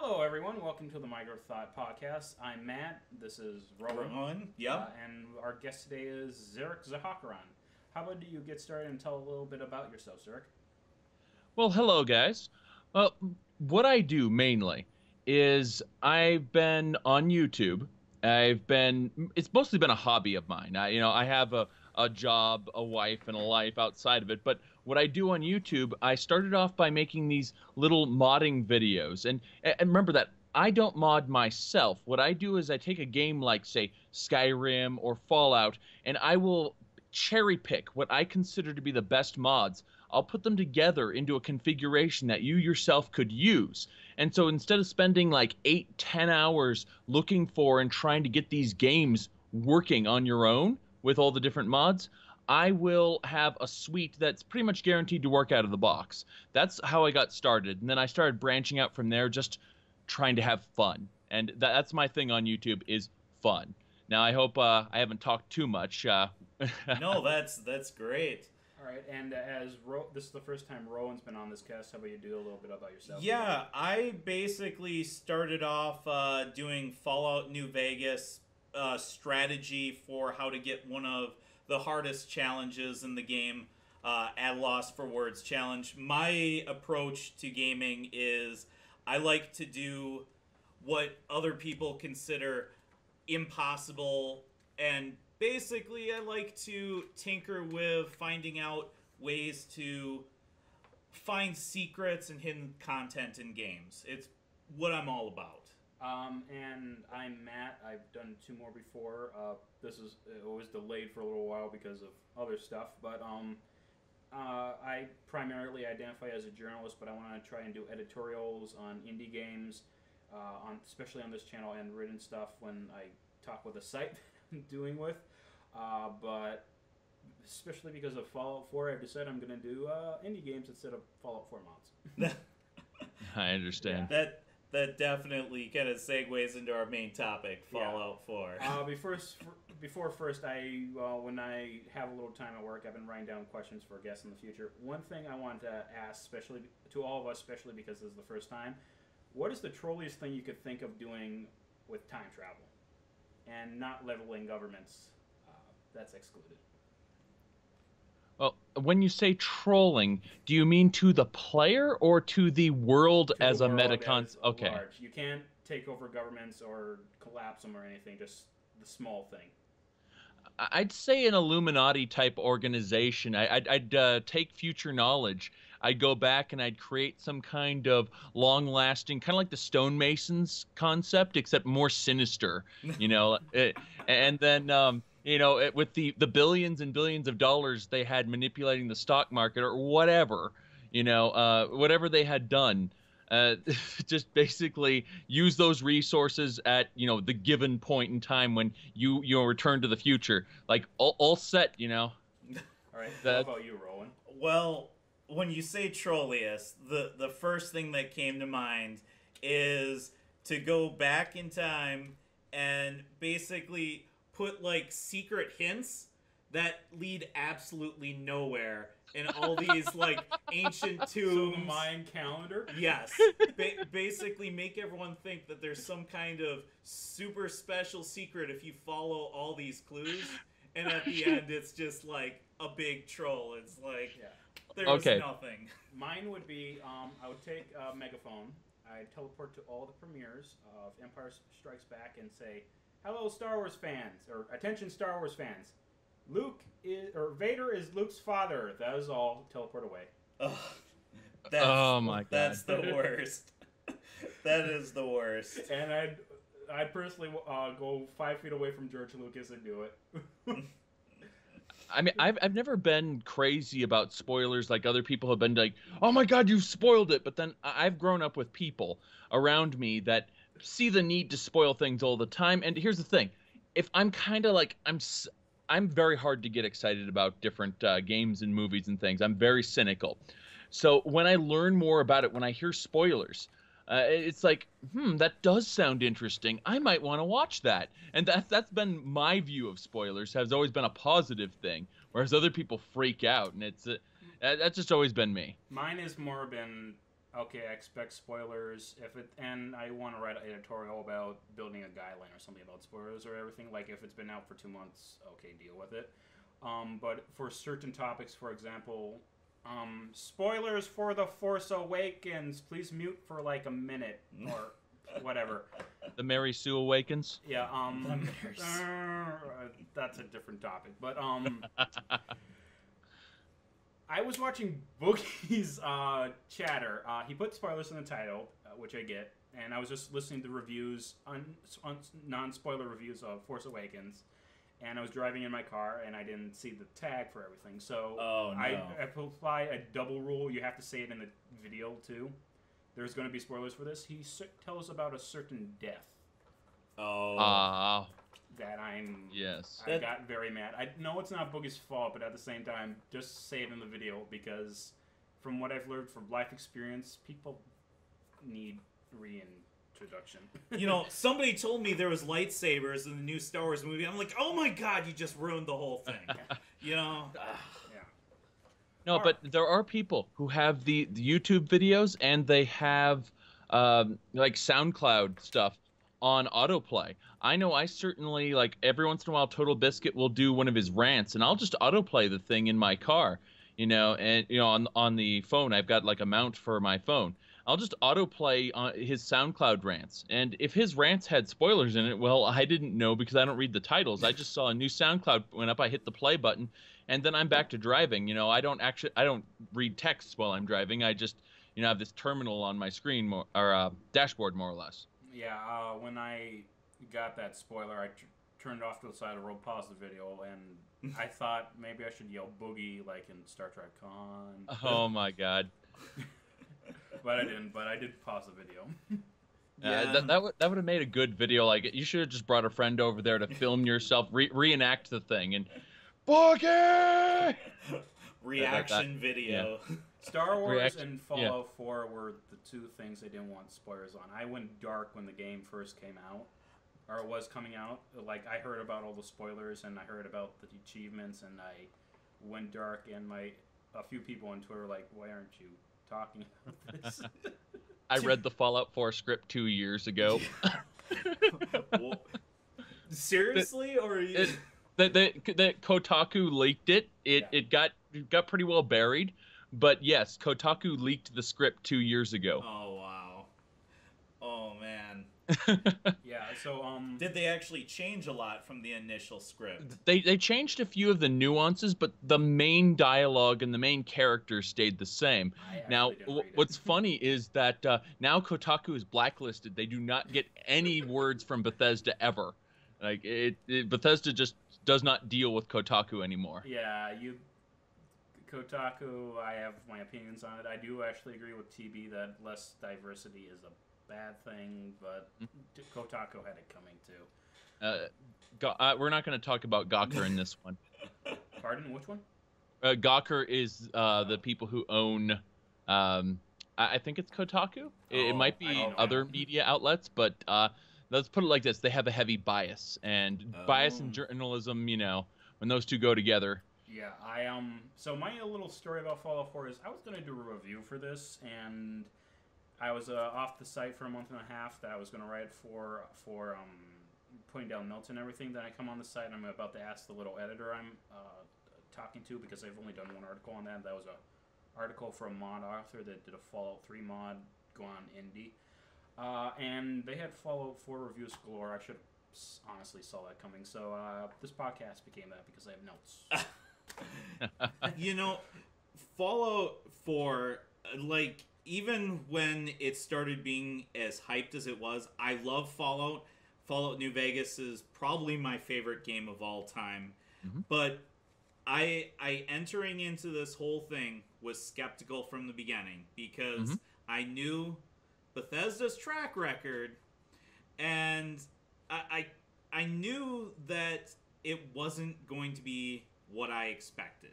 Hello, everyone. Welcome to the Migrant Thought Podcast. I'm Matt. This is Roawyn. Yep. And our guest today is Zaric Zhakaron. How about you get started and tell a little bit about yourself, Zaric? Well, hello, guys. What I do mainly is I've been on YouTube. It's mostly been a hobby of mine. I have a job, a wife, and a life outside of it. But what I do on YouTube, I started off by making these little modding videos. And remember that I don't mod myself. What I do is I take a game like, say, Skyrim or Fallout, and I will cherry pick what I consider to be the best mods. I'll put them together into a configuration that you yourself could use. And so instead of spending like 8-10 hours looking for and trying to get these games working on your own with all the different mods, I will have a suite that's pretty much guaranteed to work out of the box. That's how I got started. And then I started branching out from there, just trying to have fun. And that's my thing on YouTube, is fun. Now, I hope I haven't talked too much. No, that's great. All right, and this is the first time Rowan's been on this cast, how about you do a little bit about yourself? Yeah, I basically started off doing Fallout New Vegas strategy for how to get one of the hardest challenges in the game, at Loss for Words challenge. My approach to gaming is I like to do what other people consider impossible, and basically I like to tinker with finding out ways to find secrets and hidden content in games. It's what I'm all about. And I'm Matt. I've done two more before. It was delayed for a little while because of other stuff, but I primarily identify as a journalist, but I want to try and do editorials on indie games, especially on this channel, and written stuff when I talk with a site I'm doing with. But especially because of Fallout 4, I've decided I'm going to do indie games instead of Fallout 4 mods. I understand. Yeah. That definitely kind of segues into our main topic, Fallout 4. Before first, when I have a little time at work, I've been writing down questions for guests in the future. One thing I wanted to ask, especially to all of us, especially because this is the first time, what is the trolliest thing you could think of doing with time travel? And not leveling governments, that's excluded. Well, when you say trolling, do you mean to the player or to the world as a metacon? Okay. Large. You can't take over governments or collapse them or anything, just the small thing. I'd say an Illuminati type organization. I'd take future knowledge. I'd go back and I'd create some kind of long-lasting, kind of like the stonemasons concept, except more sinister, and then with the billions and billions of dollars they had manipulating the stock market or whatever, whatever they had done, just basically use those resources at, the given point in time when you return to the future. Like, all set, All right, how about you, Rowan? Well, when you say trolliest, the first thing that came to mind is to go back in time and basically put like secret hints that lead absolutely nowhere in all these like ancient tombs. So the Mayan calendar? Yes. Basically make everyone think that there's some kind of super special secret if you follow all these clues, and at the end it's just like a big troll. It's like there's nothing. Mine would be I would take a megaphone, I'd teleport to all the premieres of Empire Strikes Back and say, "Hello, Star Wars fans," or "Attention, Star Wars fans. Vader is Luke's father." That is all. Teleport away. Oh my God. That's the worst. That is the worst. And I'd personally go 5 feet away from George Lucas and do it. I mean, I've never been crazy about spoilers like other people have been, like, "Oh my God, you've spoiled it." But then I've grown up with people around me that see the need to spoil things all the time. And here's the thing: if I'm kind of like I'm very hard to get excited about different games and movies and things. I'm very cynical. So when I learn more about it, when I hear spoilers, it's like, that does sound interesting. I might want to watch that. And that's been my view of spoilers, has always been a positive thing, whereas other people freak out, and that's just always been me. Mine has more been okay, I expect spoilers and I want to write an editorial about building a guideline or something about spoilers or everything. Like if it's been out for 2 months, okay, deal with it. But for certain topics, for example, spoilers for The Force Awakens, please mute for like a minute or whatever. The Mary Sue Awakens. Yeah. That's a different topic, but I was watching Boogie's chatter. He put spoilers in the title, which I get, and I was just listening to reviews, non-spoiler reviews of Force Awakens, and I was driving in my car, and I didn't see the tag for everything. So I apply a double rule. You have to say it in the video, too. There's going to be spoilers for this. He tells about a certain death. Oh. That Yes. I got very mad. I know it's not Boogie's fault, but at the same time, just say it in the video because from what I've learned from life experience, people need reintroduction. You know, somebody told me there was lightsabers in the new Star Wars movie. I'm like, oh my god, you just ruined the whole thing. You know? Yeah. No, but there are people who have the YouTube videos and they have like SoundCloud stuff on autoplay. I know I certainly, like, every once in a while Total Biscuit will do one of his rants, and I'll just autoplay the thing in my car, you know, and, you know, on the phone, I've got, like, a mount for my phone. I'll just autoplay his SoundCloud rants, and if his rants had spoilers in it, well, I didn't know because I don't read the titles. I just saw a new SoundCloud went up, I hit the play button, and then I'm back to driving. You know, I don't read texts while I'm driving. I just, you know, have this terminal on my screen, dashboard, more or less. Yeah, when I got that spoiler, I turned off to the side of the road, paused the video, and I thought maybe I should yell Boogie like in Star Trek Con. Oh my god. But I didn't, but I did pause the video. Yeah, that would have made a good video. Like, you should have just brought a friend over there to film yourself, reenact the thing, and Boogie! Reaction video. Yeah. Star Wars and Fallout 4 were the two things they didn't want spoilers on. I went dark when the game first came out, or was coming out. Like, I heard about all the spoilers, and I heard about the achievements, and I went dark, and a few people on Twitter were like, why aren't you talking about this? I read the Fallout 4 script 2 years ago. Seriously? That Kotaku leaked it. It got pretty well buried. But yes, Kotaku leaked the script 2 years ago. Oh, wow. Oh, man. Yeah, so, Did they actually change a lot from the initial script? They changed a few of the nuances, but the main dialogue and the main characters stayed the same. Now, what's funny is that now Kotaku is blacklisted. They do not get any words from Bethesda ever. Like, Bethesda just does not deal with Kotaku anymore. Yeah, Kotaku, I have my opinions on it. I do actually agree with TB that less diversity is a bad thing, but Kotaku had it coming too. We're not going to talk about Gawker in this one. Pardon? Which one? Gawker is the people who own, I think it's Kotaku. It might be other media outlets, but let's put it like this. They have a heavy bias, and bias in journalism, you know, when those two go together. Yeah, so my little story about Fallout 4 is I was going to do a review for this, and I was off the site for a month and a half that I was going to write for putting down notes and everything. Then I come on the site, and I'm about to ask the little editor I'm talking to, because I've only done one article on that. That was a article for a mod author that did a Fallout 3 mod, go on indie. And they had Fallout 4 reviews galore. I should have honestly saw that coming. So this podcast became that because I have notes. You know, Fallout 4, like, even when it started being as hyped as it was, I love Fallout. Fallout New Vegas is probably my favorite game of all time. Mm-hmm. But I entering into this whole thing was skeptical from the beginning because I knew Bethesda's track record, and I knew that it wasn't going to be what I expected.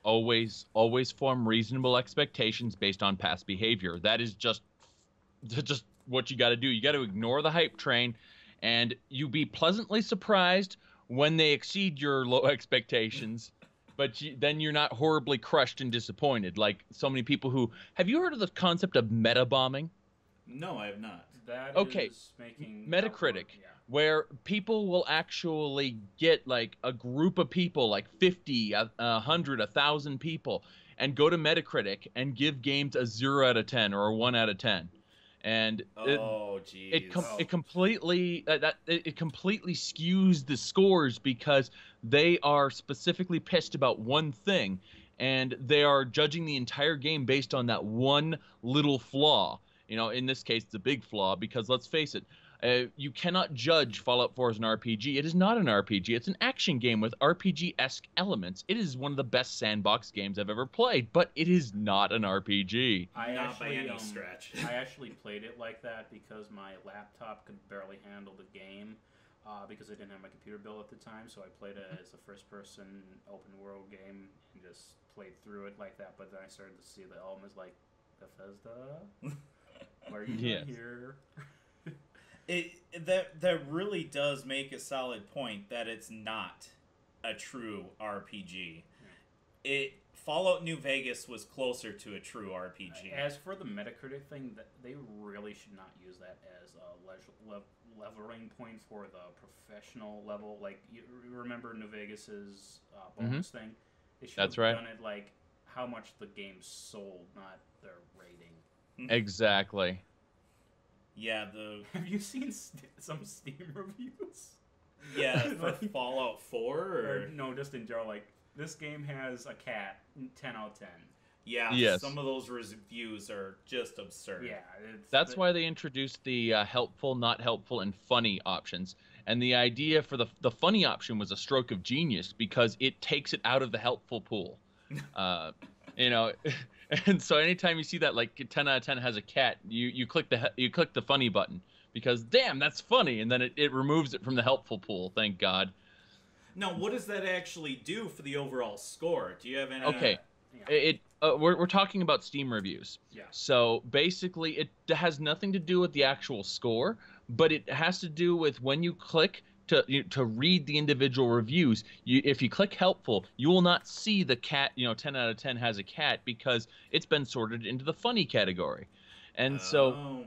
Always form reasonable expectations based on past behavior. That is just what you got to do. You got to ignore the hype train, and you be pleasantly surprised when they exceed your low expectations. but then you're not horribly crushed and disappointed like so many people who. Have you heard of the concept of meta bombing? No, I have not. That Okay, is making Metacritic, yeah. where people will actually get like a group of people, like 50, 100, 1,000 people, and go to Metacritic and give games a 0 out of 10 or a 1 out of 10. And Oh, jeez. it completely it completely skews the scores because they are specifically pissed about one thing, and they are judging the entire game based on that one little flaw. You know, in this case, it's a big flaw because let's face it, you cannot judge Fallout 4 as an RPG. It is not an RPG. It's an action game with RPG-esque elements. It is one of the best sandbox games I've ever played, but it is not an RPG. Not by any stretch. I actually played it like that because my laptop could barely handle the game because I didn't have my computer built at the time. So I played it as a first-person open-world game and just played through it like that. But then I started to see the elements like Bethesda. What are you doing here? That really does make a solid point that it's not a true RPG. Fallout New Vegas was closer to a true RPG. As for the Metacritic thing, they really should not use that as a leveling point for the professional level. Like, you remember New Vegas's bonus thing? They should have done it like how much the game sold, not their rating. Exactly. Yeah, Have you seen some Steam reviews? Yeah, for Fallout 4? Or no, just in general, like, this game has a cat, 10 out of 10. Yeah, yes. Some of those reviews are just absurd. Yeah. That's why they introduced the helpful, not helpful, and funny options. And the idea for the funny option was a stroke of genius because it takes it out of the helpful pool. You know, and so anytime you see that, like 10 out of 10 has a cat, you click the funny button because damn, that's funny, and then it removes it from the helpful pool. Thank God. Now, what does that actually do for the overall score? Do you have any? Okay, we're talking about Steam reviews. Yeah. So basically, it has nothing to do with the actual score, but it has to do with when you click to read the individual reviews. If you click helpful, you will not see the cat, 10 out of 10 has a cat because it's been sorted into the funny category. And so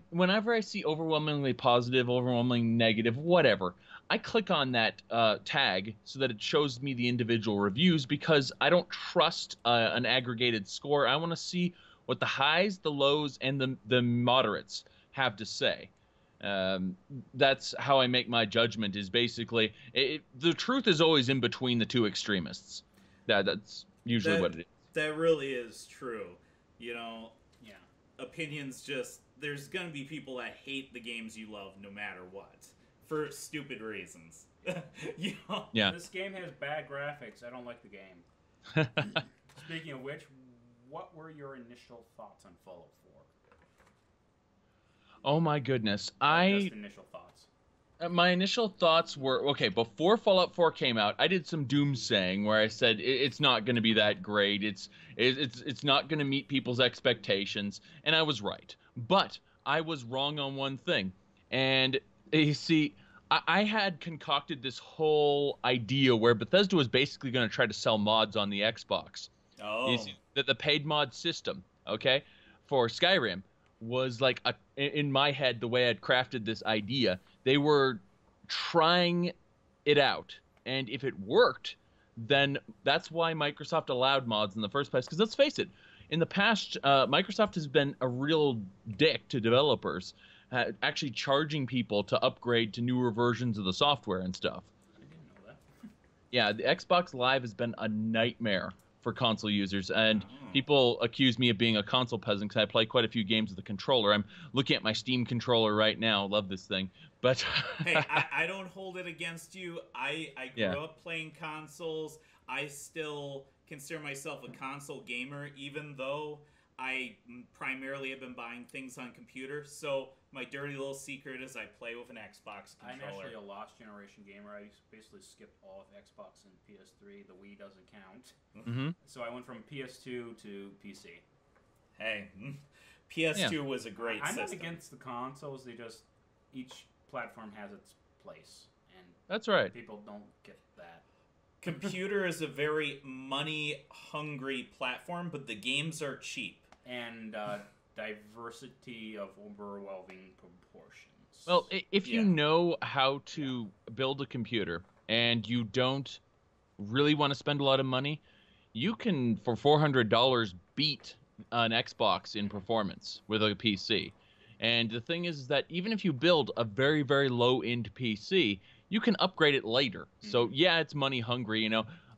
whenever I see overwhelmingly positive, overwhelmingly negative, whatever, I click on that tag so that it shows me the individual reviews because I don't trust an aggregated score. I want to see what the highs, the lows, and the moderates have to say. That's how I make my judgment. Is basically the truth is always in between the two extremists. That's usually what it is. That really is true. Opinions there's gonna be people that hate the games you love no matter what for stupid reasons. Yeah. This game has bad graphics. I don't like the game. Speaking of which, what were your initial thoughts on Fallout 4? Oh my goodness. Just initial thoughts. My initial thoughts were, okay, before Fallout 4 came out, I did some doomsaying where I said it's not going to be that great. It's not going to meet people's expectations, and I was right. But I was wrong on one thing. And you see, I had concocted this whole idea where Bethesda was basically going to try to sell mods on the Xbox. Oh. You see, the paid mod system, okay, for Skyrim was like in my head, the way I'd crafted this idea, they were trying it out, and if it worked, then that's why Microsoft allowed mods in the first place. Because let's face it, in the past, Microsoft has been a real dick to developers, actually charging people to upgrade to newer versions of the software and stuff. I didn't know that. Yeah, the Xbox Live has been a nightmare for console users, and people accuse me of being a console peasant because I play quite a few games with the controller. I'm looking at my Steam controller right now. Love this thing. But hey, I don't hold it against you. I grew up playing consoles. I still consider myself a console gamer, even though I primarily have been buying things on computer. So my dirty little secret is I play with an Xbox controller. I'm actually a lost generation gamer. I basically skipped all of Xbox and PS3. The Wii doesn't count. Mm-hmm. So I went from PS2 to PC. Hey, PS2 was a great I'm system. not against the consoles. Each platform has its place. And that's right. people don't get that. computer is a very money-hungry platform, but the games are cheap. And diversity of overwhelming proportions. Well, if you know how to build a computer and you don't really want to spend a lot of money, you can, for $400, beat an Xbox in performance with a PC. And the thing is that even if you build a very, very low-end PC, you can upgrade it later. So yeah, it's money hungry,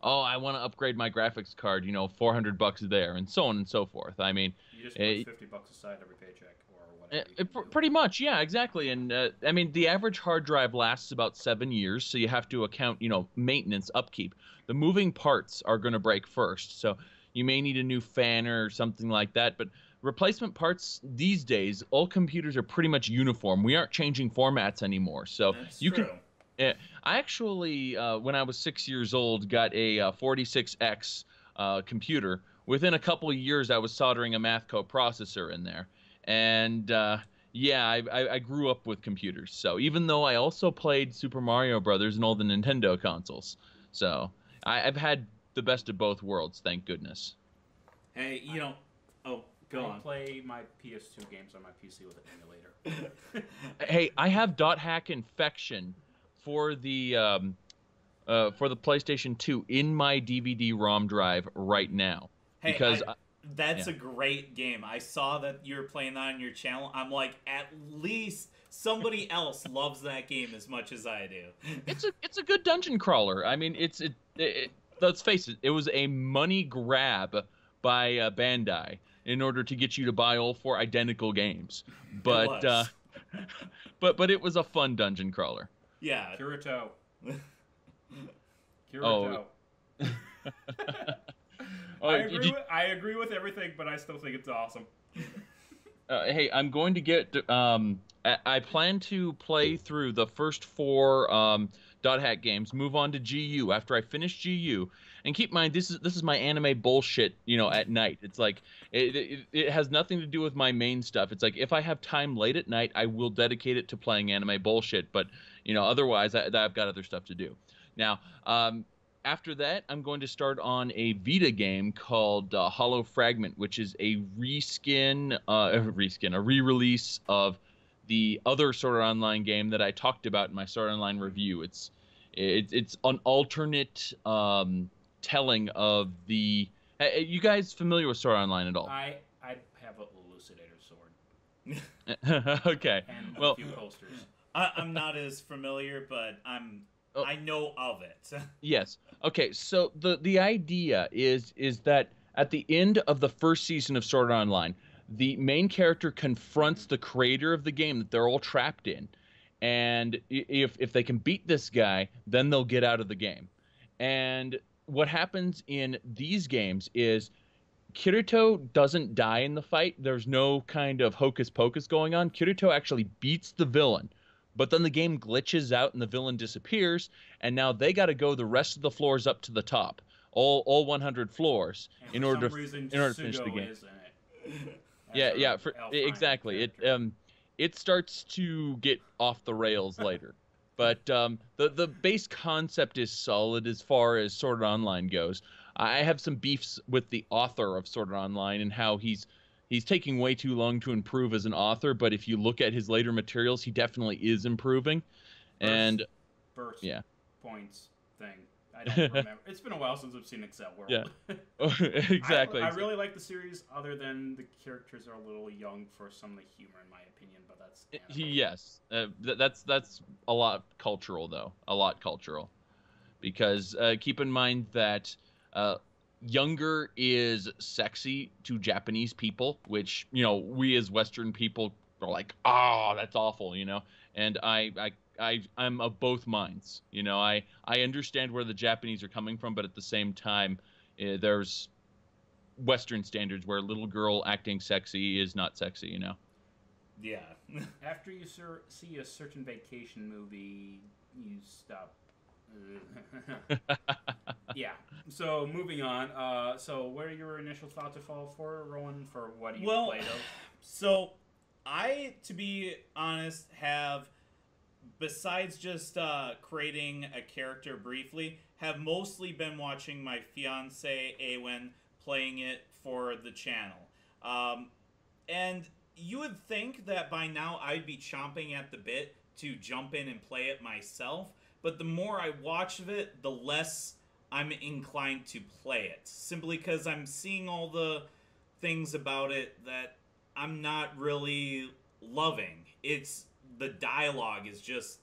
Oh, I want to upgrade my graphics card, $400 there, and so on and so forth. I mean, you just put $50 aside every paycheck or whatever. Pretty much, yeah, exactly. And I mean, the average hard drive lasts about 7 years, so you have to account, maintenance, upkeep. The moving parts are going to break first, so you may need a new fan or something like that. But replacement parts these days, all computers are pretty much uniform. We aren't changing formats anymore, so That's you true. can. I actually, when I was 6 years old, got a 46X computer. Within a couple of years, I was soldering a math coprocessor in there. And yeah, I grew up with computers. So even though I also played Super Mario Brothers and all the Nintendo consoles. So I've had the best of both worlds, thank goodness. Hey, go on. I play my PS2 games on my PC with an emulator. Hey, I have .hack infection for the PlayStation 2 in my DVD-ROM drive right now. Hey, because that's a great game. I saw that you were playing that on your channel. I'm like, at least somebody else loves that game as much as I do. It's a good dungeon crawler. I mean, let's face it, it was a money grab by Bandai in order to get you to buy all 4 identical games. But but it was a fun dungeon crawler. Yeah. Kirito. Oh. I agree with everything, but I still think it's awesome. Hey, I'm going to get. I plan to play through the first 4 .hack games. Move on to GU after I finish GU. And keep in mind, this is my anime bullshit. At night. It's like it has nothing to do with my main stuff. It's like if I have time late at night, I will dedicate it to playing anime bullshit. But otherwise, I've got other stuff to do. Now, after that, I'm going to start on a Vita game called Hollow Fragment, which is a a re-release of the other Sword Art Online game that I talked about in my Sword Art Online review. It's an alternate telling of the. You guys familiar with Sword Art Online at all? I have an Elucidator sword. Okay. And well, a few posters. I'm not as familiar, but I know of it. Yes. Okay. So the idea is that at the end of the first season of Sword Art Online, the main character confronts the creator of the game that they're all trapped in, and if they can beat this guy, then they'll get out of the game. And what happens in these games is Kirito doesn't die in the fight. There's no kind of hocus pocus going on. Kirito actually beats the villain. But then the game glitches out and the villain disappears, and now they got to go the rest of the floors up to the top, all 100 floors, in order to finish the game. Yeah, exactly. It starts to get off the rails later, but the base concept is solid as far as Sword Art Online goes. I have some beefs with the author of Sword Art Online and how he's taking way too long to improve as an author, but if you look at his later materials, he definitely is improving. Burst yeah. points thing. I don't remember. It's been a while since I've seen Excel World. Yeah. Exactly. I really like the series, other than the characters are a little young for some of the humor, in my opinion, but that's anime. Yes. That's a lot cultural, though. A lot cultural. Because keep in mind that younger is sexy to Japanese people, which, we as Western people are like, that's awful, and I'm of both minds. I understand where the Japanese are coming from, but at the same time, there's Western standards where a little girl acting sexy is not sexy, Yeah. After you see a certain vacation movie, you stop. Yeah. So moving on. So what are your initial thoughts of Fall 4, Rowan? For what you played of? So I, to be honest, have besides just creating a character briefly, have mostly been watching my fiance Awen playing it for the channel. And you would think that by now I'd be chomping at the bit to jump in and play it myself, but the more I watch of it, the less I'm inclined to play it. Simply because I'm seeing all the things about it that I'm not really loving. The dialogue is just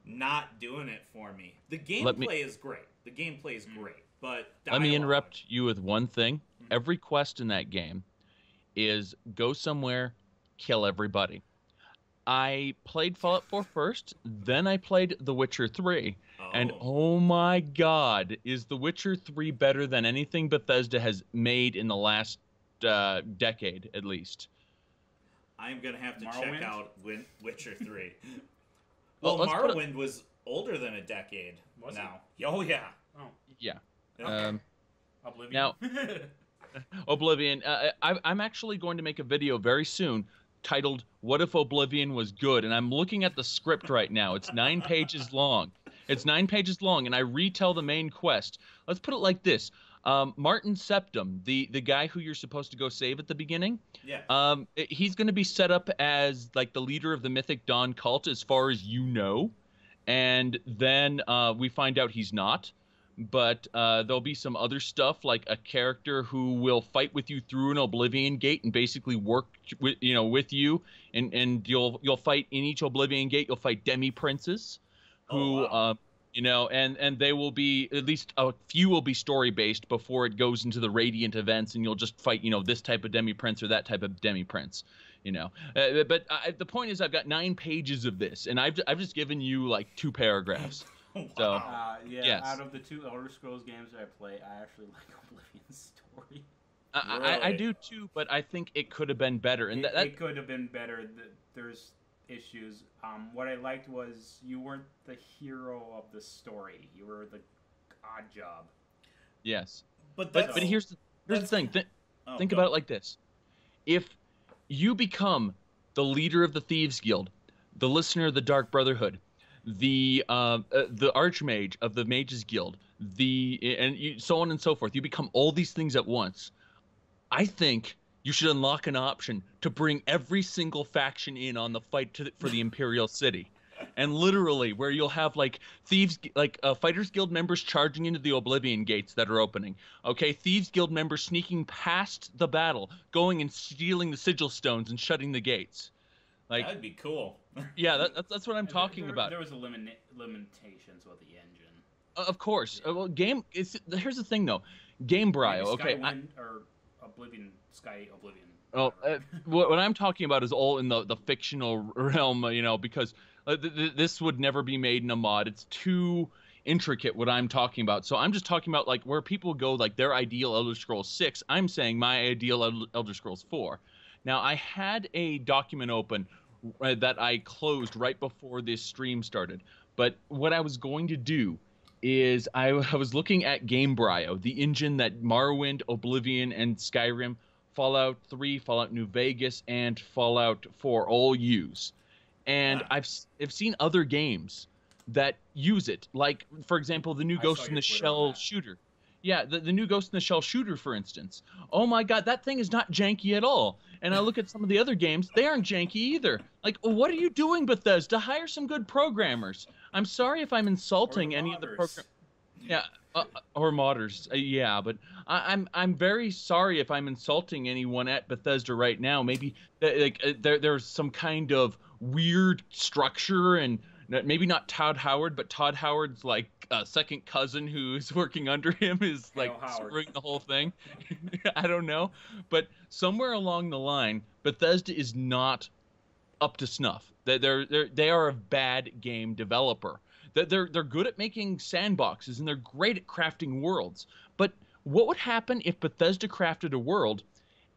not doing it for me. The gameplay is great. The gameplay is great, but dialogue... Let me interrupt you with one thing. Every quest in that game is go somewhere, kill everybody. I played Fallout 4 first, then I played The Witcher 3, and oh my god, is The Witcher 3 better than anything Bethesda has made in the last decade, at least. I'm going to have to check out Witcher 3. Well, Morrowind was older than a decade now. Oh, yeah. Oh. Yeah. Okay. Oblivion. Now, Oblivion, I'm actually going to make a video very soon titled, What If Oblivion Was Good? And I'm looking at the script right now. It's 9 pages long. It's 9 pages long, and I retell the main quest. Let's put it like this. Martin Septum, the guy who you're supposed to go save at the beginning, he's going to be set up as like the leader of the Mythic Dawn cult as far as you know. And then we find out he's not. But there'll be some other stuff, like a character who will fight with you through an Oblivion Gate and basically work with you, and you'll fight in each Oblivion Gate. You'll fight demi-princes, who and they will be, at least a few will be story based before it goes into the Radiant events, and you'll just fight this type of demi-prince or that type of demi-prince. But the point is, I've got 9 pages of this, and I've just given you like 2 paragraphs. So, yes. Out of the 2 Elder Scrolls games that I play, I actually like Oblivion's story. I do too, but I think it could have been better. And it could have been better. There's issues. What I liked was you weren't the hero of the story. You were the odd job. Yes, but here's the thing. Think about it like this: if you become the leader of the Thieves Guild, the listener of the Dark Brotherhood, the Archmage of the Mages Guild, so on and so forth. You become all these things at once. I think you should unlock an option to bring every single faction in on the fight for the Imperial City, and literally where you'll have like Fighters Guild members charging into the Oblivion Gates that are opening. Okay, Thieves Guild members sneaking past the battle, going and stealing the Sigil Stones and shutting the gates. Like, that'd be cool. Yeah, that's what I'm talking about. There was limitations with the engine. Of course. Yeah. Here's the thing, though. Gamebryo, okay. Or Oblivion, Sky Oblivion. Oh, what I'm talking about is all in the fictional realm, because this would never be made in a mod. It's too intricate what I'm talking about. So I'm just talking about like where people go, like their ideal Elder Scrolls 6. I'm saying my ideal Elder Scrolls 4. Now, I had a document open that I closed right before this stream started. But what I was going to do is I was looking at Gamebryo, the engine that Morrowind, Oblivion, and Skyrim, Fallout 3, Fallout New Vegas, and Fallout 4 all use. And I've seen other games that use it. Like, for example, the new Ghost in the Shell shooter. Yeah, the new Ghost in the Shell shooter, for instance. Oh my god, that thing is not janky at all. And I look at some of the other games, they aren't janky either. Like, what are you doing, Bethesda? Hire some good programmers. I'm sorry if I'm insulting any of the programs. Yeah, or modders. Yeah, but I'm very sorry if I'm insulting anyone at Bethesda right now. Maybe there's some kind of weird structure, and maybe not Todd Howard, but Todd Howard's like second cousin who's working under him is like screwing the whole thing. I don't know, but somewhere along the line, Bethesda is not up to snuff. They are a bad game developer. They're good at making sandboxes and they're great at crafting worlds. But what would happen if Bethesda crafted a world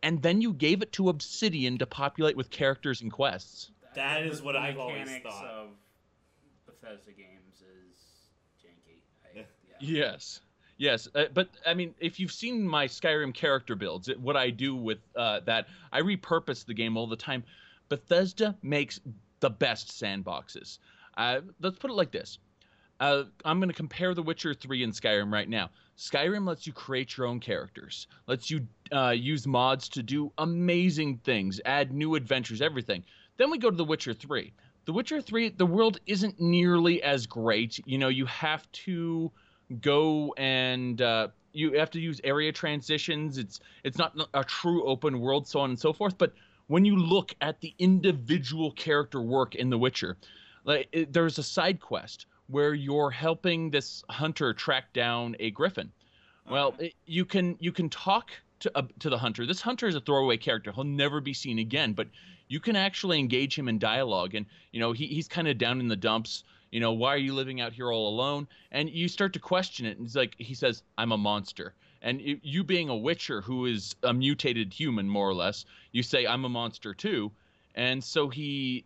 and then you gave it to Obsidian to populate with characters and quests? That is what I've always thought. Of Bethesda games is janky. Yes. But I mean, if you've seen my Skyrim character builds, what I do with that, I repurpose the game all the time. Bethesda makes the best sandboxes. Let's put it like this. I'm going to compare The Witcher 3 and Skyrim right now. Skyrim lets you create your own characters, lets you use mods to do amazing things, add new adventures, everything. Then we go to The Witcher 3. The Witcher 3, the world isn't nearly as great. You know, you have to go and you have to use area transitions. It's not a true open world, so on and so forth. But when you look at the individual character work in The Witcher, there's a side quest where you're helping this hunter track down a griffin. Well, you can talk to the hunter. This hunter is a throwaway character. He'll never be seen again, but you can actually engage him in dialogue. And, you know, he's kind of down in the dumps. You know, why are you living out here all alone? And you start to question it. And he says, I'm a monster. And you being a Witcher who is a mutated human, more or less, you say, I'm a monster too. And so the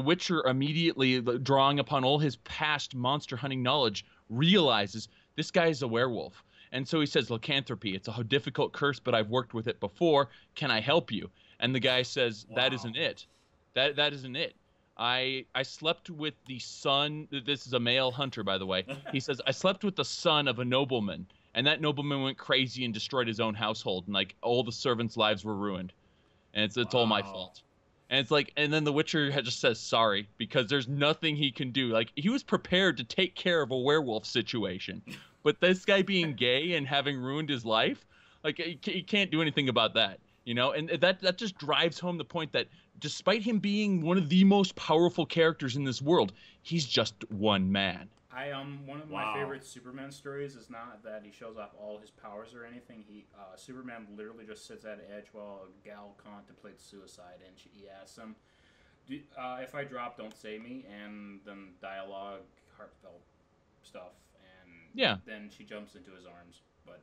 Witcher immediately, drawing upon all his past monster hunting knowledge, realizes this guy is a werewolf. And so he says, lycanthropy, it's a difficult curse, but I've worked with it before. Can I help you? And the guy says, that isn't it. That isn't it. I slept with the son. This is a male hunter, by the way. He says, I slept with the son of a nobleman. And that nobleman went crazy and destroyed his own household. And like all the servants' lives were ruined. And it's all my fault. And it's like, and then the Witcher just says sorry because there's nothing he can do. Like, he was prepared to take care of a werewolf situation, but this guy being gay and having ruined his life, like, he can't do anything about that, you know? And that just drives home the point that despite him being one of the most powerful characters in this world, he's just one man. One of my favorite Superman stories is not that he shows off all his powers or anything. Superman literally just sits at edge while a gal contemplates suicide, and he asks him, "If I drop, don't save me." And then dialogue, heartfelt stuff, and then she jumps into his arms. But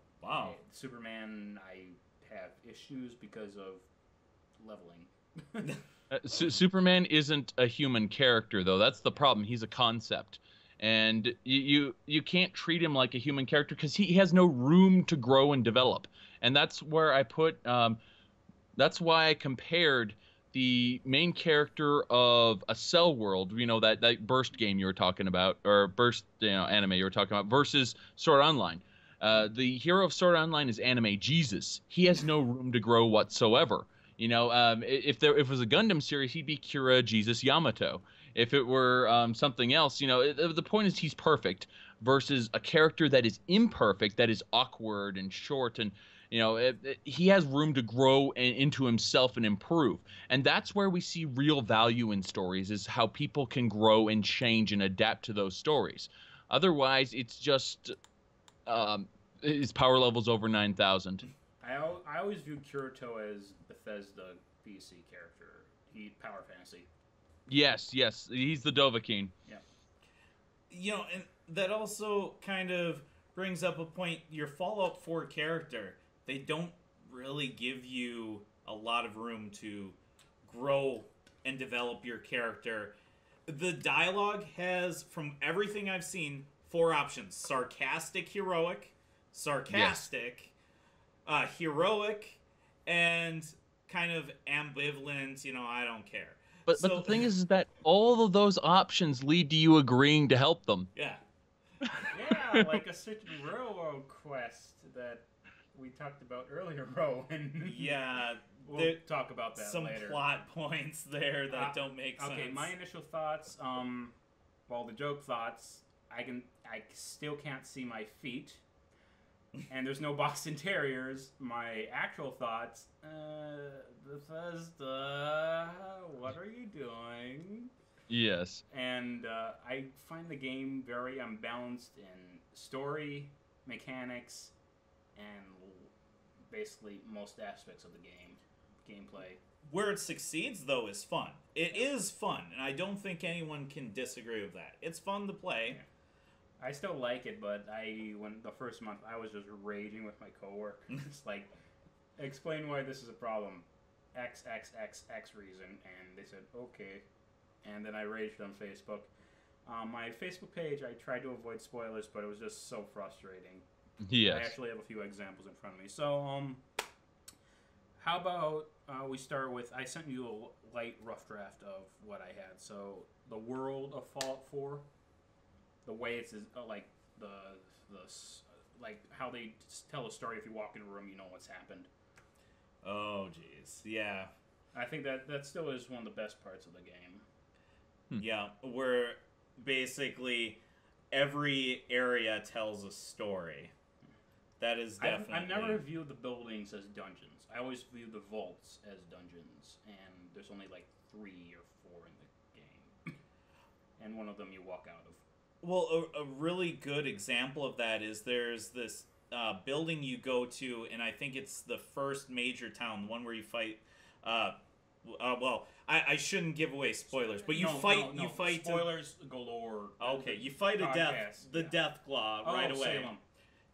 Superman, I have issues because of leveling. Superman isn't a human character, though. That's the problem. He's a concept. And you can't treat him like a human character because he has no room to grow and develop. And that's where I put, that's why I compared the main character of a Cell World, you know, that Burst game you were talking about, or Burst, anime you were talking about, versus Sword Online. The hero of Sword Online is anime Jesus. He has no room to grow whatsoever. You know, if it was a Gundam series, he'd be Kira Jesus Yamato. If it were something else, the point is he's perfect versus a character that is imperfect, that is awkward and short, and he has room to grow into himself and improve. And that's where we see real value in stories, is how people can grow and change and adapt to those stories. Otherwise, it's just his power level's over 9,000. I always view Kirito as Bethesda PC character. Power fantasy. Yes, he's the Dovahkiin. Yeah. And that also kind of brings up a point. Your Fallout 4 character, they don't really give you a lot of room to grow and develop your character. The dialogue has, from everything I've seen, 4 options: sarcastic, heroic, sarcastic, heroic, and kind of ambivalent. I don't care. But the thing is that all of those options lead to you agreeing to help them. Yeah. Yeah, like a certain railroad quest that we talked about earlier, Roawyn. Yeah. We'll talk about that later. Some plot points there that don't make sense. Okay, my initial thoughts, the joke thoughts, I still can't see my feet. And there's no Boston Terriers. My actual thoughts, Bethesda, what are you doing? Yes. And I find the game very unbalanced in story, mechanics, and basically most aspects of the gameplay. Where it succeeds, though, is fun. It is fun, and I don't think anyone can disagree with that. It's fun to play. Yeah. I still like it, but when the first month, I was just raging with my coworker. It's like, explain why this is a problem. X reason. And they said, okay. And then I raged on Facebook. My Facebook page, I tried to avoid spoilers, but it was just so frustrating. Yes. I actually have a few examples in front of me. So, How about we start with, I sent you a light rough draft of what I had. So the world of Fallout 4, the way it's like the like how they tell a story. If you walk in a room, you know what's happened. Oh, jeez. Yeah. I think that still is one of the best parts of the game. Yeah, where basically every area tells a story. That is definitely... I've never viewed the buildings as dungeons. I always view the vaults as dungeons, and there's only like 3 or 4 in the game. And one of them you walk out of. Well, a really good example of that is there's this building you go to, and I think it's the first major town, the one where you fight... well, I shouldn't give away spoilers, but you fight. Spoilers galore. Okay, you fight the Death Claw right away. Salem.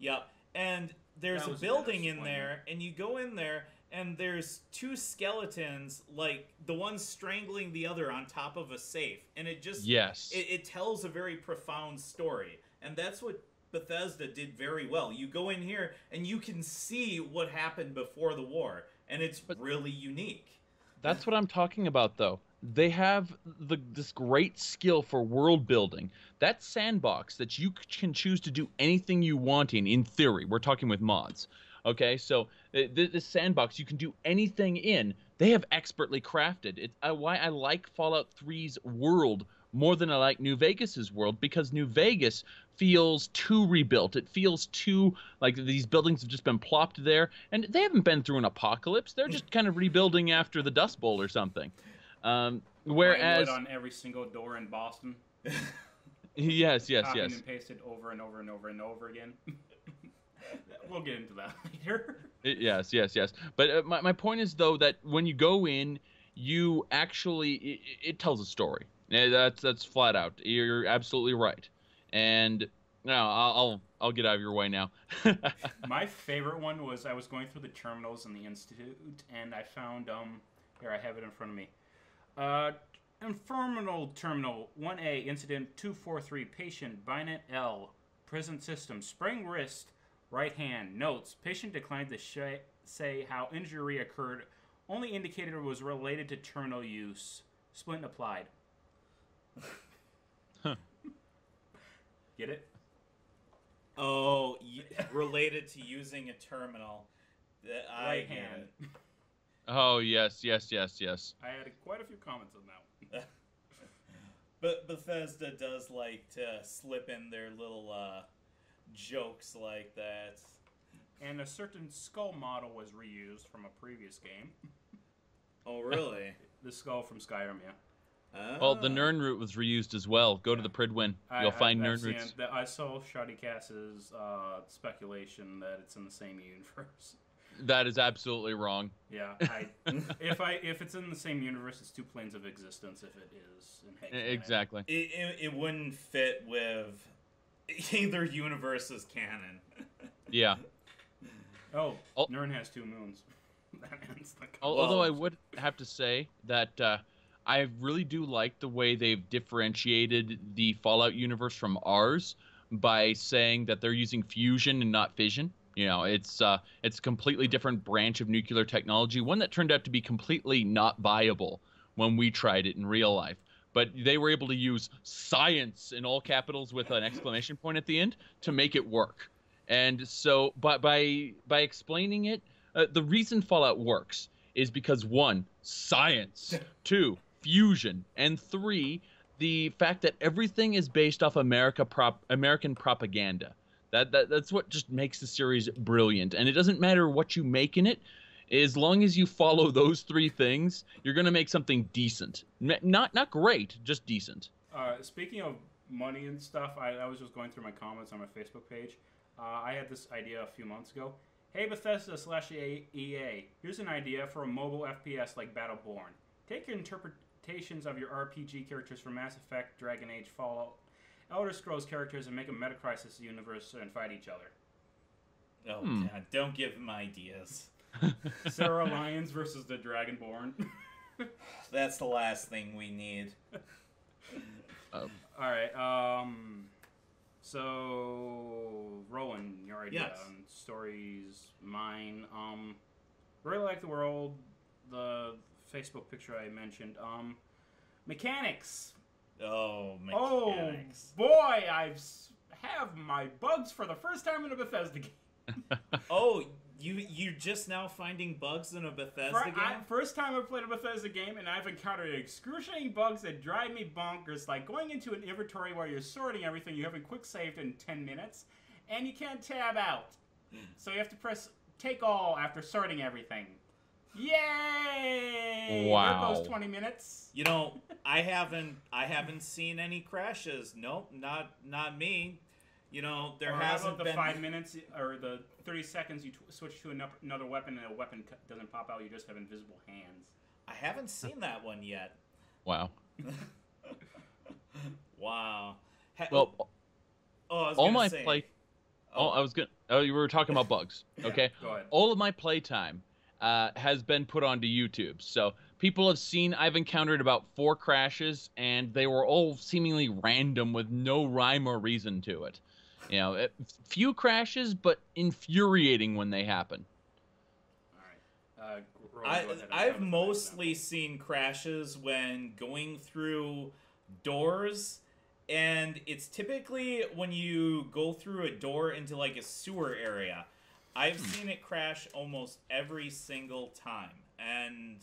Yep, and there's a building in there, and you go in there, and there's 2 skeletons, like the one strangling the other on top of a safe, and it just it tells a very profound story, and that's what Bethesda did very well. You go in here, and you can see what happened before the war, and it's really unique. That's what I'm talking about, though. They have this great skill for world building. That sandbox that you can choose to do anything you want in theory. We're talking with mods. Okay, so this sandbox you can do anything in. They have expertly crafted. It's why I like Fallout 3's world more than I like New Vegas's world, because New Vegas feels too rebuilt. It feels too like these buildings have just been plopped there, and they haven't been through an apocalypse. They're just kind of rebuilding after the Dust Bowl or something. Whereas on every single door in Boston. yes. Copied and pasted over and over and over and over again. We'll get into that later. Yes. But my point is, though, that when you go in, you actually it tells a story. Yeah, that's flat out. You're absolutely right. And now I'll get out of your way now. My favorite one was I was going through the terminals in the Institute, and I found here I have it in front of me. Infernal Terminal 1A Incident 243 Patient Binet L Prison System Sprained Wrist Right Hand Notes. Patient declined to say how injury occurred. Only indicated it was related to terminal use. Splint applied. Huh. Get it? Oh, related to using a terminal. Right hand. Oh, yes. I had quite a few comments on that one. But Bethesda does like to slip in their little jokes like that. And a certain skull model was reused from a previous game. Oh, really? The skull from Skyrim, yeah. Well, the Nern root was reused as well. Go to the Pridwin. You'll find Nern roots. I saw Shoddycast's speculation that it's in the same universe. That is absolutely wrong. Yeah, if it's in the same universe, it's 2 planes of existence. If it is in Hexagon. Exactly. It wouldn't fit with either universe's canon. Yeah. Oh, Nern has 2 moons. That ends the Although I would have to say that I really do like the way they've differentiated the Fallout universe from ours by saying that they're using fusion and not fission. You know, it's a completely different branch of nuclear technology, one that turned out to be completely not viable when we tried it in real life. But they were able to use science in all capitals with an exclamation point at the end to make it work. And so by explaining it, the reason Fallout works is because 1, science, 2, fusion, and 3, the fact that everything is based off American propaganda. That's what just makes the series brilliant. And it doesn't matter what you make in it, as long as you follow those 3 things, you're going to make something decent. Not great, just decent. Speaking of money and stuff, I was just going through my comments on my Facebook page. I had this idea a few months ago. Hey, Bethesda/EA, here's an idea for a mobile FPS like Battleborn. Take your interpretations of your RPG characters from Mass Effect, Dragon Age, Fallout, Elder Scrolls characters, and make a Metacrisis universe and fight each other. Oh, God, don't give him ideas. Sarah Lyons versus the Dragonborn. That's the last thing we need. Alright, so, Rowan, your idea on stories, mine, Really like the world. The Facebook picture I mentioned. Mechanics. Oh, mechanics. Oh boy, have my bugs for the first time in a Bethesda game. Oh, you just now finding bugs in a Bethesda game? First time I've played a Bethesda game, and I've encountered excruciating bugs that drive me bonkers, like going into an inventory where you're sorting everything, you haven't quick saved in 10 minutes, and you can't tab out. So you have to press take all after sorting everything. Yay! Wow. There goes 20 minutes. You know, I haven't seen any crashes. Nope, not me. You know, there hasn't the been 5 minutes or the 30 seconds you switch to another weapon and a weapon doesn't pop out. You just have invisible hands. I haven't seen that one yet. Wow. Wow. Well, all my say, play. Oh, you were talking about bugs. Okay. Go ahead. All of my playtime has been put onto YouTube. So people have seen I've encountered about 4 crashes, and they were all seemingly random with no rhyme or reason to it. You know, few crashes, but infuriating when they happen. All right. Roawyn, go ahead. I've mostly seen crashes when going through doors, and it's typically when you go through a door into like a sewer area. I've seen it crash almost every single time, and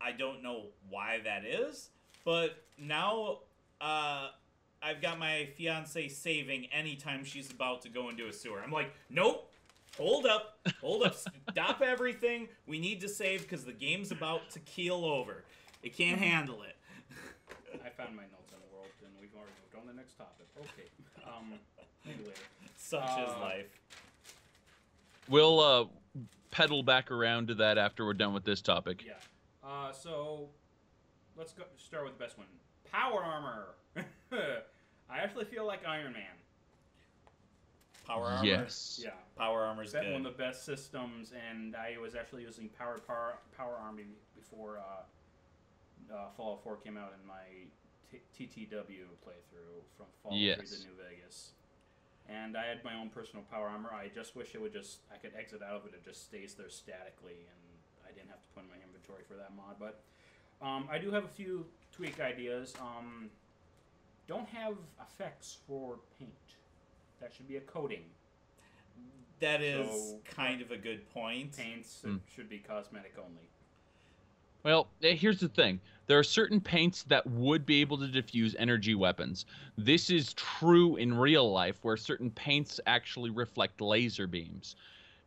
I don't know why that is, but now I've got my fiance saving anytime she's about to go into a sewer. I'm like, nope, hold up, stop everything. We need to save because the game's about to keel over. It can't handle it. I found my notes on the world, and we've already moved on to the next topic. Okay. Maybe later. Such is life. We'll pedal back around to that after we're done with this topic. Yeah. So let's start with the best one. Power armor. I actually feel like Iron Man. Power armor. Yes. Yeah. Power armor's good. One of the best systems, and I was actually using power armor before Fallout 4 came out in my TTW playthrough from Fallout 3 to New Vegas. And I had my own personal power armor. I just wish I could exit out of it. It just stays there statically, and I didn't have to put in my inventory for that mod. But I do have a few tweak ideas. Don't have effects for paint. That should be a coating. That is kind of a good point. Paints should be cosmetic only. Well, here's the thing. There are certain paints that would be able to diffuse energy weapons. This is true in real life, where certain paints actually reflect laser beams.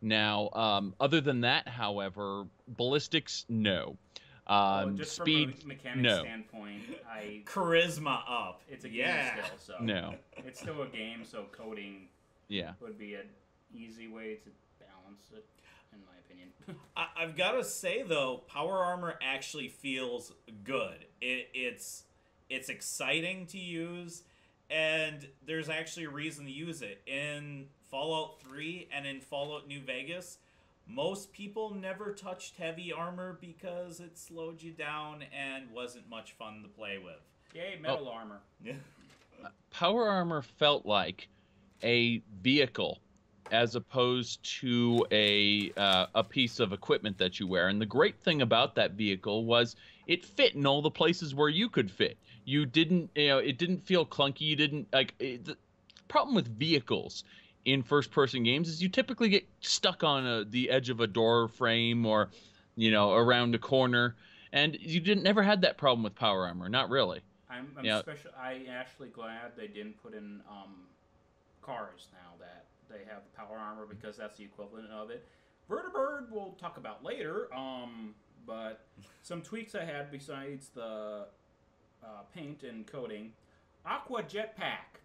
Now, other than that, however, ballistics, no. Just speed, from a mechanic no. standpoint, Charisma up. It's a game still, so no. It's still a game, so coding would be an easy way to balance it, in my opinion. I've got to say, though, power armor actually feels good. It's exciting to use, and there's actually a reason to use it. In Fallout 3 and in Fallout New Vegas, most people never touched heavy armor because it slowed you down and wasn't much fun to play with. Yay, metal armor. Yeah. Power armor felt like a vehicle as opposed to a piece of equipment that you wear. And the great thing about that vehicle was it fit in all the places where you could fit. You didn't, it didn't feel clunky. You didn't the problem with vehicles in first-person games is you typically get stuck on the edge of a door frame or, around a corner, and you never had that problem with power armor. Not really. I'm actually glad they didn't put in cars now that they have the power armor, because that's the equivalent of it. Vertibird we'll talk about later, but some tweaks I had besides the paint and coating. Aqua jetpack.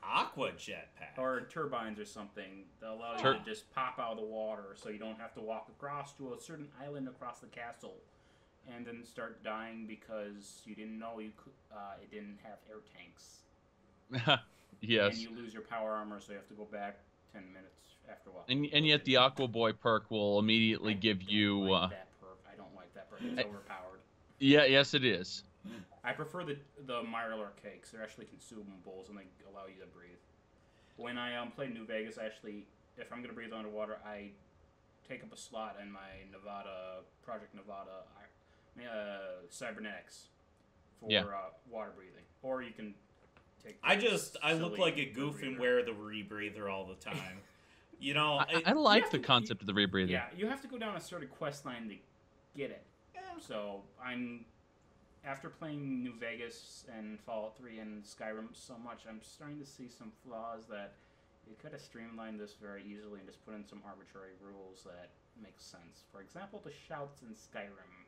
Aqua jetpack? Or turbines or something that allow you to just pop out of the water, so you don't have to walk across to a certain island across the castle and then start dying because you didn't know it didn't have air tanks. Yes. And you lose your power armor, so you have to go back 10 minutes after walking. And yet the Aqua Boy perk will immediately give you... that perk. I don't like that perk. It's overpowered. Yeah, yes it is. I prefer the Mirelor cakes. They're actually consumables, and they allow you to breathe. When I play New Vegas, if I'm going to breathe underwater, I take up a slot in my Project Nevada cybernetics for water breathing, or you can take. I look like a goof and wear the rebreather all the time. You know, I like the concept of the rebreather. Yeah, you have to go down a certain quest line to get it. Yeah. So after playing New Vegas and Fallout 3 and Skyrim so much, I'm starting to see some flaws that you could have streamlined this very easily and just put in some arbitrary rules that make sense. For example, the shouts in Skyrim.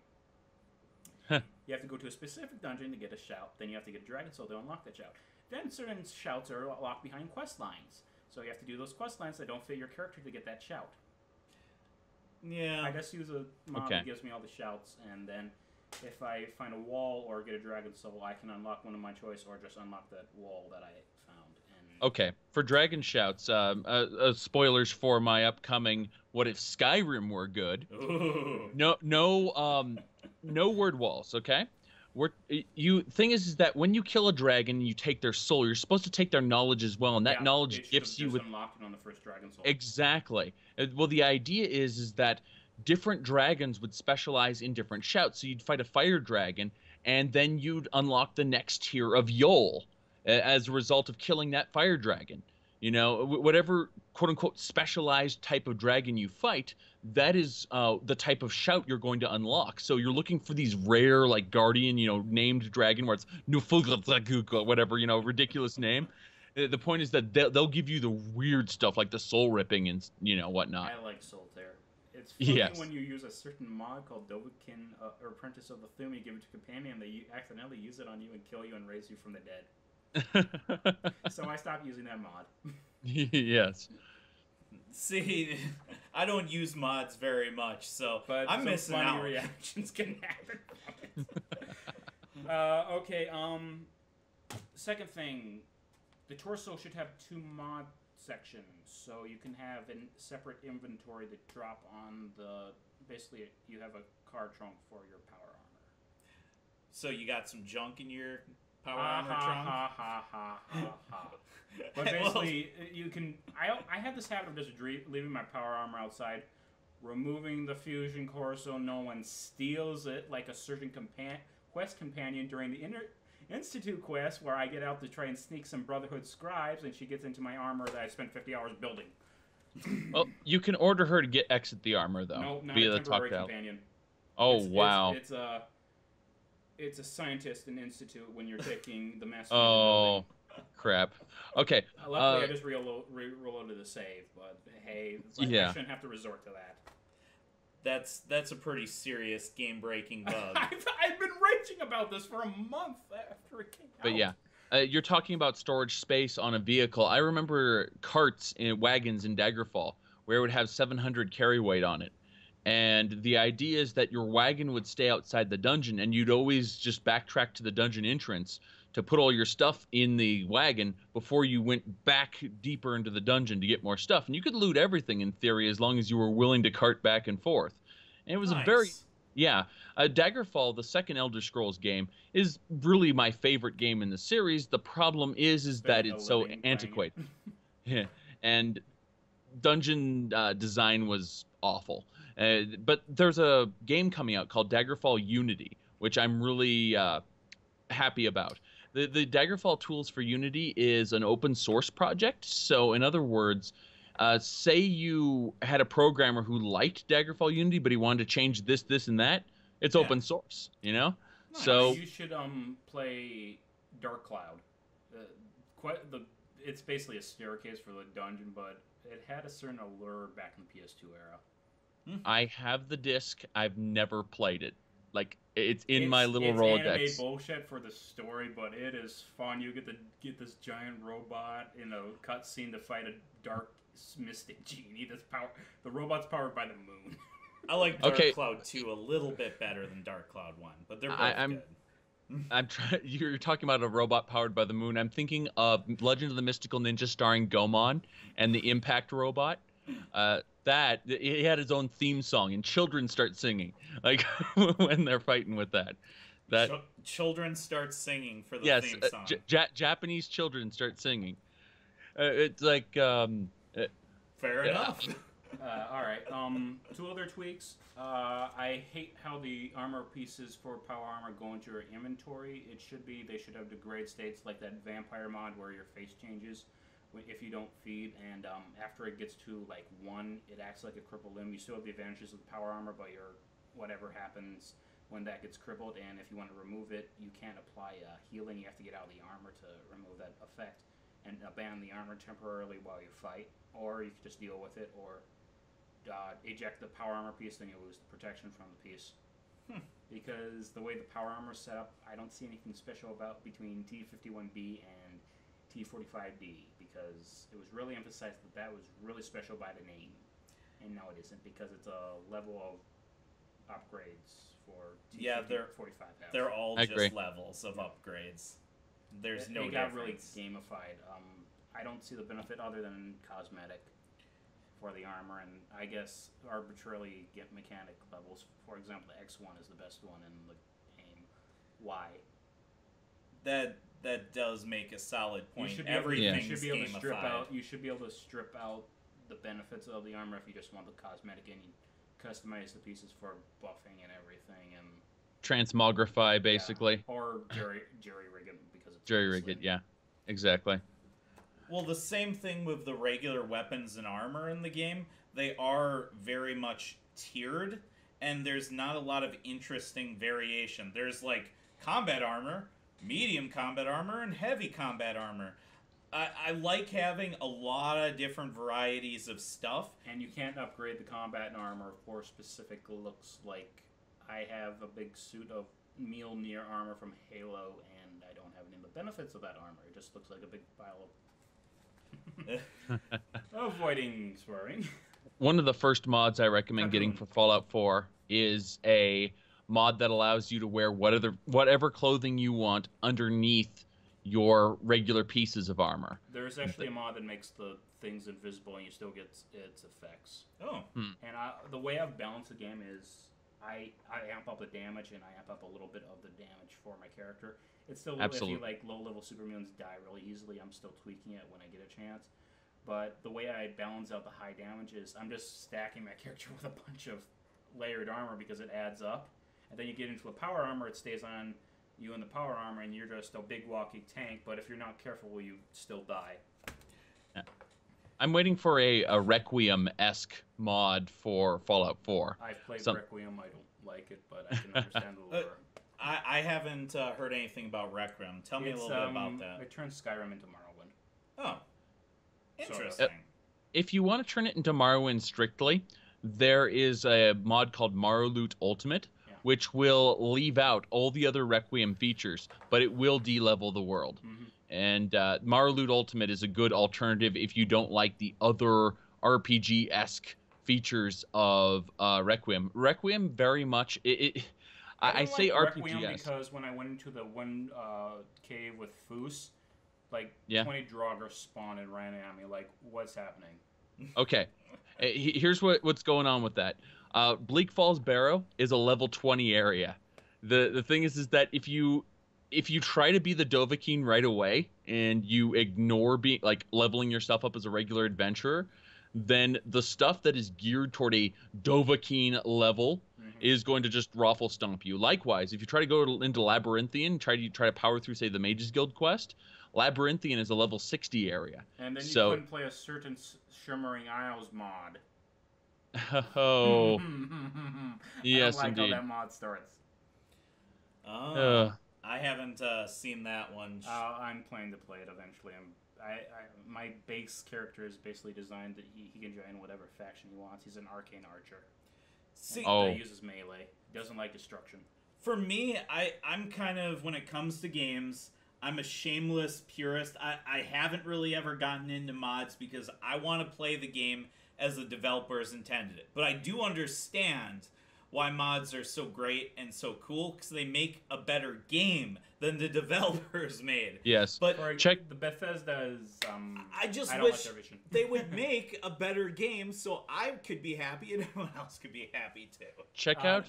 You have to go to a specific dungeon to get a shout. Then you have to get a dragon soul to unlock that shout. Then certain shouts are locked behind quest lines. So you have to do those quest lines that don't fit your character to get that shout. Yeah. I just use a mod that gives me all the shouts, and then if I find a wall or get a dragon soul, I can unlock one of my choice or just unlock that wall that I found. And okay, for dragon shouts, spoilers for my upcoming What If Skyrim Were Good. Ooh. No word walls, okay? Thing is that when you kill a dragon, you take their soul. You're supposed to take their knowledge as well, and that knowledge gives you unlocked it on the first dragon soul. Exactly. Well, the idea is that different dragons would specialize in different shouts. So you'd fight a fire dragon, and then you'd unlock the next tier of Yol as a result of killing that fire dragon. You know, whatever quote-unquote specialized type of dragon you fight, that is the type of shout you're going to unlock. So you're looking for these rare, like, guardian, named dragon where it's Nufuglaguka, whatever, ridiculous name. The point is that they'll give you the weird stuff like the soul ripping and, whatnot. I like Solitaire. It's funny when you use a certain mod called Dovahkiin, or Apprentice of the Thum, you give it to Companion, they accidentally use it on you and kill you and raise you from the dead. So I stopped using that mod. Yes. See, I don't use mods very much, but I'm missing funny out. Reactions can happen from it. Okay. Second thing, the torso should have 2 mod sections, so you can have a separate inventory that drop on the. Basically, you have a card trunk for your power armor. So you got some junk in your power armor trunk? But basically, you can. I have this habit of just leaving my power armor outside, removing the fusion core so no one steals it, like a certain quest companion during the Institute quest, where I get out to try and sneak some Brotherhood scribes, and she gets into my armor that I spent 50 hours building. Well, you can order her to exit the armor, though. No, not via a temporary companion. Oh, wow. It's a scientist in Institute when you're taking the master. Oh, crap. Okay. Luckily, I just reloaded the save, but hey, I shouldn't have to resort to that. That's a pretty serious game-breaking bug. I've been raging about this for a month after it came out. But yeah, you're talking about storage space on a vehicle. I remember carts and wagons in Daggerfall where it would have 700 carry weight on it. And the idea is that your wagon would stay outside the dungeon, and you'd always just backtrack to the dungeon entrance to put all your stuff in the wagon before you went back deeper into the dungeon to get more stuff. And you could loot everything in theory as long as you were willing to cart back and forth. And it was nice. a very... Yeah. Daggerfall, the second Elder Scrolls game, is really my favorite game in the series. The problem is that it's so antiquated. Yeah. And dungeon design was awful. But there's a game coming out called Daggerfall Unity, which I'm really happy about. The Daggerfall tools for Unity is an open source project. So in other words, say you had a programmer who liked Daggerfall Unity, but he wanted to change this, and that. It's open source, Nice. So you should play Dark Cloud. It's basically a staircase for the dungeon, but it had a certain allure back in the PS2 era. I have the disc. I've never played it. Like, it's in my little Rolodex. It's anime bullshit for the story, but it is fun. You get this giant robot in a cutscene to fight a dark mystic genie. The robot's powered by the moon. I like Dark Cloud 2 a little bit better than Dark Cloud 1, but they're both good. You're talking about a robot powered by the moon. I'm thinking of Legend of the Mystical Ninja starring Gomon and the Impact robot. He had his own theme song, and children start singing like when they're fighting with that. Children start singing for the theme song. Japanese children start singing. It's like fair enough. All right. Two other tweaks. I hate how the armor pieces for power armor go into your inventory. They should have degrade states like that vampire mod where your face changes if you don't feed, and after it gets to like 1, it acts like a crippled limb. You still have the advantages of the power armor, but your whatever happens when that gets crippled, and if you want to remove it, you can't apply healing. You have to get out of the armor to remove that effect, and abandon the armor temporarily while you fight, or you can just deal with it, or eject the power armor piece, then you lose the protection from the piece. Because the way the power armor is set up, I don't see anything special about between T51B and T45D, because it was really emphasized that was really special by the name, and now it isn't, because it's a level of upgrades for T45. They're all just levels of upgrades. There's no difference. It got really gamified. I don't see the benefit other than cosmetic for the armor, and I guess arbitrarily get mechanic levels. For example, the X1 is the best one in the game. Why? That does make a solid point. You should be able to strip out the benefits of the armor if you just want the cosmetic, and you customize the pieces for buffing and everything, and transmogrify basically. Yeah. Or jerry rig it because it's jerry rig it. Yeah, exactly. Well, the same thing with the regular weapons and armor in the game. They are very much tiered, and there's not a lot of interesting variation. There's like combat armor, medium combat armor, and heavy combat armor. I like having a lot of different varieties of stuff. And you can't upgrade the combat and armor for specific looks. Like, I have a big suit of Mjolnir armor from Halo, and I don't have any of the benefits of that armor. It just looks like a big pile of... Avoiding swearing. One of the first mods I recommend getting for Fallout 4 is a mod that allows you to wear whatever clothing you want underneath your regular pieces of armor. There's actually a mod that makes the things invisible and you still get its effects. Oh. And the way I've balanced the game is I amp up the damage and I amp up a little bit of the damage for my character. It's still Absolutely. If you like low-level supermutants die really easily, I'm still tweaking it when I get a chance. But the way I balance out the high damage is I'm just stacking my character with a bunch of layered armor because it adds up. And then you get into a power armor, it stays on you in the power armor, and you're just a big walking tank, but if you're not careful, you still die. Yeah. I'm waiting for a Requiem-esque mod for Fallout 4. I've played Requiem, I don't like it, but I can understand the lore. I haven't heard anything about Requiem. Tell me a little bit about that. It turns Skyrim into Morrowind. Oh. Interesting. If you want to turn it into Morrowind strictly, there is a mod called Morrowloot Ultimate, which will leave out all the other Requiem features, but it will de-level the world. Mm-hmm. And Morrowloot Ultimate is a good alternative if you don't like the other RPG-esque features of Requiem. Requiem very much... I say like RPG Requiem because when I went into the one cave with Foos, 20 Draugr spawned and ran at me. Like, what's happening? Okay. Here's what's going on with that. Bleak Falls Barrow is a level 20 area. The thing is that if you try to be the Dovahkiin right away and you ignore being leveling yourself up as a regular adventurer, then the stuff that is geared toward a Dovahkiin level is going to just raffle stomp you. Likewise, if you try to go into Labyrinthian, try to power through, say, the Mage's Guild quest, Labyrinthian is a level 60 area. And then you couldn't play a certain Shimmering Isles mod. Oh. Yes, I don't like indeed. how that mod starts. I haven't seen that one. I'm planning to play it eventually. My base character is basically designed that he can join whatever faction he wants. He's an arcane archer. He uses melee. He doesn't like destruction. For me, I'm kind of, when it comes to games, I'm a shameless purist. I haven't really ever gotten into mods because I want to play the game as the developers intended it. But I do understand why mods are so great and so cool, because they make a better game than the developers made. Yes. But check the Bethesda's. I just wish they would make a better game so I could be happy and everyone else could be happy too. Check out.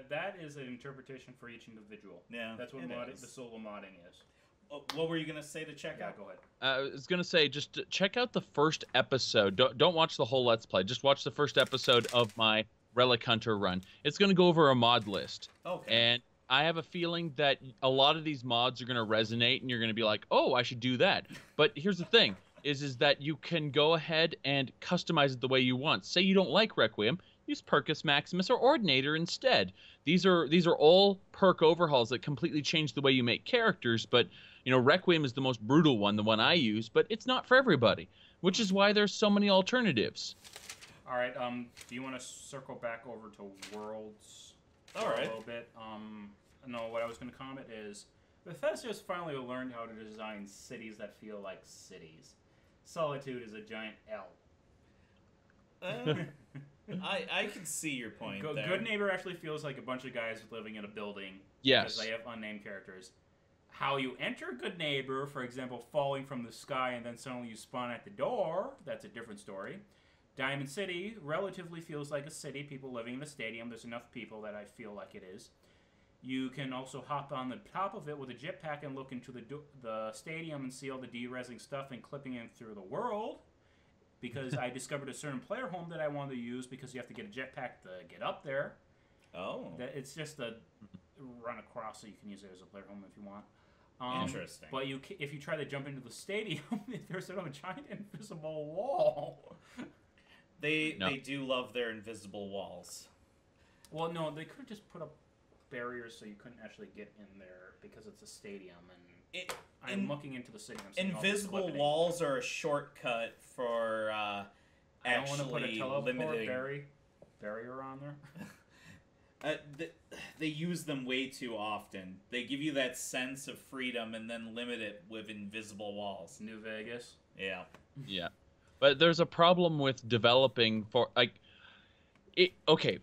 That is an interpretation for each individual. Yeah, that's what the solo modding is. What were you gonna say to check out? Go ahead. I was gonna say just check out the first episode. Don't watch the whole Let's Play. Just watch the first episode of my Relic Hunter run. It's gonna go over a mod list. Okay. And I have a feeling that a lot of these mods are gonna resonate, and you're gonna be like, oh, I should do that. But here's the thing: is that you can go ahead and customize it the way you want. Say you don't like Requiem, use Percus Maximus or Ordinator instead. These are all perk overhauls that completely change the way you make characters, but Requiem is the most brutal one, the one I use, but it's not for everybody, which is why there's so many alternatives. All right, do you want to circle back over to Worlds All right. a little bit? No, what I was going to comment is Bethesda's finally learned how to design cities that feel like cities. Solitude is a giant L. I can see your point there. Good Neighbor actually feels like a bunch of guys living in a building. Yes. Because they have unnamed characters. How you enter Good Neighbor, for example, falling from the sky and then suddenly you spawn at the door, that's a different story. Diamond City relatively feels like a city, people living in the stadium. There's enough people that I feel like it is. You can also hop on the top of it with a jetpack and look into the stadium and see all the de-resing stuff and clipping in through the world. Because I discovered a certain player home that I wanted to use because you have to get a jetpack to get up there. Oh. It's just a run across, so you can use it as a player home if you want. Interesting. But if you try to jump into the stadium, there's a giant invisible wall. They do love their invisible walls. Well, no, they could just put up barriers so you couldn't actually get in there because it's a stadium. And I'm looking into the stadium. Invisible walls are a shortcut for I don't want to put a teleport limiting barrier on there. They use them way too often. They give you that sense of freedom and then limit it with invisible walls. New Vegas. Yeah. Yeah. But there's a problem with developing for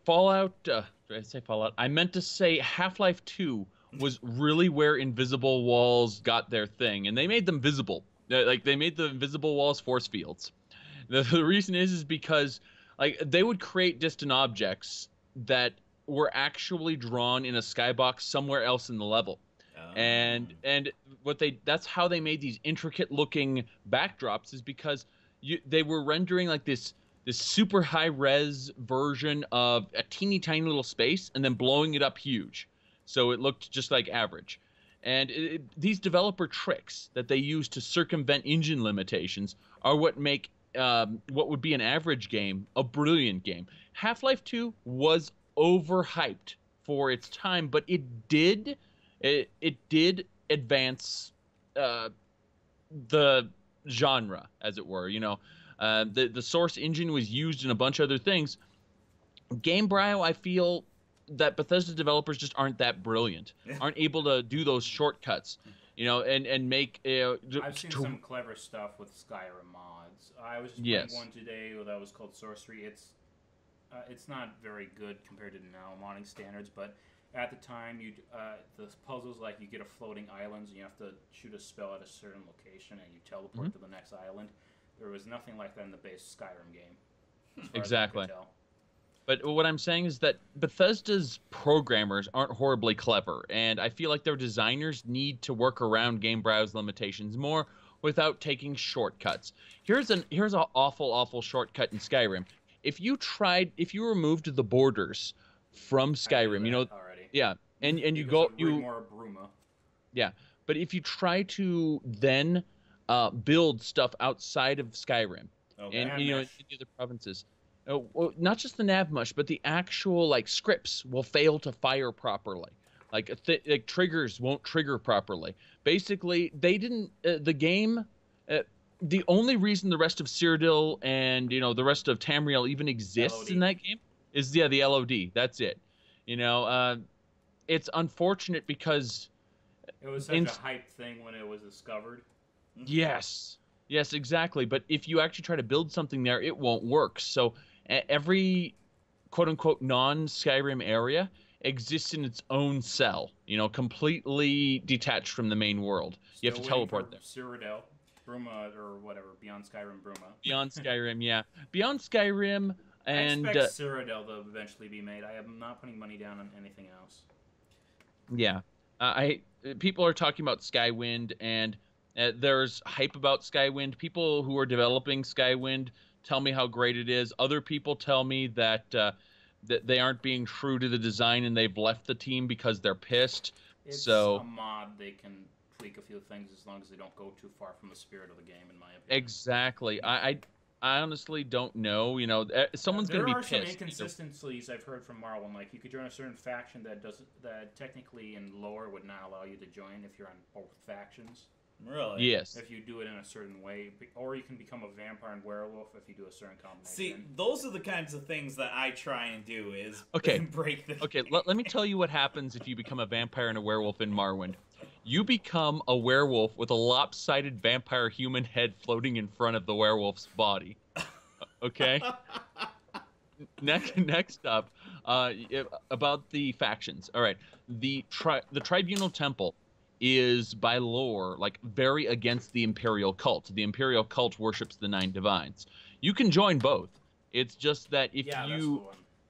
Fallout. Did I say Fallout? I meant to say Half-Life 2 was really where invisible walls got their thing, and they made them visible. They made the invisible walls force fields. The reason is because they would create distant objects that were actually drawn in a skybox somewhere else in the level. Oh. And that's how they made these intricate looking backdrops, is because they were rendering this super high res version of a teeny tiny little space and then blowing it up huge, so it looked just like average. And these developer tricks that they use to circumvent engine limitations are what make what would be an average game a brilliant game. Half-Life 2 was overhyped for its time, but it did advance the genre, as it were. The source engine was used in a bunch of other things. Gamebryo, I feel that Bethesda developers just aren't that brilliant, aren't able to do those shortcuts, and make. I've seen some clever stuff with Skyrim mods. I was just playing one today that was called Sorcery. It's not very good compared to now modding standards, but at the time, the puzzles you get a floating island, and you have to shoot a spell at a certain location, and you teleport to the next island. There was nothing like that in the base Skyrim game. Exactly. But what I'm saying is that Bethesda's programmers aren't horribly clever, and I feel like their designers need to work around Gamebryo's limitations more without taking shortcuts. Here's an awful shortcut in Skyrim. If you removed the borders from Skyrim, and you go more Bruma. Yeah, but if you try to then build stuff outside of Skyrim, and in the other provinces, not just the navmush, but the actual scripts will fail to fire properly. Triggers won't trigger properly. Basically, they didn't. The game. The only reason the rest of Cyrodiil and the rest of Tamriel even exists LOD. In that game is the LOD. That's it. It's unfortunate because it was such a hype thing when it was discovered. Yes, exactly. But if you actually try to build something there, it won't work. So every quote-unquote non-Skyrim area exists in its own cell, completely detached from the main world. You have to teleport there. Cyrodiil, Bruma, or whatever, Beyond Skyrim Bruma. Beyond Skyrim, yeah. Beyond Skyrim, and... I expect Cyrodiil to eventually be made. I am not putting money down on anything else. Yeah. I people are talking about Skywind, and there's hype about Skywind. People who are developing Skywind tell me how great it is. Other people tell me that they aren't being true to the design and they've left the team because they're pissed. It's So a mod. They can tweak a few things as long as they don't go too far from the spirit of the game, in my opinion. exactly, I honestly don't know. Someone's going to be There are some pissed. inconsistencies I've heard from Marvel. Like, you could join a certain faction that technically in lore would not allow you to join if you're on both factions. Really? Yes. If you do it in a certain way, or you can become a vampire and werewolf if you do a certain combination. See, those are the kinds of things that I try and do is break the Okay, let me tell you what happens if you become a vampire and a werewolf in Morrowind. You become a werewolf with a lopsided vampire human head floating in front of the werewolf's body. Okay? Next up, about the factions. All right, the Tribunal Temple is by lore like very against the Imperial cult. The Imperial cult worships the Nine Divines. You can join both. It's just that if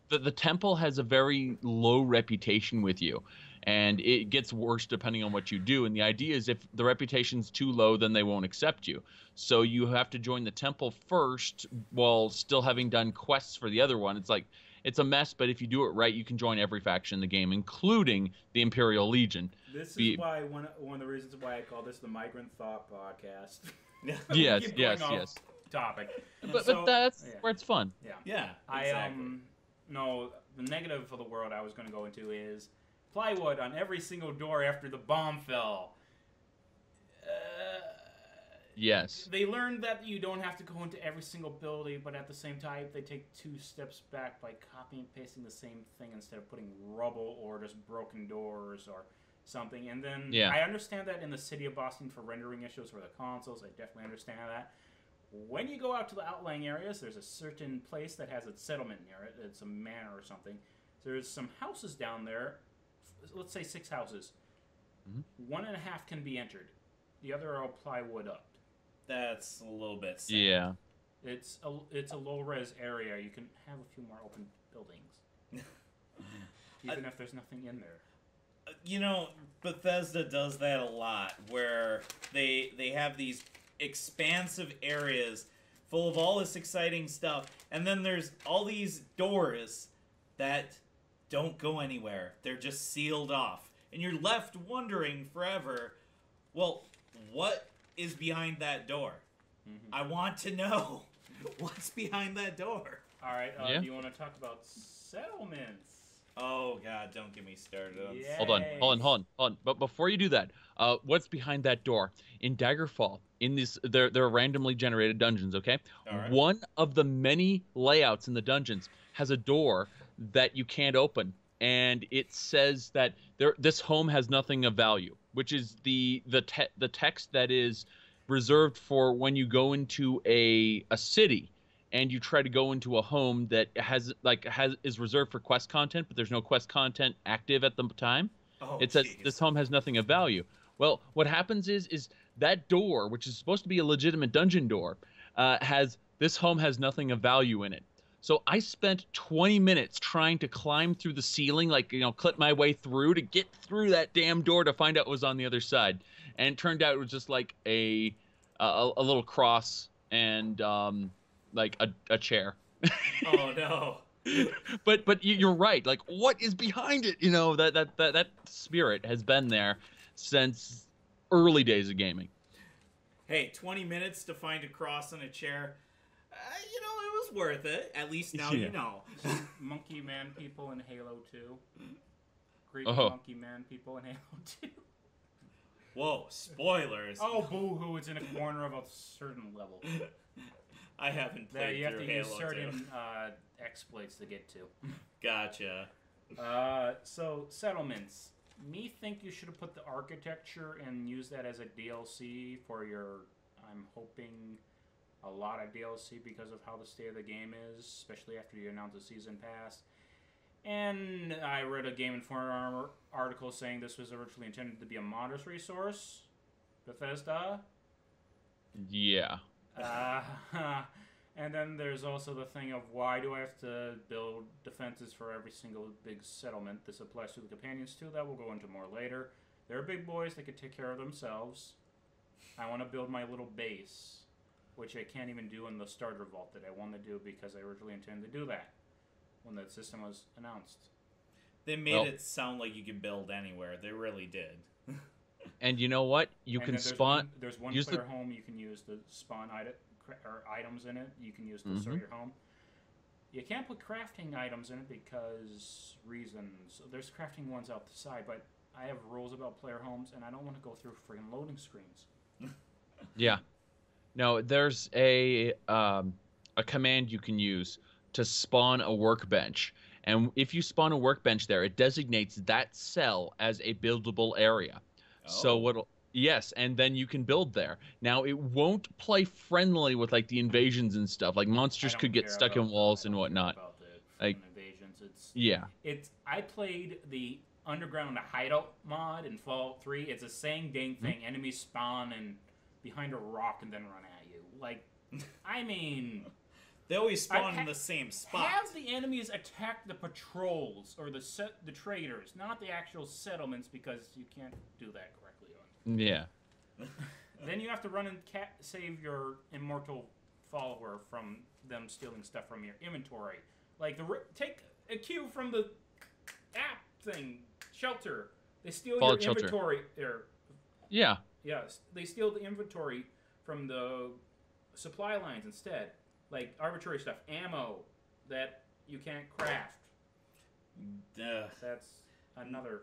the temple has a very low reputation with you, and it gets worse depending on what you do. And the idea is if the reputation's too low, then they won't accept you. So you have to join the temple first while still having done quests for the other one. It's a mess, but if you do it right, you can join every faction in the game, including the Imperial Legion. This is why one of the reasons why I call this the Migrant Thought Podcast. Yes. Topic, but that's where it's fun. Yeah. Exactly. No, the negative for the world I was going to go into is plywood on every single door after the bomb fell. Yes. They learned that you don't have to go into every single building, but at the same time, they take 2 steps back by copying and pasting the same thing instead of putting rubble or just broken doors or something. And then I understand that in the city of Boston for rendering issues for the consoles. I definitely understand that. When you go out to the outlying areas, there's a certain place that has a settlement near it. It's a manor or something. There's some houses down there. Let's say 6 houses. Mm-hmm. 1.5 can be entered. The other are all plywood up. That's a little bit sad. Yeah. It's a low-res area. You can have a few more open buildings. Even if there's nothing in there. Bethesda does that a lot, where they have these expansive areas full of all this exciting stuff, and then there's all these doors that don't go anywhere. They're just sealed off. And you're left wondering forever, well, what is behind that door? Mm-hmm. I want to know what's behind that door. All right, do you want to talk about settlements? Oh, God, don't get me started on Hold on. But before you do that, what's behind that door? In Daggerfall, in these, they're randomly generated dungeons, okay? All right. One of the many layouts in the dungeons has a door that you can't open, and it says that this home has nothing of value, which is the text that is reserved for when you go into a city and you try to go into a home that is reserved for quest content, but there's no quest content active at the time. It says this home has nothing of value. Well, what happens is that door, which is supposed to be a legitimate dungeon door, this home has nothing of value in it. So I spent 20 minutes trying to climb through the ceiling, clip my way through to get through that damn door to find out what was on the other side. And it turned out it was just like a little cross and a chair. Oh no. But you're right. Like, what is behind it? That spirit has been there since early days of gaming. Hey, 20 minutes to find a cross on a chair. It was worth it. At least now you know. Monkey Man people in Halo 2. Creepy Monkey Man people in Halo 2. Whoa, spoilers. Oh, boo-hoo, it's in a corner of a certain level. I haven't played you have to Halo use certain exploits to get to. Gotcha. So, settlements. Me think you should have put the architecture and use that as a DLC for your, I'm hoping, a lot of DLC because of how the state of the game is, especially after you announce a season pass. And I read a Game Informer article saying this was originally intended to be a modest resource. Bethesda? Yeah. And then there's also the thing of why do I have to build defenses for every single big settlement? This applies to the companions too. That we'll go into more later. They're big boys. They could take care of themselves. I want to build my little base, which I can't even do in the starter vault that I want to do because I originally intended to do that when the system was announced. They made it sound like you could build anywhere. They really did. And you know what? You can spawn. There's one player home you can use to spawn items in it. You can use to sort your home. You can't put crafting items in it because reasons. There's crafting ones out the side, but I have rules about player homes, and I don't want to go through freaking loading screens. Yeah. No, there's a command you can use to spawn a workbench. And if you spawn a workbench there, it designates that cell as a buildable area. Oh. So yes, and then you can build there. Now, it won't play friendly with like the invasions and stuff. Like monsters could get stuck in walls and whatnot. Like invasions. I played the underground hideout mod in Fallout 3. It's the same dang thing. Enemies spawn and behind a rock and then run at you. Like, I mean, they always spawn in the same spot. Have the enemies attack the patrols or the traders, not the actual settlements, because you can't do that correctly. Yeah. Then you have to run and save your immortal follower from them stealing stuff from your inventory. Like, take a cue from the app thing, Shelter. They steal your inventory. Yeah. Yes, they steal the inventory from the supply lines instead. Like arbitrary stuff, ammo that you can't craft. That's another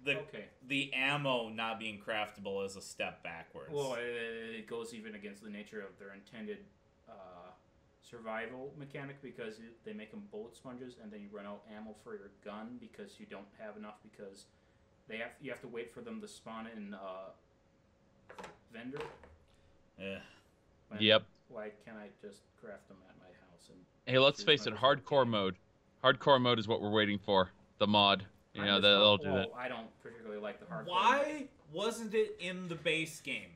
thing. The ammo not being craftable is a step backwards. Well, it goes even against the nature of their intended survival mechanic, because they make them bullet sponges, and then you run out ammo for your gun because you don't have enough, because you have to wait for them to spawn in vendor. Yep. Why can't I just craft them at my house? Hey, let's face it, hardcore mode. Hardcore mode is what we're waiting for. The mod. They'll do that. I don't particularly like the hardcore Why wasn't it in the base game?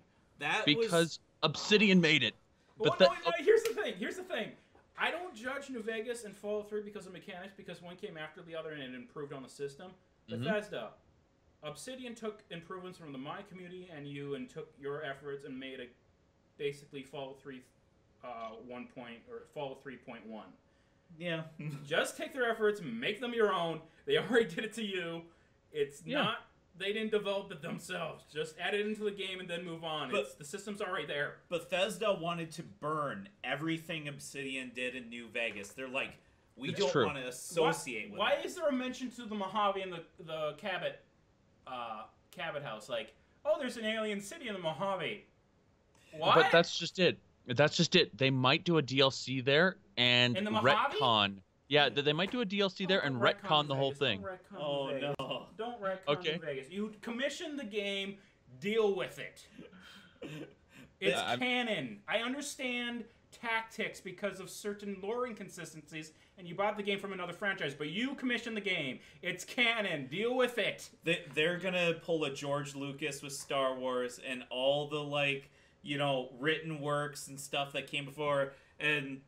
Because Obsidian made it. But here's the thing. I don't judge New Vegas and Fallout 3 because of mechanics, because one came after the other and it improved on the system. Bethesda. Obsidian took improvements from the My community and took your efforts and made basically Fallout 3 Fallout 3.1. Yeah. Just take their efforts, make them your own. They already did it to you. It's not. They didn't develop it themselves. Just add it into the game and then move on. The system's already there. Bethesda wanted to burn everything Obsidian did in New Vegas. They're like, we don't want to associate with it. Why is there a mention to the Mojave and the Cabot house? Like, oh, there's an alien city in the Mojave. What? But that's just it. They might do a DLC there and retcon. Yeah, they might do a DLC there and retcon the whole thing. Don't retcon New Vegas. You commissioned the game. Deal with it. It's canon. I understand tactics because of certain lore inconsistencies, and you bought the game from another franchise, but you commissioned the game. It's canon. Deal with it. They're gonna pull a George Lucas with Star Wars and all the written works and stuff that came before, and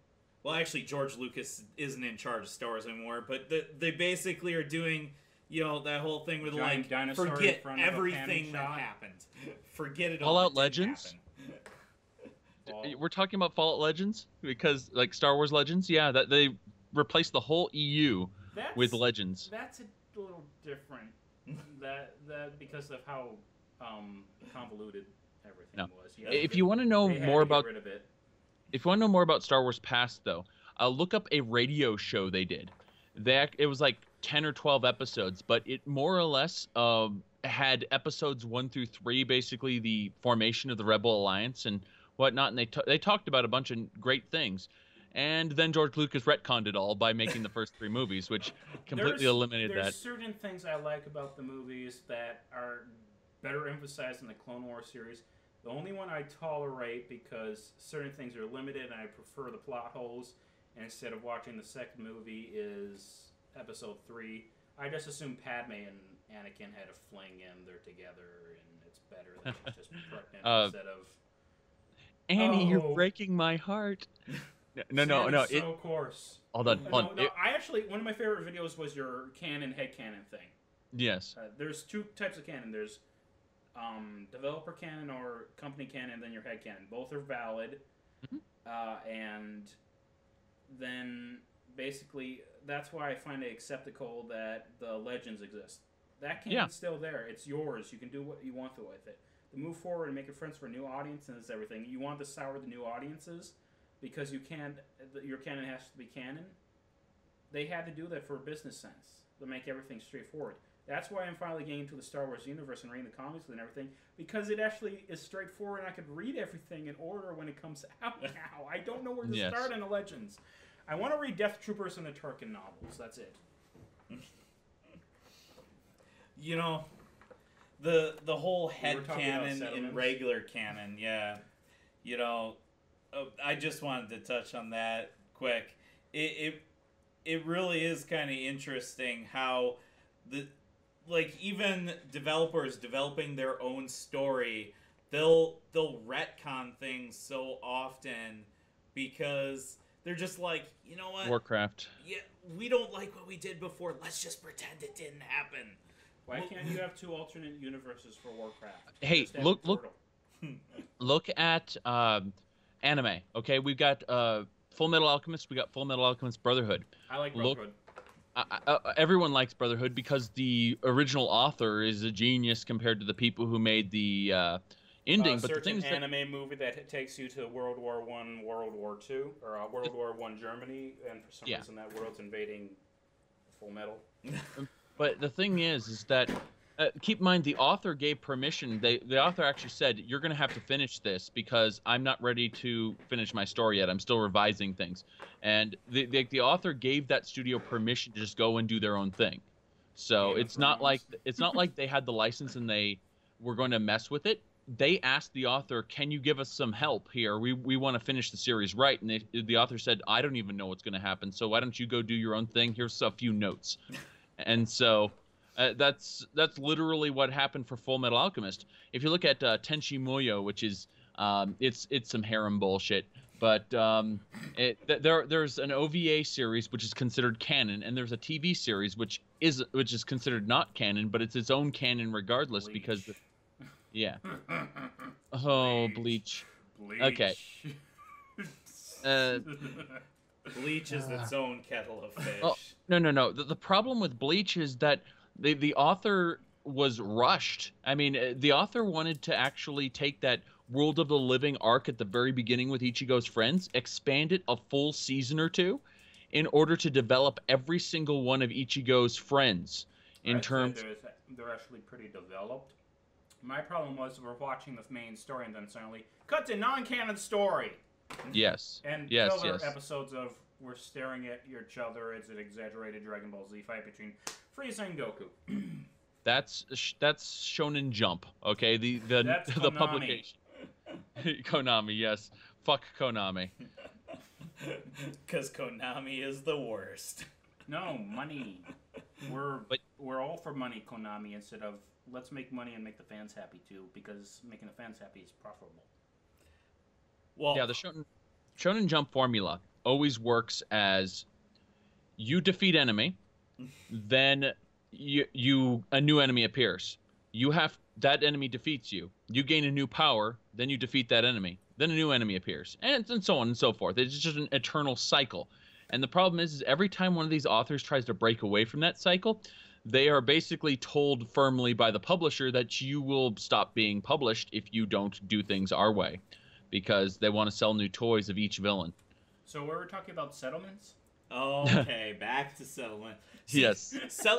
well, actually, George Lucas isn't in charge of Star Wars anymore, but they basically are doing, that whole thing with forget everything that happened. Forget it all. Fallout Legends? We're talking about Fallout Legends? Because, Star Wars Legends? Yeah, that they replaced the whole EU with Legends. That's a little different. that because of how convoluted everything was. If you want to know more about... If you want to know more about Star Wars Past, though, look up a radio show they did. It was 10 or 12 episodes, but it more or less had episodes 1 through 3, basically the formation of the Rebel Alliance and whatnot, and they talked about a bunch of great things. And then George Lucas retconned it all by making the first 3 movies, which completely eliminated that. There's certain things I like about the movies that are better emphasized in the Clone Wars series. The only one I tolerate, because certain things are limited and I prefer the plot holes, and instead of watching the second movie, is Episode 3. I just assume Padme and Anakin had a fling and they're together, and it's better than just pregnant instead of... Annie, you're breaking my heart. No. So coarse. Hold on. I actually, one of my favorite videos was your headcanon thing. Yes. There's 2 types of canon. There's developer canon or company canon, then your head canon. Both are valid, and then basically that's why I find it acceptable that the legends exist. That canon's still there. It's yours. You can do what you want with it. To move forward and make it friends for a new audience and everything. You want to sour the new audiences because you can't. Your canon has to be canon. They had to do that for business sense to make everything straightforward. That's why I'm finally getting into the Star Wars universe and reading the comics and everything, because it actually is straightforward and I could read everything in order when it comes out now. I don't know where to start in the Legends. I want to read Death Troopers and the Tarkin novels. That's it. You know, the whole head canon and regular canon, yeah. You know, I just wanted to touch on that quick. It really is kind of interesting how even developers developing their own story, they'll retcon things so often because they're just like, you know what? Warcraft. Yeah, we don't like what we did before. Let's just pretend it didn't happen. Why can't you have 2 alternate universes for Warcraft? Hey, look at anime. Okay, we've got Full Metal Alchemist. We got Full Metal Alchemist Brotherhood. I like Brotherhood. Everyone likes Brotherhood because the original author is a genius compared to the people who made the ending. But the thing is, anime movie that takes you to World War I, World War II, or World War I Germany, and for some reason that world's invading Full Metal. But the thing is that keep in mind the author gave permission. The author actually said, "You're going to have to finish this because I'm not ready to finish my story yet. I'm still revising things." And the author gave that studio permission to just go and do their own thing. So it's not like they had the license and they were going to mess with it. They asked the author, "Can you give us some help here? We want to finish the series right." And the author said, "I don't even know what's going to happen. So why don't you go do your own thing? Here's a few notes." And so that's literally what happened for Full Metal Alchemist. If you look at Tenchi Muyo, which is it's some harem bullshit, but there's an OVA series which is considered canon, and there's a TV series which is considered not canon, but it's its own canon regardless. Bleach. Because Bleach. Okay. Bleach is its own kettle of fish. Oh, no. The problem with Bleach is that the author was rushed. I mean, the author wanted to actually take that World of the Living arc at the very beginning with Ichigo's friends, expand it a full season or 2 in order to develop every single one of Ichigo's friends in terms... They're actually pretty developed. My problem was we're watching the main story and then suddenly, cut to non-canon story! Yes. And filler episodes of we're staring at each other as an exaggerated Dragon Ball Z fight between Frieza and Goku. That's Shonen Jump, okay? The publication. Konami, yes. Fuck Konami. Because Konami is the worst. No, money. We're all for money, Konami, instead of let's make money and make the fans happy too, because making the fans happy is profitable. Well, yeah, the Shonen Jump formula always works as you defeat enemy, then a new enemy appears. That enemy defeats you. You gain a new power, then you defeat that enemy. Then a new enemy appears, and so on and so forth. It's just an eternal cycle. And the problem is every time one of these authors tries to break away from that cycle, they are basically told firmly by the publisher that you will stop being published if you don't do things our way, because they want to sell new toys of each villain. So we're talking about settlements? Okay, back to settlement. Yes.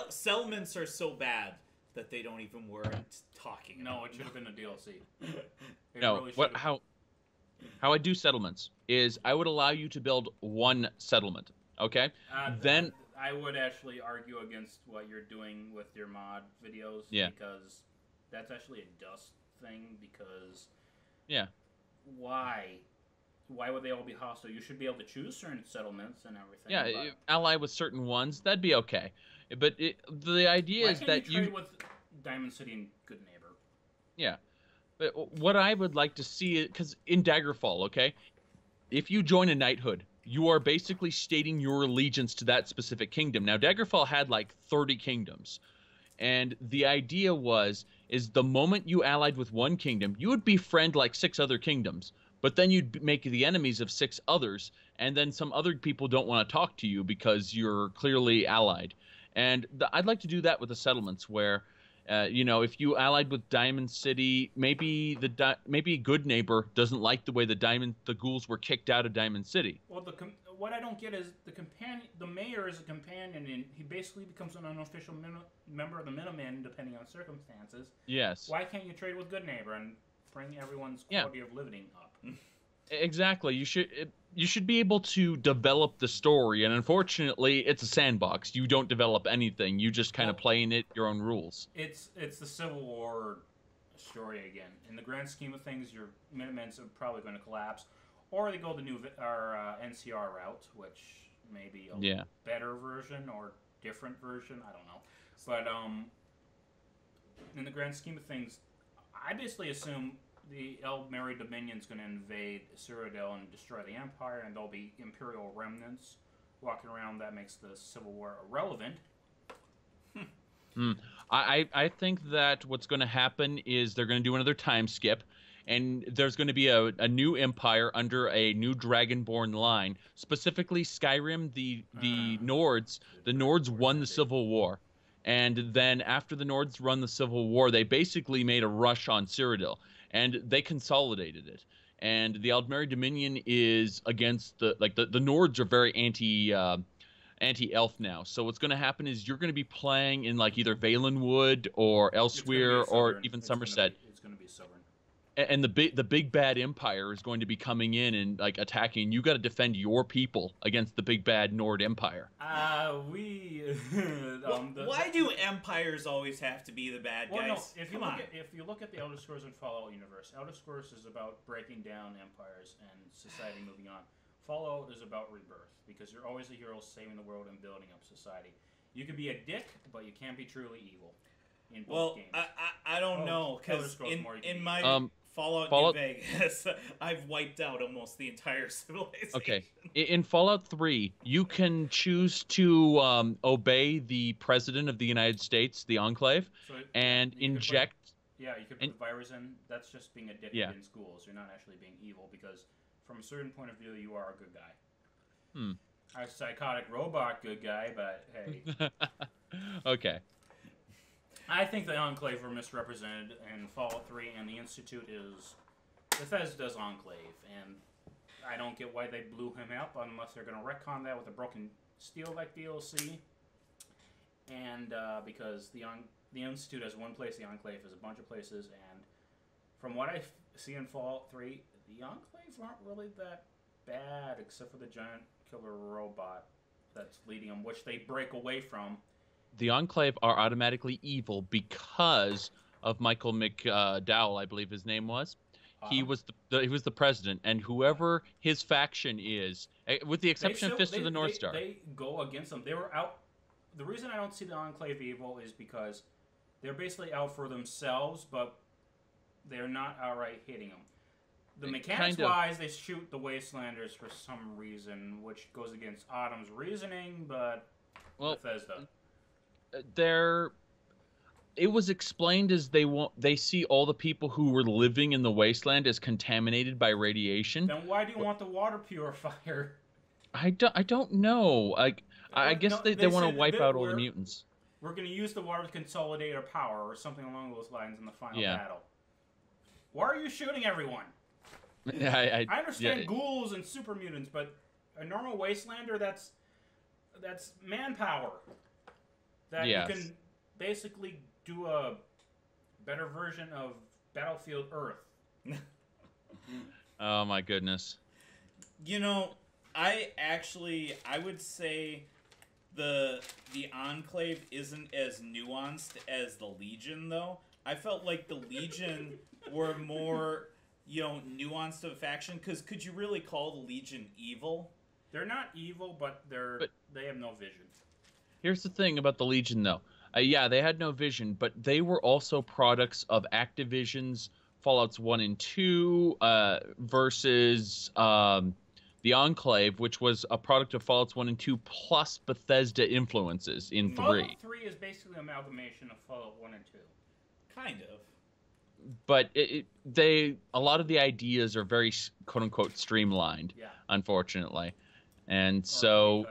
Settlements are so bad that they don't even warrant talking. No, it should have been a DLC. No, really how I do settlements is I would allow you to build one settlement, okay? Then I would actually argue against what you're doing with your mod videos, because that's actually a dust thing, because why would they all be hostile? You should be able to choose certain settlements and everything. Yeah, ally with certain ones, that'd be okay. But the idea is that you trade with Diamond City and Good Neighbor. Yeah. But what I would like to see, because in Daggerfall, okay, if you join a knighthood, you are basically stating your allegiance to that specific kingdom. Now, Daggerfall had like 30 kingdoms. And the idea is the moment you allied with one kingdom, you would befriend like 6 other kingdoms, but then you'd make the enemies of 6 others, and then some other people don't want to talk to you because you're clearly allied. And I'd like to do that with the settlements where, if you allied with Diamond City, maybe maybe Good Neighbor doesn't like the way the ghouls were kicked out of Diamond City. Well, what I don't get is the mayor is a companion, and he basically becomes an unofficial member of the Minutemen, depending on circumstances. Yes. Why can't you trade with Good Neighbor and bring everyone's quality of living up? Exactly. You should be able to develop the story, and unfortunately, it's a sandbox. You don't develop anything. You just kind of play in it your own rules. It's the Civil War story again. In the grand scheme of things, your Minutemen are probably going to collapse, or they go the new NCR route, which may be a better version or different version. I don't know, but in the grand scheme of things, I basically assume the Eldmeri Dominion's going to invade Cyrodiil and destroy the Empire, and there'll be Imperial remnants walking around. That makes the Civil War irrelevant. I think that what's going to happen is they're going to do another time skip, and there's going to be a new empire under a new Dragonborn line. Specifically, Skyrim, the Nords. The Nords won the Civil War. And then after the Nords won the Civil War, they basically made a rush on Cyrodiil, and they consolidated it. And the Eldmeri Dominion is against the Nords are very anti-elf now. So what's going to happen is you're going to be playing in like either Valenwood or Elsewhere or even Somerset. It's going to be Southern. And the big bad empire is going to be coming in and like attacking. You got to defend your people against the big bad Nord Empire. Why do empires always have to be the bad guys? No, if you look at the Elder Scrolls and Fallout universe, Elder Scrolls is about breaking down empires and society moving on. Fallout is about rebirth because you're always a hero saving the world and building up society. You can be a dick, but you can't be truly evil. In both games. I don't know because in my Fallout New Vegas, I've wiped out almost the entire civilization. Okay. In Fallout 3, you can choose to obey the President of the United States, the Enclave, and inject... You could put the virus in. That's just being a dick in schools. You're not actually being evil because from a certain point of view, you are a good guy. A psychotic robot good guy, but hey. Okay. I think the Enclave were misrepresented in Fallout 3, and the Institute is Bethesda's Enclave, and I don't get why they blew him up unless they're going to retcon that with a Broken Steel-like DLC, and because the Institute has one place, the Enclave has a bunch of places, and from what I see in Fallout 3, the Enclaves aren't really that bad, except for the giant killer robot that's leading them, which they break away from. The Enclave are automatically evil because of Michael McDowell, I believe his name was. He was the president, and whoever his faction is, with the exception of Fist of the North Star, they go against them. They were out. The reason I don't see the Enclave evil is because they're basically out for themselves, but they're not outright hitting them. The mechanics-wise, they shoot the Wastelanders for some reason, which goes against Autumn's reasoning, but Bethesda. It was explained as they see all the people who were living in the wasteland as contaminated by radiation. Then why do you want the water purifier? I don't know. I guess they want to wipe out all the mutants. We're going to use the water to consolidate our power or something along those lines in the final battle. Why are you shooting everyone? I understand ghouls and super mutants, but a normal wastelander, that's manpower. That you can basically do a better version of Battlefield Earth. Oh my goodness. I would say the Enclave isn't as nuanced as the Legion, though. I felt like the Legion were more, nuanced of a faction, because could you really call the Legion evil? They're not evil, but they have no vision. Here's the thing about the Legion, though. They had no vision, but they were also products of Activision's Fallouts 1 and 2 versus the Enclave, which was a product of Fallout 1 and 2 plus Bethesda influences in 3. Fallout 3 is basically an amalgamation of Fallout 1 and 2. Kind of. But a lot of the ideas are very quote unquote streamlined, unfortunately, and so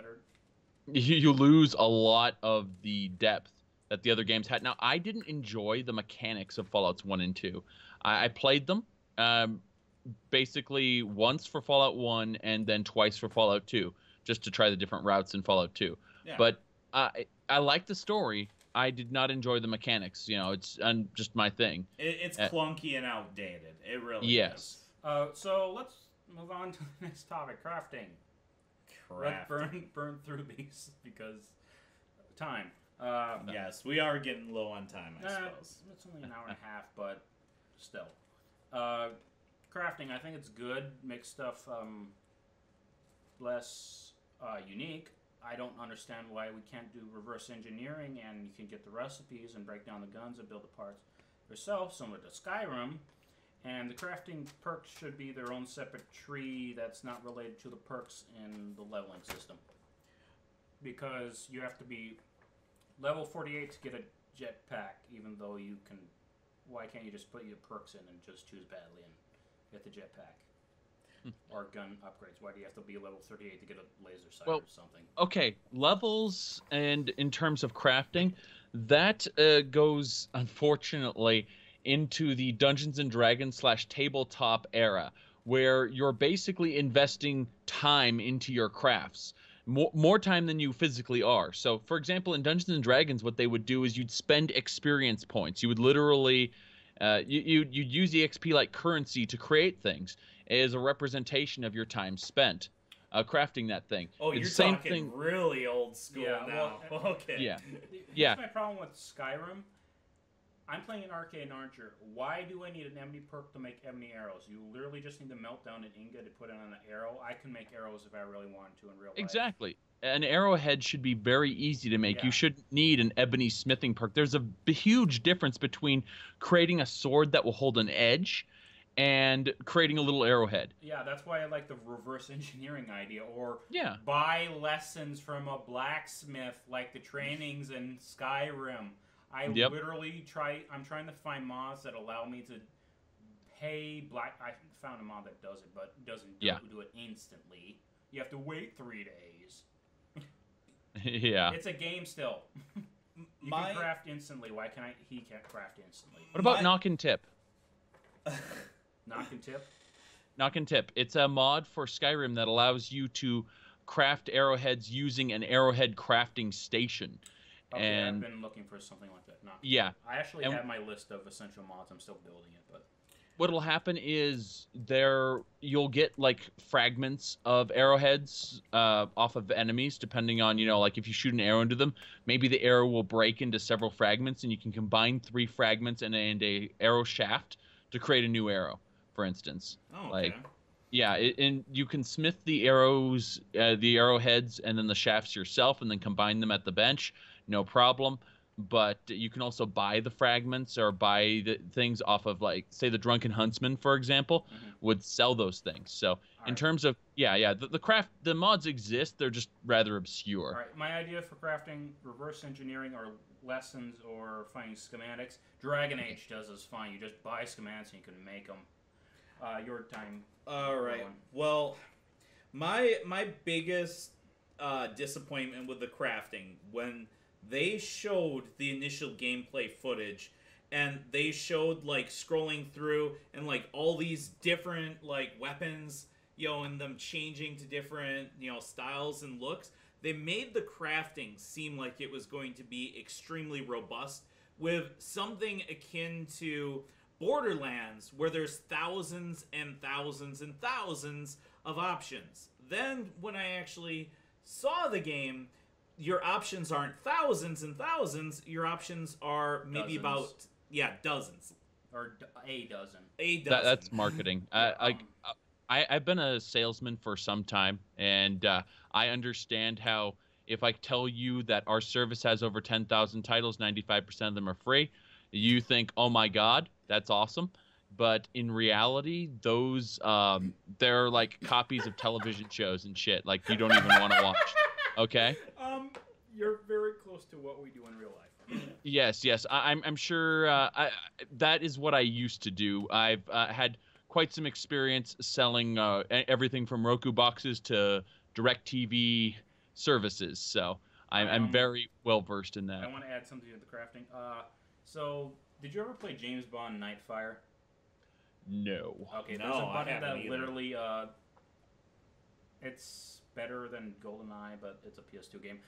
you lose a lot of the depth that the other games had. Now, I didn't enjoy the mechanics of Fallouts 1 and 2. I played them basically once for Fallout 1 and then twice for Fallout 2, just to try the different routes in Fallout 2. Yeah. But I liked the story. I did not enjoy the mechanics. It's just my thing. It's clunky and outdated. It really is. So let's move on to the next topic, crafting. Let's burn through these because time. Yes, we are getting low on time, I suppose. It's only an hour and a half, but still. Crafting, I think it's good. Makes stuff less unique. I don't understand why we can't do reverse engineering and you can get the recipes and break down the guns and build the parts yourself, similar to Skyrim. And the crafting perks should be their own separate tree that's not related to the perks in the leveling system. Because you have to be level 48 to get a jetpack, even though you can... Why can't you just put your perks in and just choose badly and get the jetpack? Or gun upgrades. Why do you have to be level 38 to get a laser sight or something? Okay, levels and in terms of crafting, that goes, unfortunately, into the Dungeons & Dragons / tabletop era, where you're basically investing time into your crafts. More time than you physically are. So, for example, in Dungeons & Dragons, what they would do is you'd spend experience points. You would literally... you'd use the XP like currency to create things as a representation of your time spent crafting that thing. Oh, you're talking really old school now. Well, okay. Yeah. Here's my problem with Skyrim. I'm playing an arcane archer. Why do I need an ebony perk to make ebony arrows? You literally just need to melt down an ingot to put it on an arrow. I can make arrows if I really wanted to in real life. Exactly. An arrowhead should be very easy to make. Yeah. You shouldn't need an ebony smithing perk. There's a huge difference between creating a sword that will hold an edge and creating a little arrowhead. Yeah, that's why I like the reverse engineering idea. Or yeah. buy lessons from a blacksmith like the trainings in Skyrim. I'm trying to find mods that allow me to pay I found a mod that does it, but doesn't do it instantly. You have to wait 3 days. Yeah. It's a game still. You can craft instantly. Why can't he can't craft instantly? What about Knock and Tip? Knock and Tip? Knock and Tip. It's a mod for Skyrim that allows you to craft arrowheads using an arrowhead crafting station. Okay, and I've been looking for something like that. Yeah. I actually have my list of essential mods. I'm still building it, but what'll happen is you'll get like fragments of arrowheads off of enemies, depending on, like if you shoot an arrow into them, maybe the arrow will break into several fragments and you can combine 3 fragments and a arrow shaft to create a new arrow, for instance. Oh, okay. And you can smith the arrows, the arrowheads, and then the shafts yourself, and then combine them at the bench. No problem. But you can also buy the fragments or buy the things off of, like, say, the Drunken Huntsman, for example, would sell those things. So in terms of, the mods exist. They're just rather obscure. All right, my idea for crafting reverse engineering or lessons or finding schematics, Dragon Age does this fine. You just buy schematics and you can make them. Your time. All right. Well, my biggest disappointment with the crafting, when they showed the initial gameplay footage and they showed like scrolling through and like all these different like weapons, and them changing to different, styles and looks, they made the crafting seem like it was going to be extremely robust, with something akin to Borderlands, where there's thousands and thousands and thousands of options. Then when I actually saw the game, your options aren't thousands and thousands. Your options are maybe dozens. Or a dozen. That's marketing. I've been a salesman for some time, and I understand how if I tell you that our service has over 10,000 titles, 95% of them are free, you think, oh my God, that's awesome. but in reality, those they're like copies of television shows and shit. Like you don't even want to watch. Okay. You're very close to what we do in real life. Yes, yes. I'm sure that is what I used to do. I've had quite some experience selling everything from Roku boxes to DirecTV services. So I'm very well versed in that. I want to add something to the crafting. So did you ever play James Bond Nightfire? No. Okay, No, there's a I button haven't that either. literally it's better than GoldenEye, but it's a PS2 game.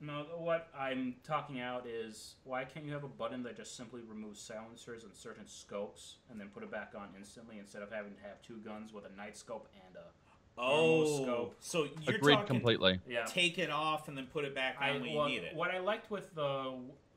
No, what I'm talking out is why can't you have a button that just simply removes silencers and certain scopes and then put it back on instantly instead of having to have two guns with a night scope and a normal scope? So you're Agreed talking completely. Yeah. take it off and then put it back on when you need it. What I liked with the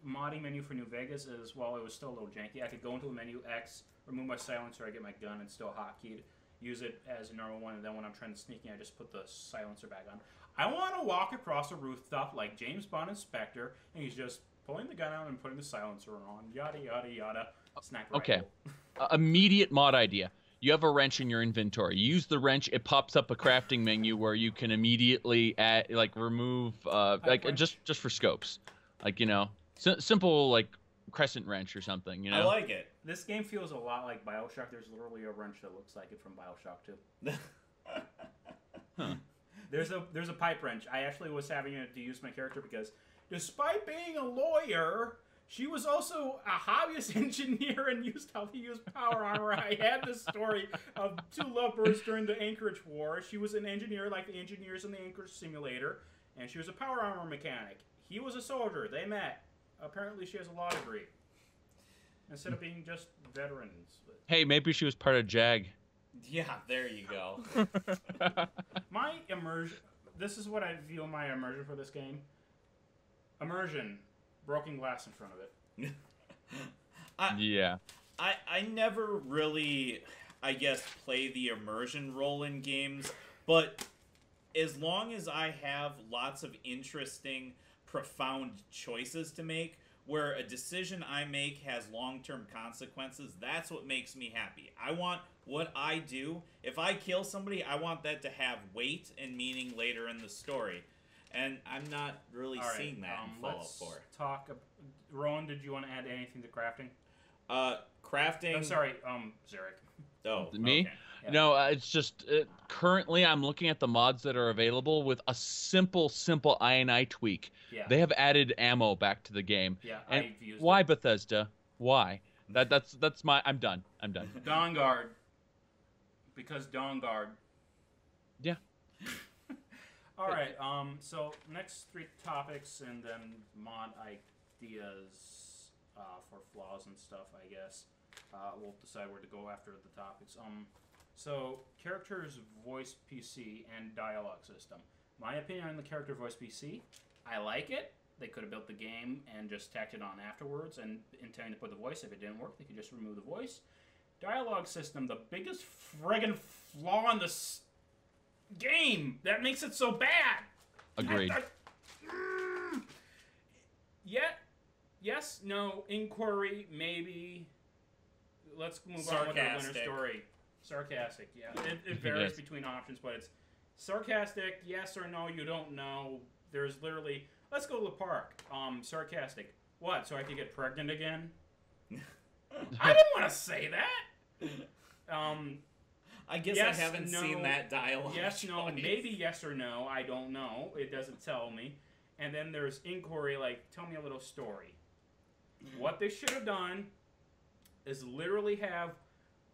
modding menu for New Vegas is while it was still a little janky, I could go into a menu X, remove my silencer, I get my gun and still hotkeyed, use it as a normal one, and then when I'm trying to sneak in, I just put the silencer back on. I want to walk across a rooftop like James Bond Inspector, and he's just pulling the gun out and putting the silencer on, yada, yada, yada. Sniper Okay. rifle. Immediate mod idea. You have a wrench in your inventory. You use the wrench. It pops up a crafting menu where you can immediately add, like remove, just for scopes, like simple like crescent wrench or something. I like it. This game feels a lot like Bioshock. There's literally a wrench that looks like it from Bioshock 2. Huh. There's a pipe wrench. I actually was having it to use my character because despite being a lawyer, she was also a hobbyist engineer and used how to use power armor. I had this story of two lovebirds during the Anchorage War. She was an engineer like the engineers in the Anchorage Simulator, and she was a power armor mechanic. He was a soldier. They met. Apparently she has a law degree. Instead of being just veterans. Hey, maybe she was part of JAG. Yeah, there you go. My immersion... This is what I feel my immersion for this game. Immersion. Broken glass in front of it. Yeah. I never really, I guess, play the immersion role in games, but as long as I have lots of interesting, profound choices to make, where a decision I make has long-term consequences, that's what makes me happy. I want what I do. If I kill somebody, I want that to have weight and meaning later in the story. And I'm not really seeing that in Fallout 4. Let's talk... Rowan, did you want to add anything to crafting? Crafting... I'm sorry, Zaric. Oh, Me? okay. Yeah. No, it's just currently I'm looking at the mods that are available with a simple I&I tweak. Yeah. They have added ammo back to the game. Yeah, And I've used why it. Bethesda? Why? That's my... I'm done. Dawn Guard. Because Dawn Guard. Yeah. Alright, so next three topics and then mod ideas for flaws and stuff, I guess. We'll decide where to go after the topics. So, character's voice PC and dialogue system. My opinion on the character voice PC, I like it. They could have built the game and just tacked it on afterwards and intending to put the voice. If it didn't work, they could just remove the voice. Dialogue system, the biggest friggin' flaw in this game that makes it so bad. Agreed. Yes, no, inquiry, maybe. Let's move on with the winner story. Sarcastic, yeah. It varies Yes. between options, but it's sarcastic, yes or no, you don't know. There's literally, let's go to the park. Sarcastic. What, so I could get pregnant again? I didn't want to say that. I guess yes, I haven't no, seen that dialogue. Yes, no, choice. maybe yes or no. I don't know. It doesn't tell me. And then there's inquiry, like, tell me a little story. What they should have done is literally have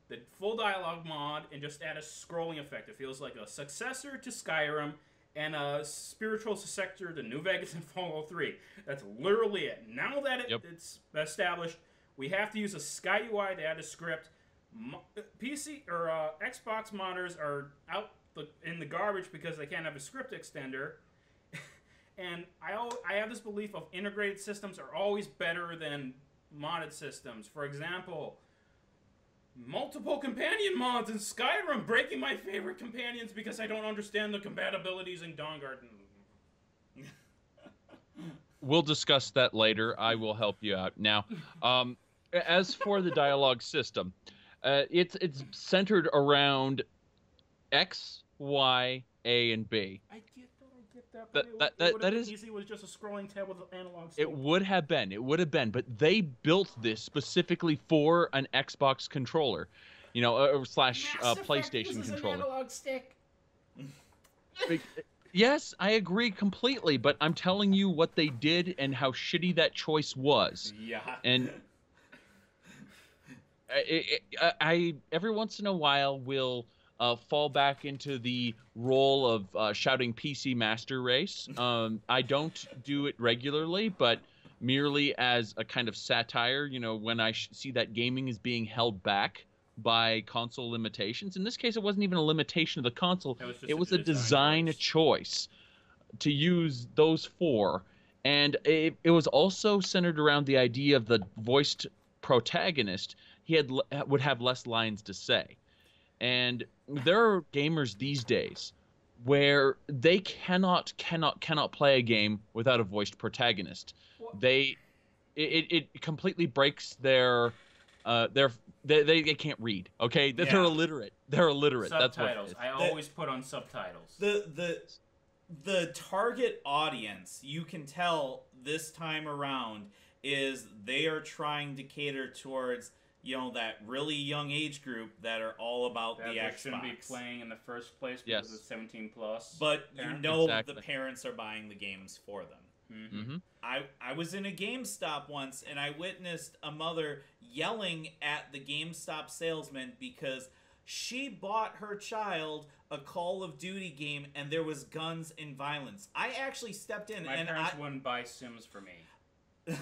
the full dialogue mod and just add a scrolling effect. It feels like a successor to Skyrim and a spiritual successor to New Vegas and Fallout 3. That's literally it. Now that it's established, we have to use a Sky UI to add a script. PC or Xbox modders are out in the garbage because they can't have a script extender. And I have this belief of integrated systems are always better than modded systems. For example, multiple companion mods in Skyrim, breaking my favorite companions because I don't understand the compatibilities in Dawnguard. We'll discuss that later. I will help you out. Now, as for the dialogue system, It's centered around X, Y, A, and B. I get that. But it would have been easy. It was just a scrolling tab with an analog stick. It would have been, but they built this specifically for an Xbox controller, slash PlayStation controller. An analog stick. Yes, I agree completely, but I'm telling you what they did and how shitty that choice was. Yeah. And I every once in a while will fall back into the role of shouting PC Master Race. I don't do it regularly, but merely as a kind of satire, when I see that gaming is being held back by console limitations. In this case, it wasn't even a limitation of the console. It was a design choice to use those four. And it was also centered around the idea of the voiced protagonist. He would have less lines to say. And there are gamers these days where they cannot play a game without a voiced protagonist. It completely breaks their they can't read. Okay, they're illiterate. They're illiterate. Subtitles. That's what it is. I always put on subtitles. The target audience, you can tell this time around, is they are trying to cater towards that really young age group that are all about the Xbox. Shouldn't be playing in the first place because it's 17 plus. But Exactly. The parents are buying the games for them. Mm-hmm. I was in a GameStop once, and I witnessed a mother yelling at the GameStop salesman because she bought her child a Call of Duty game, and there was guns and violence. I actually stepped in, My parents wouldn't buy Sims for me.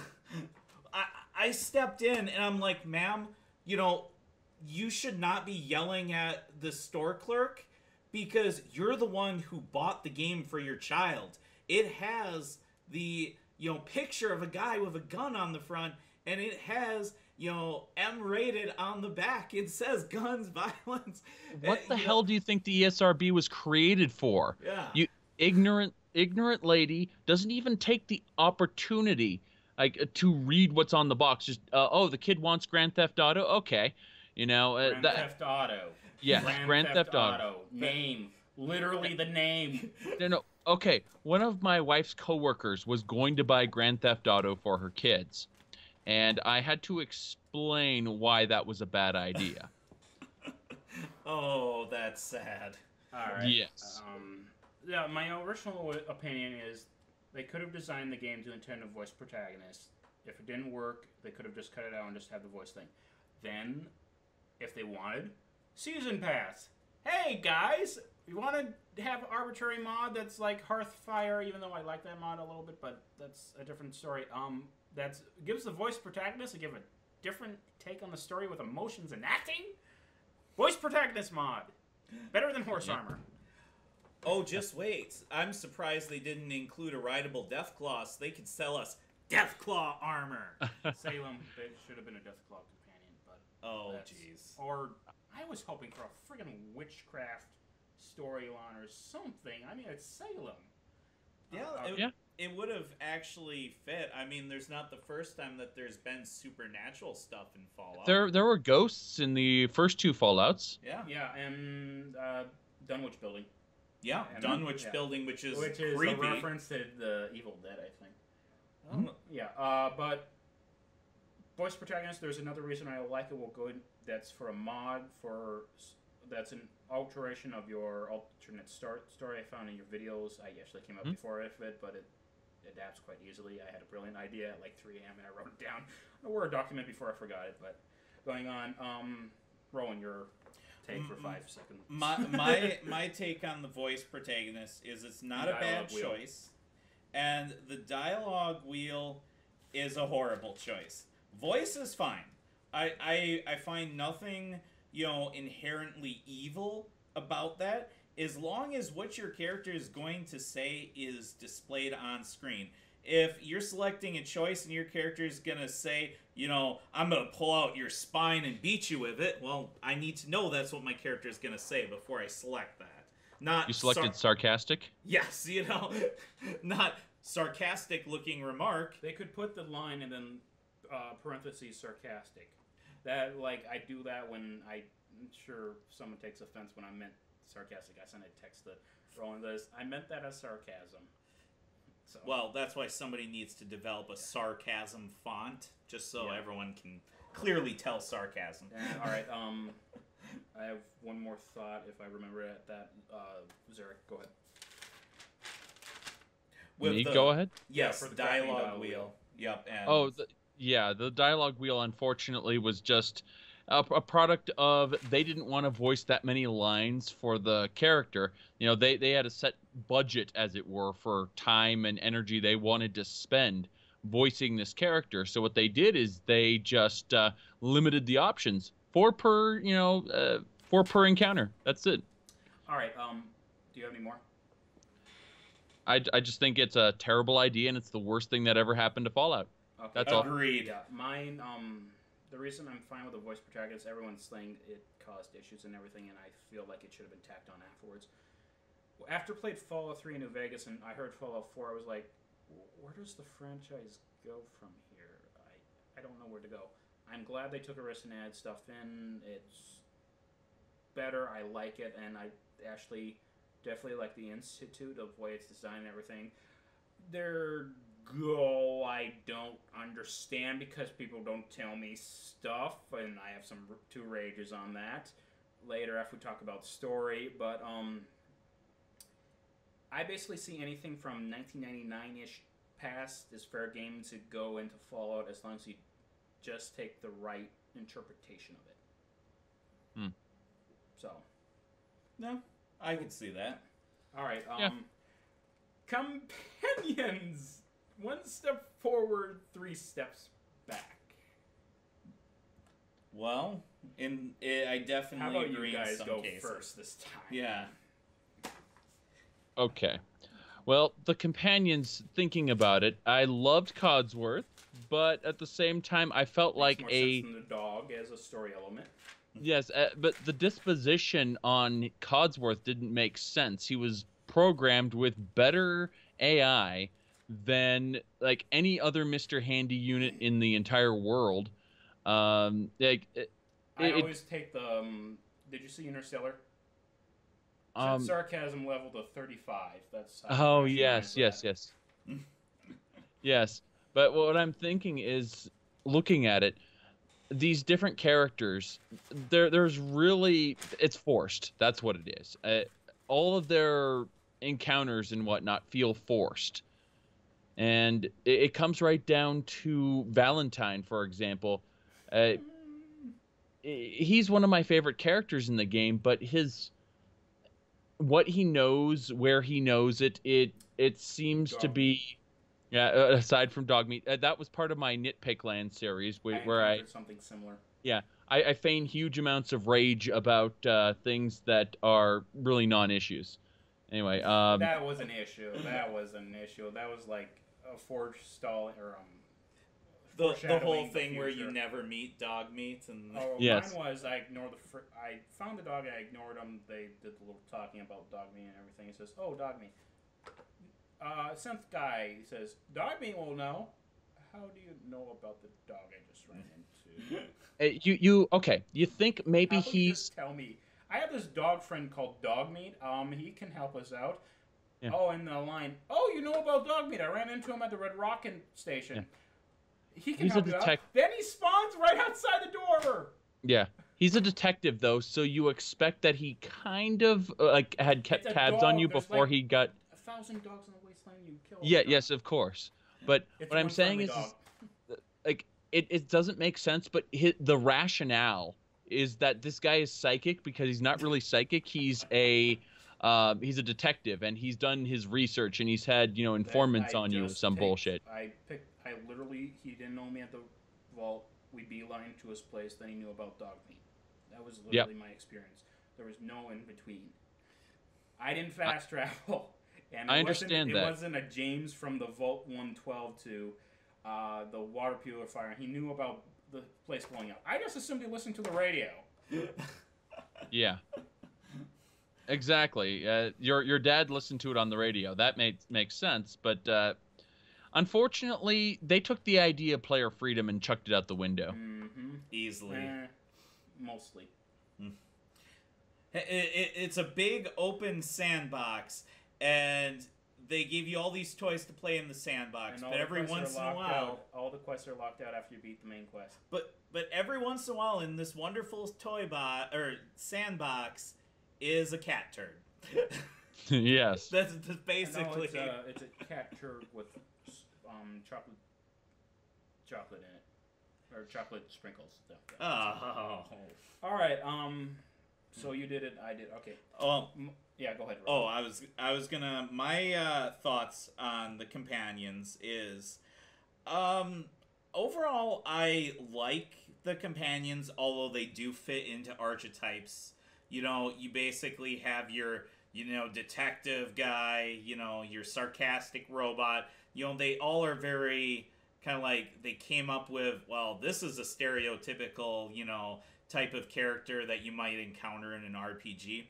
I stepped in, and I'm like, ma'am, you should not be yelling at the store clerk because you're the one who bought the game for your child. It has the picture of a guy with a gun on the front, and it has M-rated on the back. It says guns, violence. What the hell do you think the ESRB was created for? Yeah. You ignorant lady doesn't even take the opportunity to read what's on the box. Just the kid wants Grand Theft Auto. Okay, Grand Theft Auto. Yes, Grand Theft Auto. Name, literally the name. No. Okay, one of my wife's coworkers was going to buy Grand Theft Auto for her kids, and I had to explain why that was a bad idea. Oh, that's sad. All right. Yes. Yeah, my original opinion is they could have designed the game to intend a voice protagonist. If it didn't work, they could have just cut it out and just had the voice thing. Then, if they wanted, Season Pass. Hey, guys! You want to have arbitrary mod that's like Hearthfire, even though I like that mod a little bit, but that's a different story. That gives the voice protagonist a different take on the story with emotions and acting. Voice protagonist mod. Better than horse armor. Oh, just wait. I'm surprised they didn't include a rideable Deathclaw so they could sell us Deathclaw armor. Salem, it should have been a Deathclaw companion, but... Oh, jeez. Or, I was hoping for a friggin' witchcraft storyline or something. I mean, it's Salem. Yeah, it would have actually fit. I mean, there's not the first time that there's been supernatural stuff in Fallout. There were ghosts in the first two Fallouts. Yeah. Yeah, and Dunwich Building. Yeah, and Dunwich Building, which is a creepy. reference to the Evil Dead, I think. Yeah, but voice protagonist, there's another reason I like it. We'll go in, that's for a mod that's an alteration of your alternate story I found in your videos. I actually came up before it, but it adapts quite easily. I had a brilliant idea at like 3 a.m. and I wrote it down in a Word document before I forgot it. But going on, Rowan, your take for 5 seconds. My take on the voice protagonist is it's not a bad choice, and the dialogue wheel is a horrible choice. Voice is fine. I find nothing inherently evil about that, as long as what your character is going to say is displayed on screen. If you're selecting a choice and your character is going to say, I'm going to pull out your spine and beat you with it, well, I need to know that's what my character is going to say before I select that. Not you selected sarcastic? Yes, not sarcastic looking remark. They could put the line and then parentheses sarcastic. That, like, I do that when I'm sure someone takes offense when I meant sarcastic. I send a text to Roawyn this. I meant that as sarcasm. So. Well, that's why somebody needs to develop a sarcasm font, just so everyone can clearly tell sarcasm. All right. I have one more thought, if I remember it. Zaric, go ahead. Go ahead? Yes, for the dialogue wheel. Yep. And the dialogue wheel, unfortunately, was just a product of they didn't want to voice that many lines for the character. You know, they had a set budget, as it were, for time and energy they wanted to spend voicing this character. So what they did is they just limited the options. 4 per encounter. That's it. All right. Do you have any more? I just think it's a terrible idea, and it's the worst thing that ever happened to Fallout. Okay. That's all. Agreed. Yeah. Mine. The reason I'm fine with the voice protagonist, everyone's saying it caused issues and everything, and I feel like it should have been tacked on afterwards. After played Fallout 3 in New Vegas and I heard Fallout 4, I was like, where does the franchise go from here? I don't know where to go. I'm glad they took a risk and added stuff in. It's better. I like it, and I actually definitely like the Institute of the way it's designed and everything. Their goal I don't understand because people don't tell me stuff, and I have some two rages on that later after we talk about story. But I basically see anything from 1999-ish past is fair game to go into Fallout as long as you just take the right interpretation of it. So, no, I could see that. All right. Companions. 1 step forward, 3 steps back. Well, I definitely How about agree you guys in some go cases. first this time? Yeah. Okay. Well, the companions, thinking about it, I loved Codsworth, but at the same time, I felt Makes like more sense than the dog as a story element. Yes, but the disposition on Codsworth didn't make sense. He was programmed with better AI than like any other Mr. Handy unit in the entire world. I always take the. Did you see Interstellar? Sarcasm level to 35. That's. Yes. Yes, but what I'm thinking is, looking at it, these different characters, there's really, it's forced. That's what it is. All of their encounters and whatnot feel forced. And it comes right down to Valentine, for example. He's one of my favorite characters in the game, but what he knows, where he knows it seems to be, aside from Dogmeat, that was part of my Nitpick Land series where I something similar. Yeah, I feign huge amounts of rage about things that are really non-issues. Anyway, that was an issue. That was like a forestall or the whole thing where you never meet Dogmeat and yes. Mine was I ignored I found the dog, I ignored him. They did the little talking about Dogmeat and everything. He says, "Oh, Dogmeat." Synth guy says, "Dogmeat will know." How do you know about the dog I just ran into? Okay? You think maybe he's just tell me. I have this dog friend called Dogmeat. He can help us out. Yeah. Oh, and the line. Oh, you know about Dogmeat? I ran into him at the Red Rocket station. Yeah. He can help you out. Then he spawns right outside the door. Yeah, he's a detective though, so you expect that he kind of had kept tabs on you before he got 1,000 dogs in the wasteland. You kill. Yeah. Yes, of course. But what I'm saying is like it doesn't make sense. But the rationale is that this guy is psychic because he's not really psychic. He's a detective, and he's done his research, and he's had informants on you or some bullshit. I literally, he didn't know me at the vault. We beeline to his place. Then he knew about Dogmeat. That was literally my experience. There was no in between. I didn't fast travel. And I understand that. It wasn't a James from the Vault 112 to the water purifier. He knew about the place blowing up. I just assumed he listened to the radio. Yeah. Exactly. Your dad listened to it on the radio. That makes sense. But unfortunately, they took the idea of player freedom and chucked it out the window. Mm-hmm. easily. Mostly. It's a big open sandbox, and they give you all these toys to play in the sandbox. But every once in a while, all the quests are locked out after you beat the main quest. But every once in a while, in this wonderful sandbox, is a cat turd. Yes. That's basically. It's a cat turd with chocolate in it, or chocolate sprinkles. Oh. All right. So you did it. I did. Okay. Yeah. Go ahead. Rob. I was gonna. My thoughts on the companions is, overall, I like the companions, although they do fit into archetypes. You basically have your, detective guy, your sarcastic robot. They all are very kind of like, they came up with, well, this is a stereotypical, type of character that you might encounter in an RPG.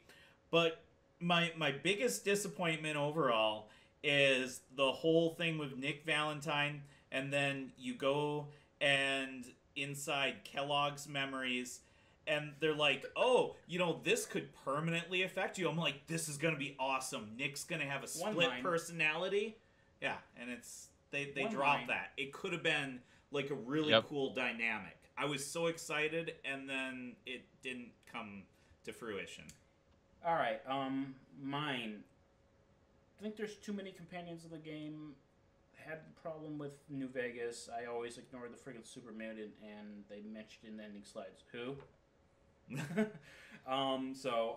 But my biggest disappointment overall is the whole thing with Nick Valentine, and then you go and inside Kellogg's memories, and they're like, oh, this could permanently affect you. I'm like, this is going to be awesome. Nick's going to have a split personality. Yeah, and they dropped that. It could have been like a really cool dynamic. I was so excited, and then it didn't come to fruition. All right, mine. I think there's too many companions in the game. Had the problem with New Vegas. I always ignore the friggin' Super Mutant, and they mentioned in the ending slides. Who? So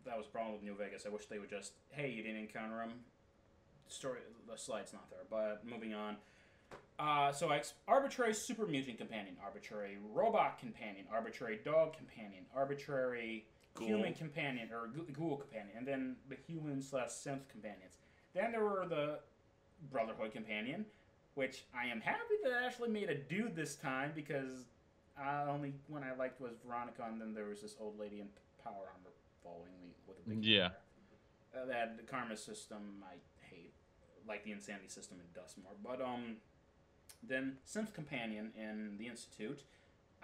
that was a problem with New Vegas. I wish they would just, hey, you didn't encounter him. The slide's not there, but moving on. So arbitrary super mutant companion, arbitrary robot companion, arbitrary dog companion, arbitrary human companion, or ghoul companion, and then the human/synth companions. Then there were the Brotherhood companion, which I am happy that I actually made a dude this time, because only one I liked was Veronica, and then there was this old lady in power armor following me with a big hammer. That the karma system I hate, like the insanity system in Dustmore. But then synth companion in the Institute,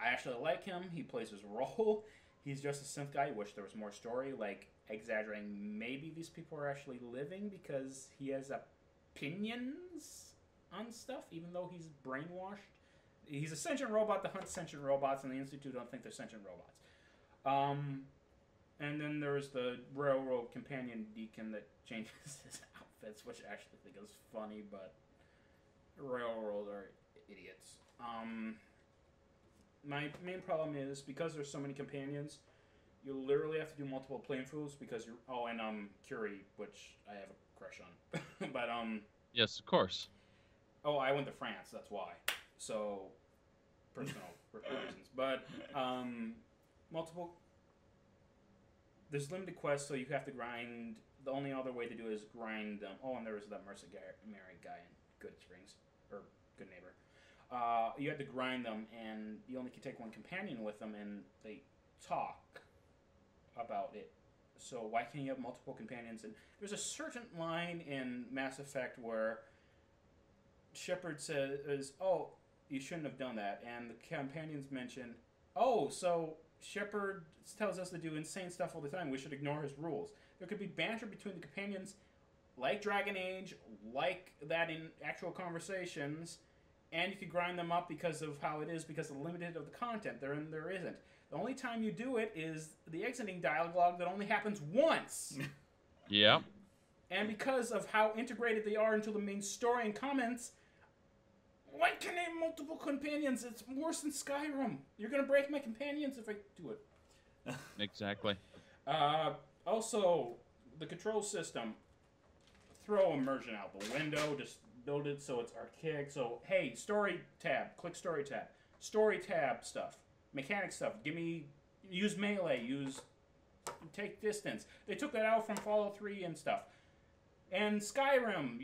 I actually like him. He plays his role. He's just a synth guy. I wish there was more story, like exaggerating. Maybe these people are actually living because he has opinions on stuff, even though he's brainwashed. He's a sentient robot that hunts sentient robots, and the Institute don't think they're sentient robots. And then there's the railroad companion deacon that changes his outfits, which I actually think is funny, but railroad are idiots. My main problem is, because there's so many companions, you literally have to do multiple playthroughs because you're... Oh, and Curie, which I have a crush on. But yes, of course. Oh, I went to France, that's why. So, personal reasons. But multiple... There's limited quests, so you have to grind. The only other way to do it is grind them. Oh, and there was that mercenary guy in Good Springs, or Good Neighbor. You have to grind them, and you only can take one companion with them, and they talk about it. So why can't you have multiple companions? And there's a certain line in Mass Effect where Shepard says, "Oh, you shouldn't have done that," and the companions mention, "Oh, so Shepard tells us to do insane stuff all the time. We should ignore his rules." There could be banter between the companions, like Dragon Age, like that in actual conversations, and you could grind them up because of how it is, because of the limited of the content. There isn't. The only time you do it is the exiting dialogue that only happens once. Yeah. And because of how integrated they are into the main story and comments, why can't I have multiple companions? It's worse than Skyrim. You're going to break my companions if I do it. Exactly. Also, the control system. Throw immersion out the window. Just build it so it's archaic. So, hey, story tab. Click story tab. Story tab stuff. Mechanic stuff. Use melee. Take distance. They took that out from Fallout 3 and stuff. And Skyrim,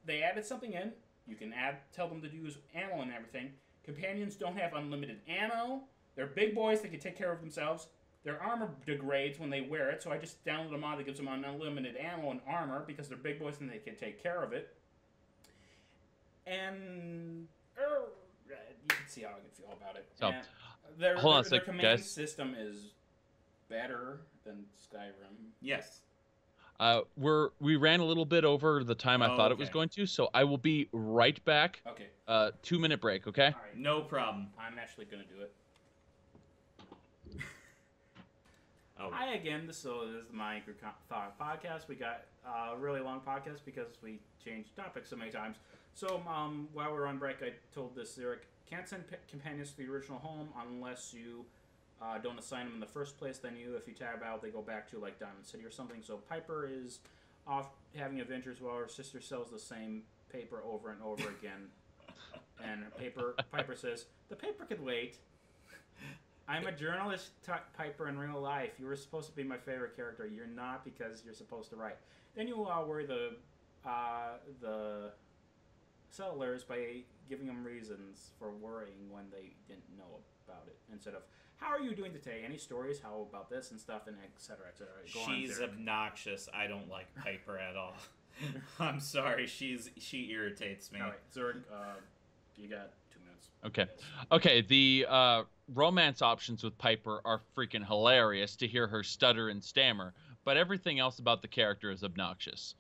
they added something in. You can tell them to use ammo and everything. Companions don't have unlimited ammo. They're big boys that can take care of themselves. Their armor degrades when they wear it, so I just download a mod that gives them unlimited ammo and armor because they're big boys and they can take care of it. And you can see how I can feel about it. So, Their command system is better than Skyrim. Yes. We ran a little bit over the time I thought it was going to, so I will be right back. Okay. 2-minute break, okay? All right. No problem. I'm actually going to do it. Oh. Hi again. This is the Migrant Thought Podcast. We got a really long podcast because we changed topics so many times. So while we're on break, I told this Zaric can't send companions to the original home unless you don't assign them in the first place. Then if you tab out, they go back to like Diamond City or something. So Piper is off having adventures while her sister sells the same paper over and over again. And Piper says, "The paper could wait. I'm a journalist, Piper, in real life. You were supposed to be my favorite character. You're not because you're supposed to write." Then you worry the settlers by giving them reasons for worrying when they didn't know about it. Instead of, "How are you doing today? Any stories? How about this?" and stuff, and et cetera, et cetera. She's obnoxious. I don't like Piper at all. I'm sorry. She irritates me. All right, Zaric, you got 2 minutes. Okay. The romance options with Piper are freaking hilarious to hear her stutter and stammer, but everything else about the character is obnoxious.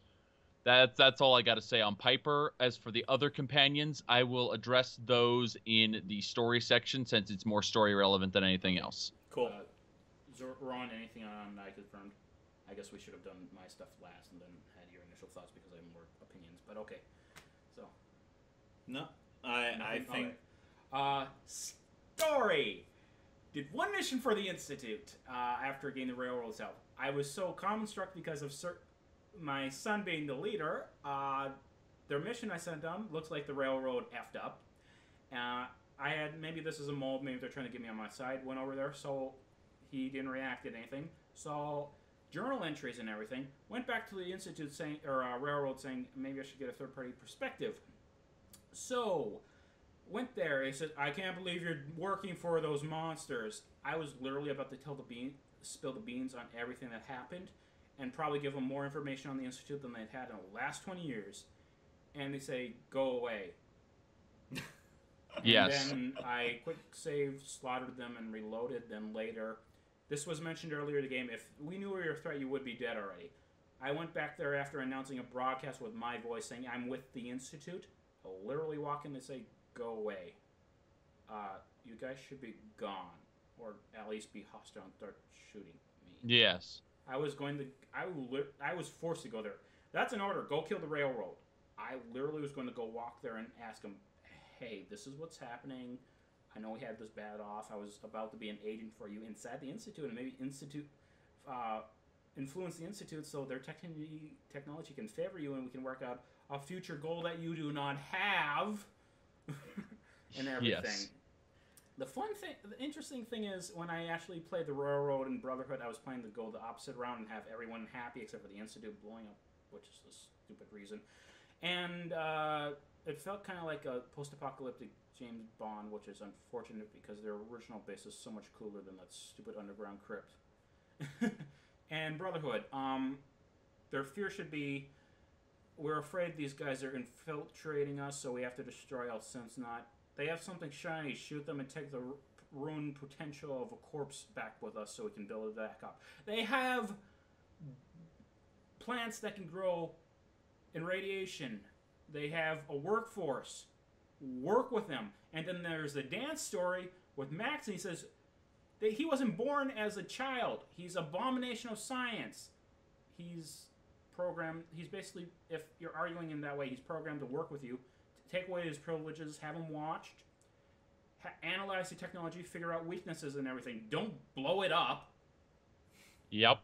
That's all I got to say on Piper. As for the other companions, I will address those in the story section since it's more story relevant than anything else. Cool. Ron, anything on I Confirmed? I guess we should have done my stuff last and then had your initial thoughts because I have more opinions, but okay. So. No, I think... Story! Did one mission for the Institute after getting the Railroad's help. I was so calm-struck because of my son being the leader. Their mission I sent them looks like the Railroad effed up. Maybe this is a mold, maybe they're trying to get me on my side. Went over there, so he didn't react to anything. Saw journal entries and everything. Went back to the Institute saying, or Railroad saying, maybe I should get a third-party perspective. So, went there. He said, "I can't believe you're working for those monsters." I was literally about to spill the beans on everything that happened, and probably give them more information on the Institute than they'd had in the last 20 years. And they say, "Go away." Yes. And then I quick saved, slaughtered them, and reloaded them later. This was mentioned earlier in the game. If we knew we were a threat, you would be dead already. I went back there after announcing a broadcast with my voice saying, "I'm with the Institute." I'll literally walk in and say, "Go away. You guys should be gone. Or at least be hostile and start shooting me." Yes. I was forced to go there. That's an order. Go kill the Railroad. I literally was going to go walk there and ask them, "Hey, this is what's happening. I know we had this bad off. I was about to be an agent for you inside the Institute, and maybe influence the Institute so their technology can favor you, and we can work out a future goal that you do not have." And everything. Yes. The interesting thing is, when I actually played the Railroad and Brotherhood, I was playing to go the opposite route and have everyone happy except for the Institute blowing up, which is a stupid reason. And it felt kind of like a post-apocalyptic James Bond, which is unfortunate because their original base is so much cooler than that stupid underground crypt. And Brotherhood, their fear should be, we're afraid these guys are infiltrating us, so we have to destroy our sense not. They have something shiny, shoot them and take the ruined potential of a corpse back with us so we can build it back up. They have plants that can grow in radiation. They have a workforce. Work with them. And then there's the dance story with Max, and he says that he wasn't born as a child. He's an abomination of science. He's programmed, he's basically, if you're arguing in that way, he's programmed to work with you, to take away his privileges, have him watched, analyze the technology, figure out weaknesses and everything. Don't blow it up. Yep.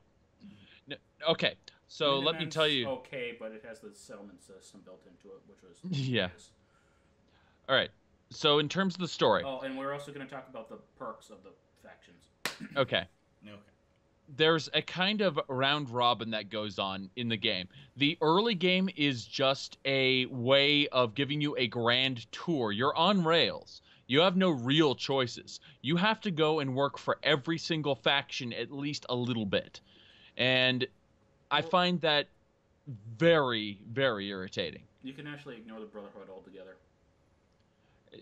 Okay, so let me tell you. Okay, but it has the settlement system built into it, which was yeah. All right. So in terms of the story. Oh, and we're also going to talk about the perks of the factions. Okay. Okay. There's a kind of round robin that goes on in the game. The early game is just a way of giving you a grand tour. You're on rails. You have no real choices. You have to go and work for every single faction at least a little bit. And I find that very, very irritating. You can actually ignore the Brotherhood altogether.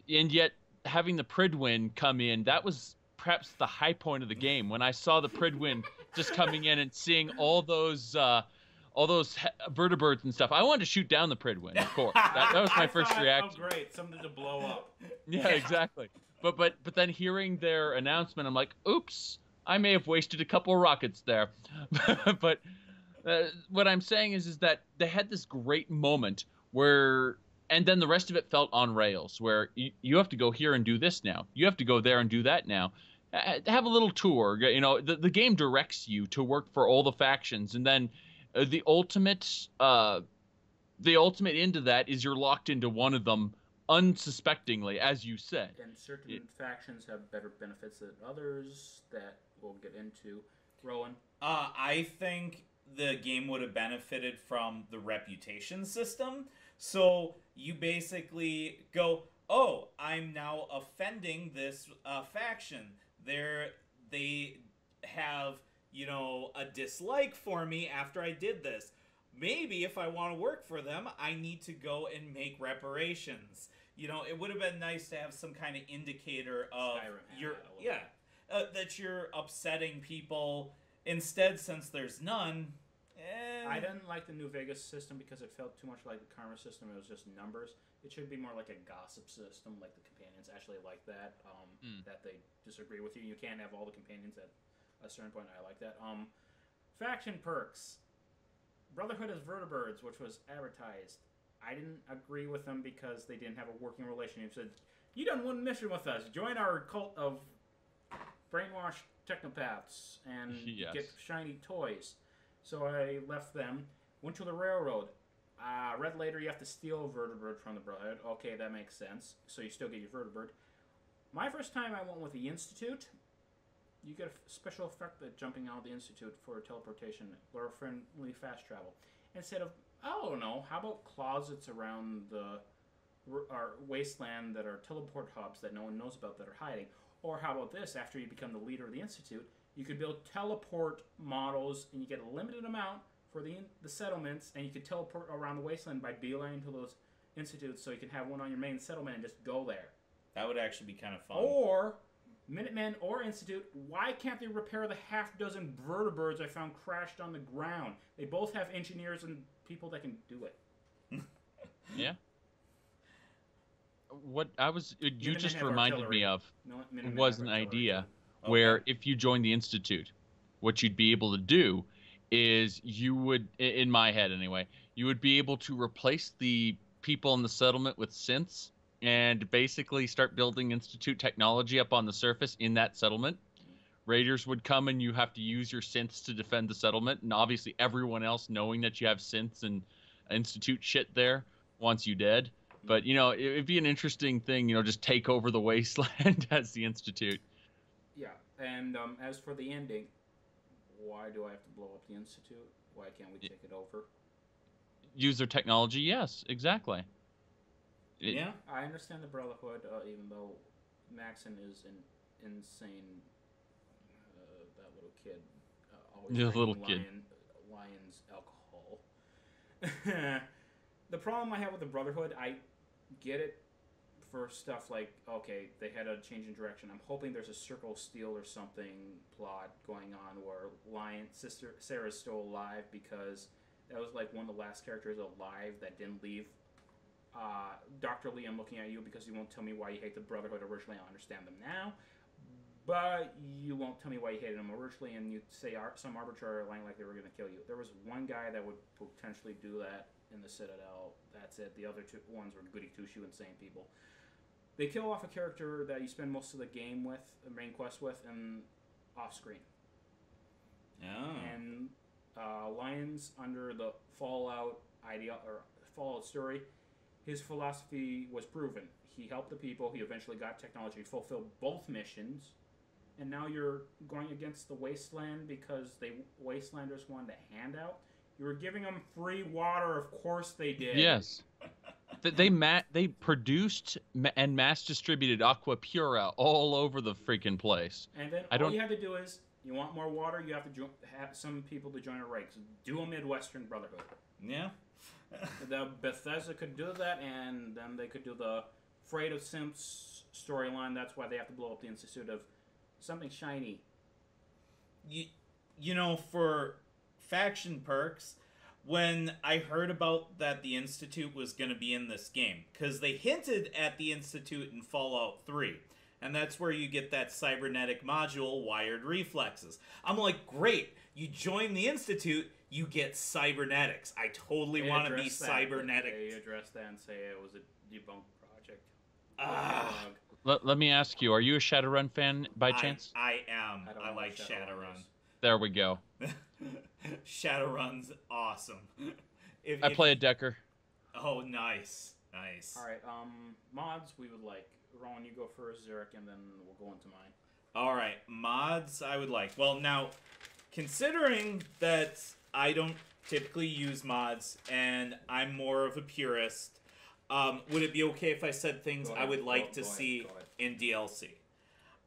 And yet, having the Pridwin come in, that was perhaps the high point of the game when I saw the Pridwin just coming in and seeing all those vertebrates and stuff. I wanted to shoot down the Pridwin, of course. That was my first reaction. Oh, great! Something to blow up. Yeah, exactly. But then hearing their announcement, I'm like, oops, I may have wasted a couple of rockets there. But what I'm saying is that they had this great moment where, and then the rest of it felt on rails, where you have to go here and do this now. You have to go there and do that now. Have a little tour. You know, the game directs you to work for all the factions, and then the ultimate end of that is you're locked into one of them unsuspectingly, as you said. And certain factions have better benefits than others that we'll get into. Rowan? I think the game would have benefited from the reputation system. So you basically go, oh, I'm now offending this faction. They have, you know, a dislike for me after I did this. Maybe if I want to work for them, I need to go and make reparations. You know, it would have been nice to have some kind of indicator of that you're upsetting people. Instead, since there's none, I didn't like the New Vegas system because it felt too much like the karma system. It was just numbers. It should be more like a gossip system, like the companions actually like that. That they disagree with you. You can't have all the companions at a certain point. I like that. Faction perks. Brotherhood as Vertibirds, which was advertised. I didn't agree with them because they didn't have a working relationship. Said, you done one mission with us. Join our cult of brainwashed technopaths and get shiny toys. So I left them. Went to the railroad. Read later you have to steal a vertibird from the Brotherhood. Okay, that makes sense. So you still get your vertibird. My first time I went with the Institute. You get a special effect that jumping out of the Institute for teleportation, or friendly fast travel. Instead of, I don't know, how about closets around our wasteland that are teleport hubs that no one knows about that are hiding? Or how about this, after you become the leader of the Institute, you could build teleport models and you get a limited amount for the settlements, and you could teleport around the wasteland by beelining to those institutes, so you can have one on your main settlement and just go there. That would actually be kind of fun. Or Minutemen or Institute, why can't they repair the half-dozen vertibirds I found crashed on the ground? They both have engineers and people that can do it. Yeah. What you just reminded me of was an idea where if you join the Institute, what you'd be able to do is you would, in my head anyway, you would be able to replace the people in the settlement with synths and basically start building Institute technology up on the surface in that settlement. Raiders would come and you have to use your synths to defend the settlement, and obviously everyone else knowing that you have synths and Institute shit there wants you dead. But, you know, it'd be an interesting thing, you know, just take over the wasteland as the Institute. Yeah, and as for the ending, why do I have to blow up the Institute? Why can't we take it over? Use their technology, yes, exactly. Yeah, I understand the Brotherhood, even though Maxon is an insane, that little kid. Always Lion's alcohol. The problem I have with the Brotherhood, I get it for stuff like, okay, they had a change in direction. I'm hoping there's a Circle of Steel or something plot going on where Sarah's still alive, because that was like one of the last characters alive that didn't leave. Dr. Lee, I'm looking at you because you won't tell me why you hate the Brotherhood originally. I understand them now, but you won't tell me why you hated them originally, and you say some arbitrary line like they were going to kill you. There was one guy that would potentially do that in the Citadel. That's it. The other two ones were goody two-shoe insane people. They kill off a character that you spend most of the game with, the main quest with, and off-screen. Oh. And Lions, under the Fallout story, his philosophy was proven. He helped the people. He eventually got technology to fulfill both missions. And now you're going against the Wasteland because the Wastelanders wanted a handout. You were giving them free water. Of course they did. Yes. They produced and mass distributed Aqua Pura all over the freaking place. And then all you have to do is, you want more water, you have to have some people to join a ranks. Do a Midwestern Brotherhood. Yeah. The Bethesda could do that, and then they could do the Afraid of Simps storyline. That's why they have to blow up the Institute of something shiny. You know, for faction perks, when I heard about that the Institute was going to be in this game, because they hinted at the Institute in Fallout 3, and that's where you get that cybernetic module, wired reflexes. I'm like, great, you join the Institute, you get cybernetics. I totally want to be cybernetic. They addressed that and say it was a debunked project. Let me ask you, are you a Shadowrun fan by chance? I am. I like Shadowrun. There we go. Shadowrun's awesome. I play a Decker. Oh, nice. Nice. Alright, mods we would like. Rowan, you go first, Zaric, and then we'll go into mine. Alright, mods I would like. Well, now, considering that I don't typically use mods, and I'm more of a purist, would it be okay if I said things I would like to see in DLC?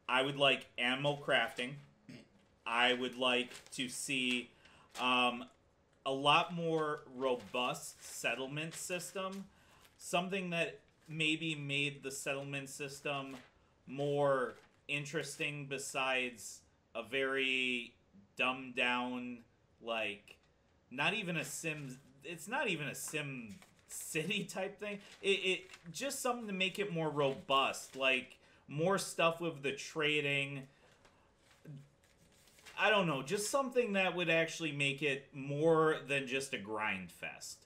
I would like ammo crafting. I would like to see a lot more robust settlement system. Something that maybe made the settlement system more interesting besides a very dumbed down, like, not even a Sim... It's not even a Sim City type thing. It just something to make it more robust, like more stuff with the trading. I don't know, just something that would actually make it more than just a grind fest.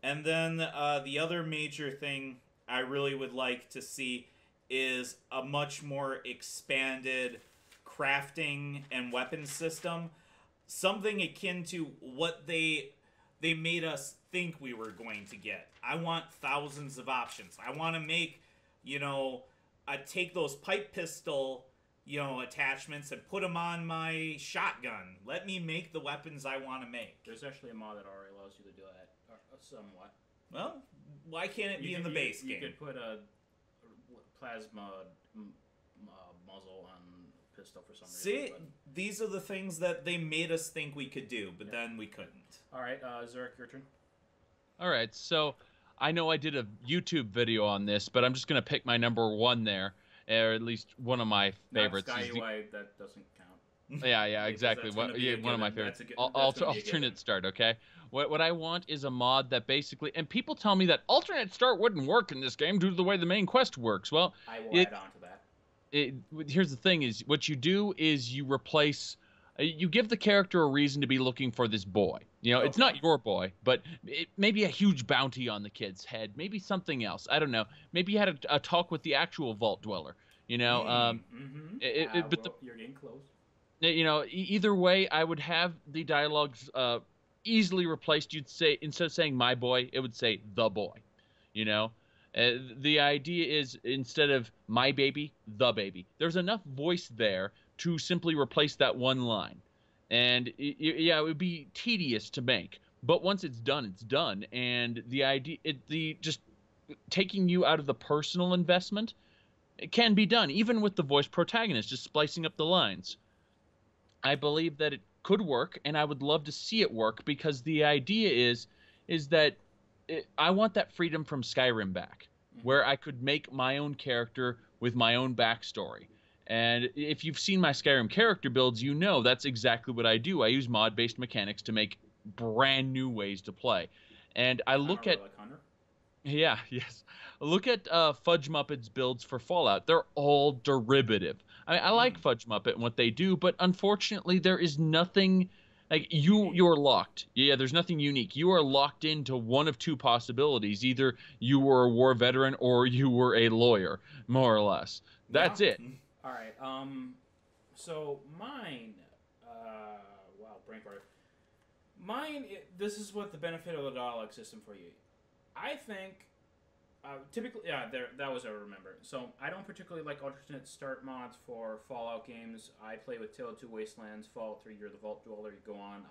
And then the other major thing I really would like to see is a much more expanded crafting and weapon system. Something akin to what they made us think we were going to get. I want thousands of options. I want to make, take those pipe pistol, attachments and put them on my shotgun. Let me make the weapons I want to make. There's actually a mod that already allows you to do that, somewhat. Well, why can't it be in the base game? You could put a plasma muzzle on pistol for some reason. See, these are the things that they made us think we could do, but then we couldn't. All right, Zaric, your turn. All right, so I know I did a YouTube video on this, but I'm just going to pick my number one there, or at least one of my favorites. Not Sky that doesn't count. Yeah, exactly. One of my favorites. Alternate start, okay? What I want is a mod that basically... And people tell me that alternate start wouldn't work in this game due to the way the main quest works. Well, I will add on to that. Here's the thing is, what you do is you replace... You give the character a reason to be looking for this boy. Okay. It's not your boy, but maybe a huge bounty on the kid's head. Maybe something else. I don't know. Maybe you had a talk with the actual Vault Dweller. But you're getting close. Either way, I would have the dialogues easily replaced. You'd say, instead of saying my boy, it would say the boy. The idea is, instead of my baby, the baby. There's enough voice there to simply replace that one line. And it would be tedious to make. But once it's done, it's done. And the idea, just taking you out of the personal investment, it can be done, even with the voice protagonist, just splicing up the lines. I believe that it could work, and I would love to see it work, because the idea is that I want that freedom from Skyrim back, where I could make my own character with my own backstory. And if you've seen my Skyrim character builds, that's exactly what I do. I use mod-based mechanics to make brand new ways to play. And I look at... Yeah, yes. Look at Fudge Muppet's builds for Fallout. They're all derivative. I like Fudge Muppet and what they do, but unfortunately there is nothing... Like, you're locked. Yeah, there's nothing unique. You are locked into one of two possibilities. Either you were a war veteran or you were a lawyer, more or less. That's it. All right. So mine... wow, brain fart. Mine, this is what the benefit of the dialogue system for you. I think... typically, that was I remember. So I don't particularly like alternate start mods for Fallout games. I play with Tale of Two Wastelands, Fallout 3, you're the Vault Dweller, you go on.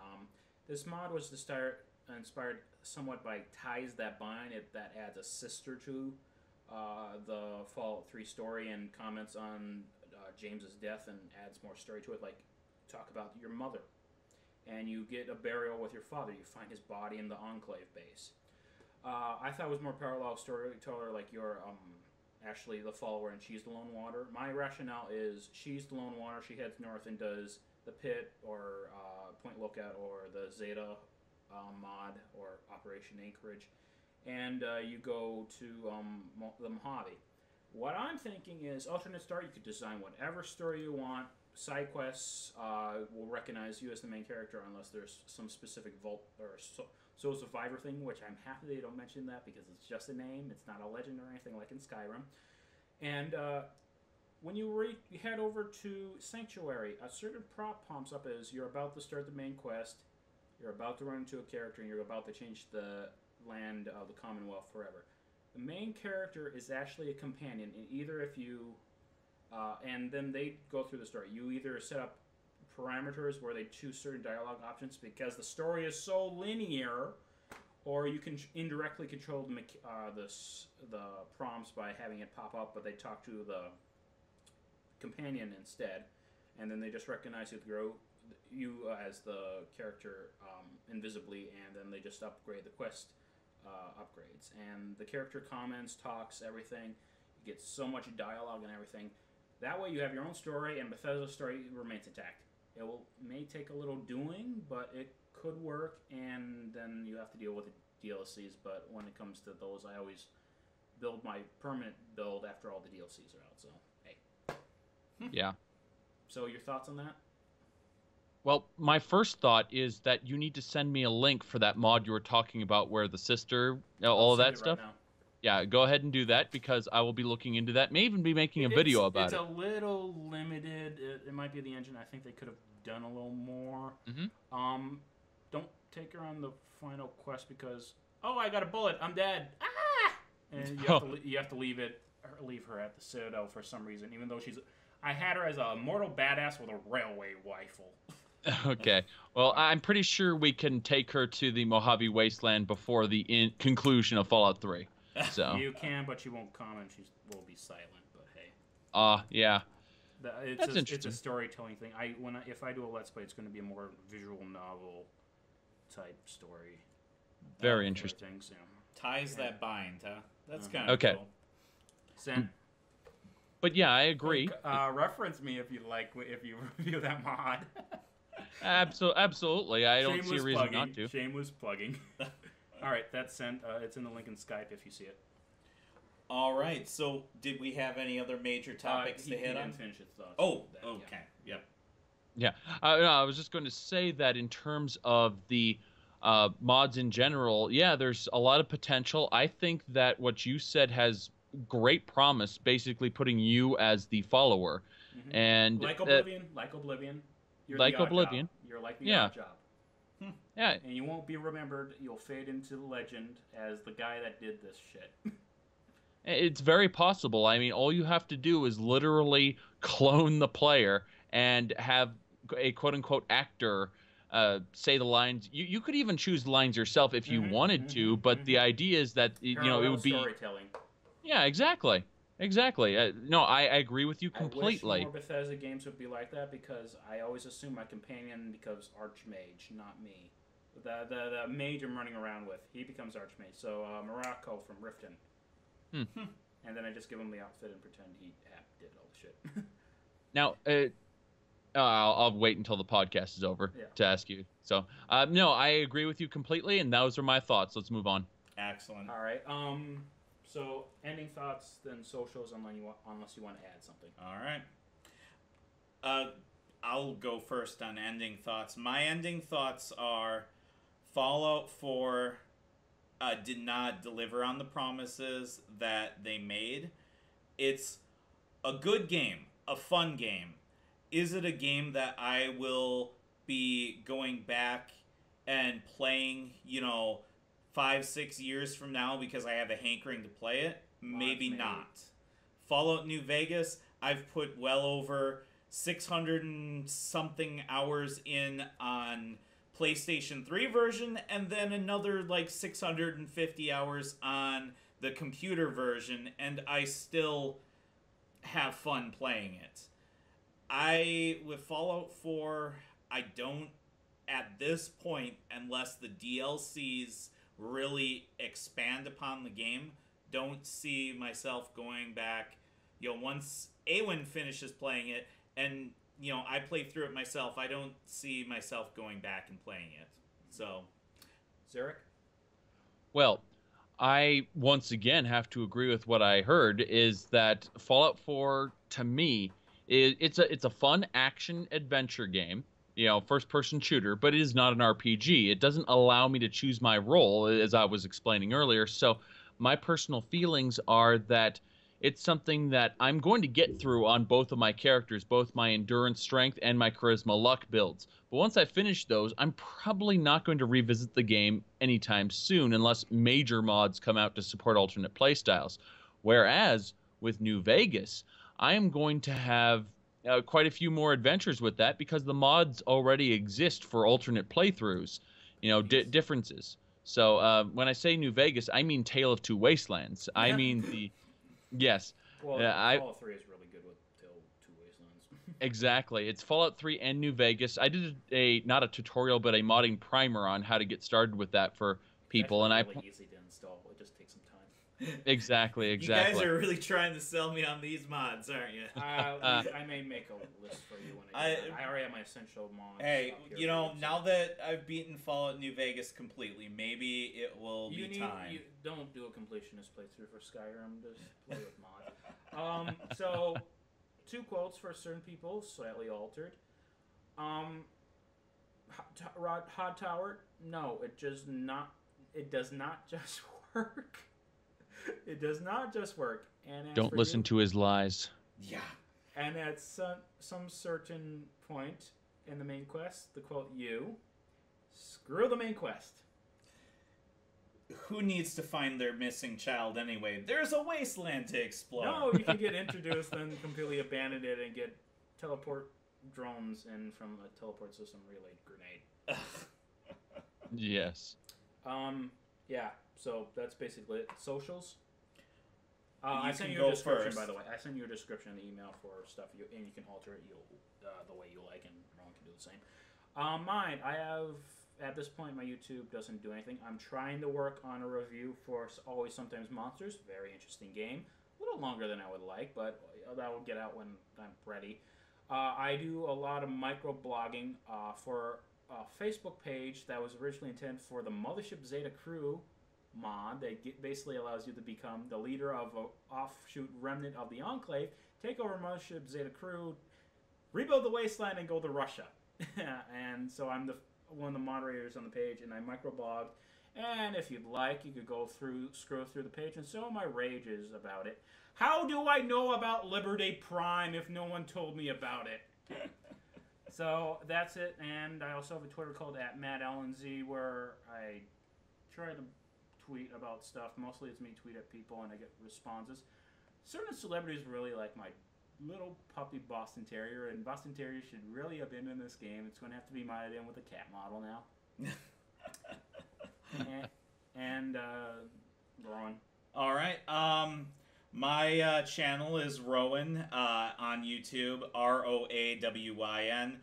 This mod was inspired somewhat by Ties That Bind. That adds a sister to the Fallout 3 story and comments on James's death and adds more story to it, like talk about your mother. And you get a burial with your father. You find his body in the Enclave base. I thought it was more parallel storyteller, like your actually the follower and she's the lone wanderer. My rationale is she's the lone wanderer. She heads north and does the Pit or Point Lookout or the Zeta mod or Operation Anchorage, and you go to the Mojave. What I'm thinking is alternate story. You could design whatever story you want. Side quests will recognize you as the main character unless there's some specific vault or Soul Survivor thing, which I'm happy they don't mention that because it's just a name. It's not a legend or anything like in Skyrim. And when you head over to Sanctuary, a certain prop pops up as you're about to start the main quest, you're about to run into a character, and you're about to change the land of the Commonwealth forever. The main character is actually a companion, and either if you... and then they go through the story. You either set up parameters where they choose certain dialogue options because the story is so linear, or you can indirectly control the prompts by having it pop up, but they talk to the companion instead, and then they just recognize you as the character invisibly, and then they just upgrade the quest upgrades. And the character comments, talks, everything. You get so much dialogue and everything. That way you have your own story, and Bethesda's story remains intact. It may take a little doing, but it could work, and then you have to deal with the DLCs. But when it comes to those, I always build my permanent build after all the DLCs are out. So, hey. Yeah. So your thoughts on that? Well, my first thought is that you need to send me a link for that mod you were talking about where the sister, all of that stuff. Right now. Yeah, go ahead and do that because I will be looking into that. May even be making a video about it. It's a little limited. It might be the engine. I think they could have done a little more. Mm-hmm. Don't take her on the final quest because I got a bullet. I'm dead. Ah! And you have to leave her at the Citadel for some reason, even though I had her as a mortal badass with a railway rifle. Okay. Well, I'm pretty sure we can take her to the Mojave Wasteland before the conclusion of Fallout 3. So you can, but she won't comment. She will be silent. But hey. Yeah. That's interesting. It's a storytelling thing. If I do a Let's Play, it's going to be a more visual novel type story. Very interesting. Things, yeah. Ties that bind, huh? That's kind of okay. Cool. Send. But yeah, I agree. Reference me if you if you review that mod. Absolutely. I don't see a reason plugging. not to. Shameless plugging. All right, that's sent. It's in the link in Skype if you see it. All right. So, did we have any other major topics to hit on? Didn't finish his thoughts. Oh, okay. Yeah. Yep. Yeah. I was just going to say that in terms of the mods in general, yeah, there's a lot of potential. I think that what you said has great promise, basically putting you as the follower. Mm-hmm. And like Oblivion. You're like the Oblivion. You're like the odd job. Yeah. And you won't be remembered. You'll fade into the legend as the guy that did this shit. It's very possible. I mean, all you have to do is literally clone the player and have a quote-unquote actor say the lines. You could even choose the lines yourself if you wanted to, but the idea is that it would be storytelling. Yeah, exactly. No, I agree with you completely. I wish more Bethesda games would be like that because I always assume my companion becomes Archmage, not me. The mage I'm running around with, he becomes Archmage. So Morocco from Riften. And then I just give him the outfit and pretend he did all the shit. Now, I'll wait until the podcast is over to ask you. So, no, I agree with you completely, and those are my thoughts. Let's move on. Excellent. All right. So ending thoughts, then socials, unless you want to add something. All right. I'll go first on ending thoughts. My ending thoughts are Fallout 4 did not deliver on the promises that they made. It's a good game, a fun game. Is it a game that I will be going back and playing, 5-6 years from now because I have a hankering to play it? Maybe not. Fallout New Vegas, I've put well over 600 and something hours in on PlayStation 3 version, and then another 650 hours on the computer version, and I still have fun playing it. With Fallout 4, I don't, at this point, unless the DLCs really expand upon the game, don't see myself going back. Once Awen finishes playing it, and I play through it myself, I don't see myself going back and playing it. So, Zaric? Well, I once again have to agree with what I heard, is that Fallout 4 to me it's a fun action adventure game, first person shooter, but it is not an RPG. It doesn't allow me to choose my role, as I was explaining earlier. So my personal feelings are that it's something that I'm going to get through on both of my characters, both my endurance strength and my charisma luck builds. But once I finish those, I'm probably not going to revisit the game anytime soon unless major mods come out to support alternate playstyles. Whereas with New Vegas, I am going to have quite a few more adventures with that because the mods already exist for alternate playthroughs, differences. So when I say New Vegas, I mean Tale of Two Wastelands. I mean the... Yes. Well, Fallout 3 is really good with Two Wastelands. Exactly. It's Fallout 3 and New Vegas. I did not a tutorial, but a modding primer on how to get started with that for people. It's actually really easy to install. It just takes some time. Exactly. You guys are really trying to sell me on these mods, aren't you? I may make a list for you when I already have my essential mods. Hey, now that I've beaten Fallout New Vegas completely, maybe it will be time. You don't do a completionist playthrough for Skyrim. Just play with mods. So, 2 quotes for certain people, slightly altered. Hot Tower, no, it does not just work. It does not just work. And don't listen to his lies. Yeah. And at some certain point in the main quest, the quote, screw the main quest. Who needs to find their missing child anyway? There's a wasteland to explore. No, you can get introduced and completely abandon it and get teleport drones in from a teleport system relayed grenade. Yes. Yeah, so that's basically it. Socials. I sent you a description, by the way. I sent you a description in the email for stuff, and you can alter it the way you like, and Rowan can do the same. Mine, I have, at this point, my YouTube doesn't do anything. I'm trying to work on a review for Always Sometimes Monsters. Very interesting game. A little longer than I would like, but that will get out when I'm ready. I do a lot of micro-blogging for a Facebook page that was originally intended for the Mothership Zeta crew mod that basically allows you to become the leader of an offshoot remnant of the Enclave, take over Mothership Zeta crew, rebuild the wasteland, and go to Russia. And so I'm one of the moderators on the page, and I microblog. And if you'd like, you could scroll through the page and show my rages about it. How do I know about Liberty Prime if no one told me about it? So that's it, and I also have a Twitter called @MattAllensy where I try to tweet about stuff. Mostly it's me tweet at people and I get responses. Certain celebrities really like my little puppy Boston Terrier, and Boston Terriers should really have been in this game. It's going to have to be modded in with a cat model now. and Rowan. All right. My channel is Roawyn on YouTube, Roawyn.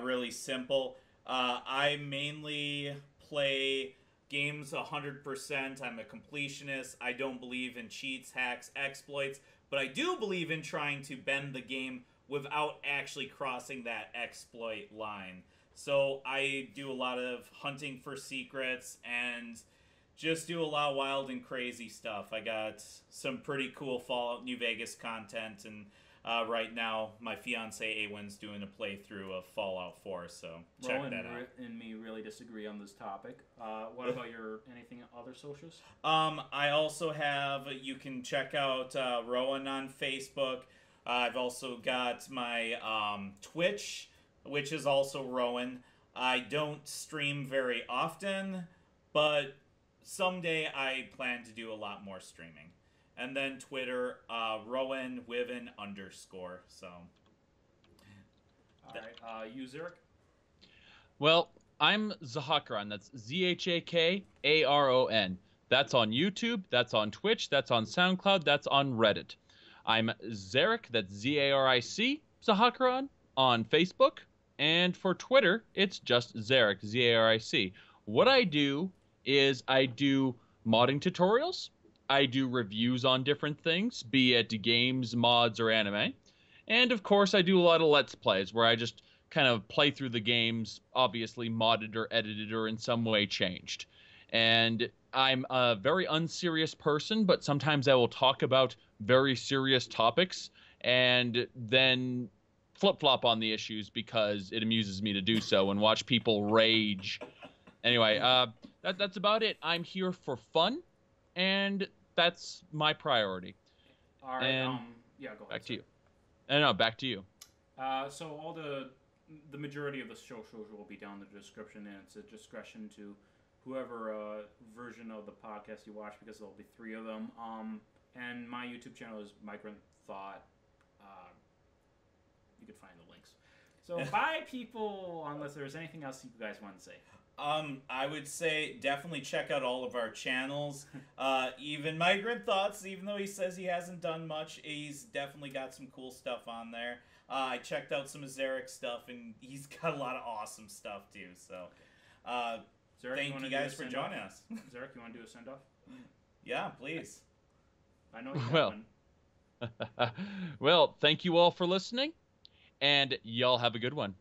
Really simple. I mainly play games 100%. I'm a completionist. I don't believe in cheats, hacks, exploits, but I do believe in trying to bend the game without actually crossing that exploit line. So I do a lot of hunting for secrets and just do a lot of wild and crazy stuff. I got some pretty cool Fallout New Vegas content, and right now my fiance Awen's doing a playthrough of Fallout 4, so check Rowan that out. and me really disagree on this topic. What about your anything other socials? I also have, you can check out Rowan on Facebook. I've also got my Twitch, which is also Rowan. I don't stream very often, but someday I plan to do a lot more streaming. And then Twitter, Rowan Wiven _. So. All right. You, Zaric? Well, I'm Zhakaron. That's Zhakaron. That's on YouTube. That's on Twitch. That's on SoundCloud. That's on Reddit. I'm Zaric. That's Zaric Zhakaron on Facebook. And for Twitter, it's just Zaric, Zaric. What I do is I do modding tutorials. I do reviews on different things, be it games, mods, or anime. And of course, I do a lot of Let's Plays where I just kind of play through the games, obviously modded or edited or in some way changed. And I'm a very unserious person, but sometimes I will talk about very serious topics and then flip-flop on the issues because it amuses me to do so and watch people rage. Anyway, that's about it. I'm here for fun, and that's my priority. All right. And yeah, go ahead. back to you. No, back to you. So all the majority of the socials will be down in the description, and it's a discretion to whoever version of the podcast you watch, because there'll be 3 of them. And my YouTube channel is Migrant Thought. You can find the links. So bye, people. Unless there's anything else you guys want to say. I would say definitely check out all of our channels. Even Migrant Thoughts, even though he says he hasn't done much, he's definitely got some cool stuff on there. I checked out some of Zaric's stuff, and he's got a lot of awesome stuff too. So, Zaric, thank you guys for joining us. Zaric, you want to do a send-off? Yeah, please. I know you have one. Well, thank you all for listening, and y'all have a good one.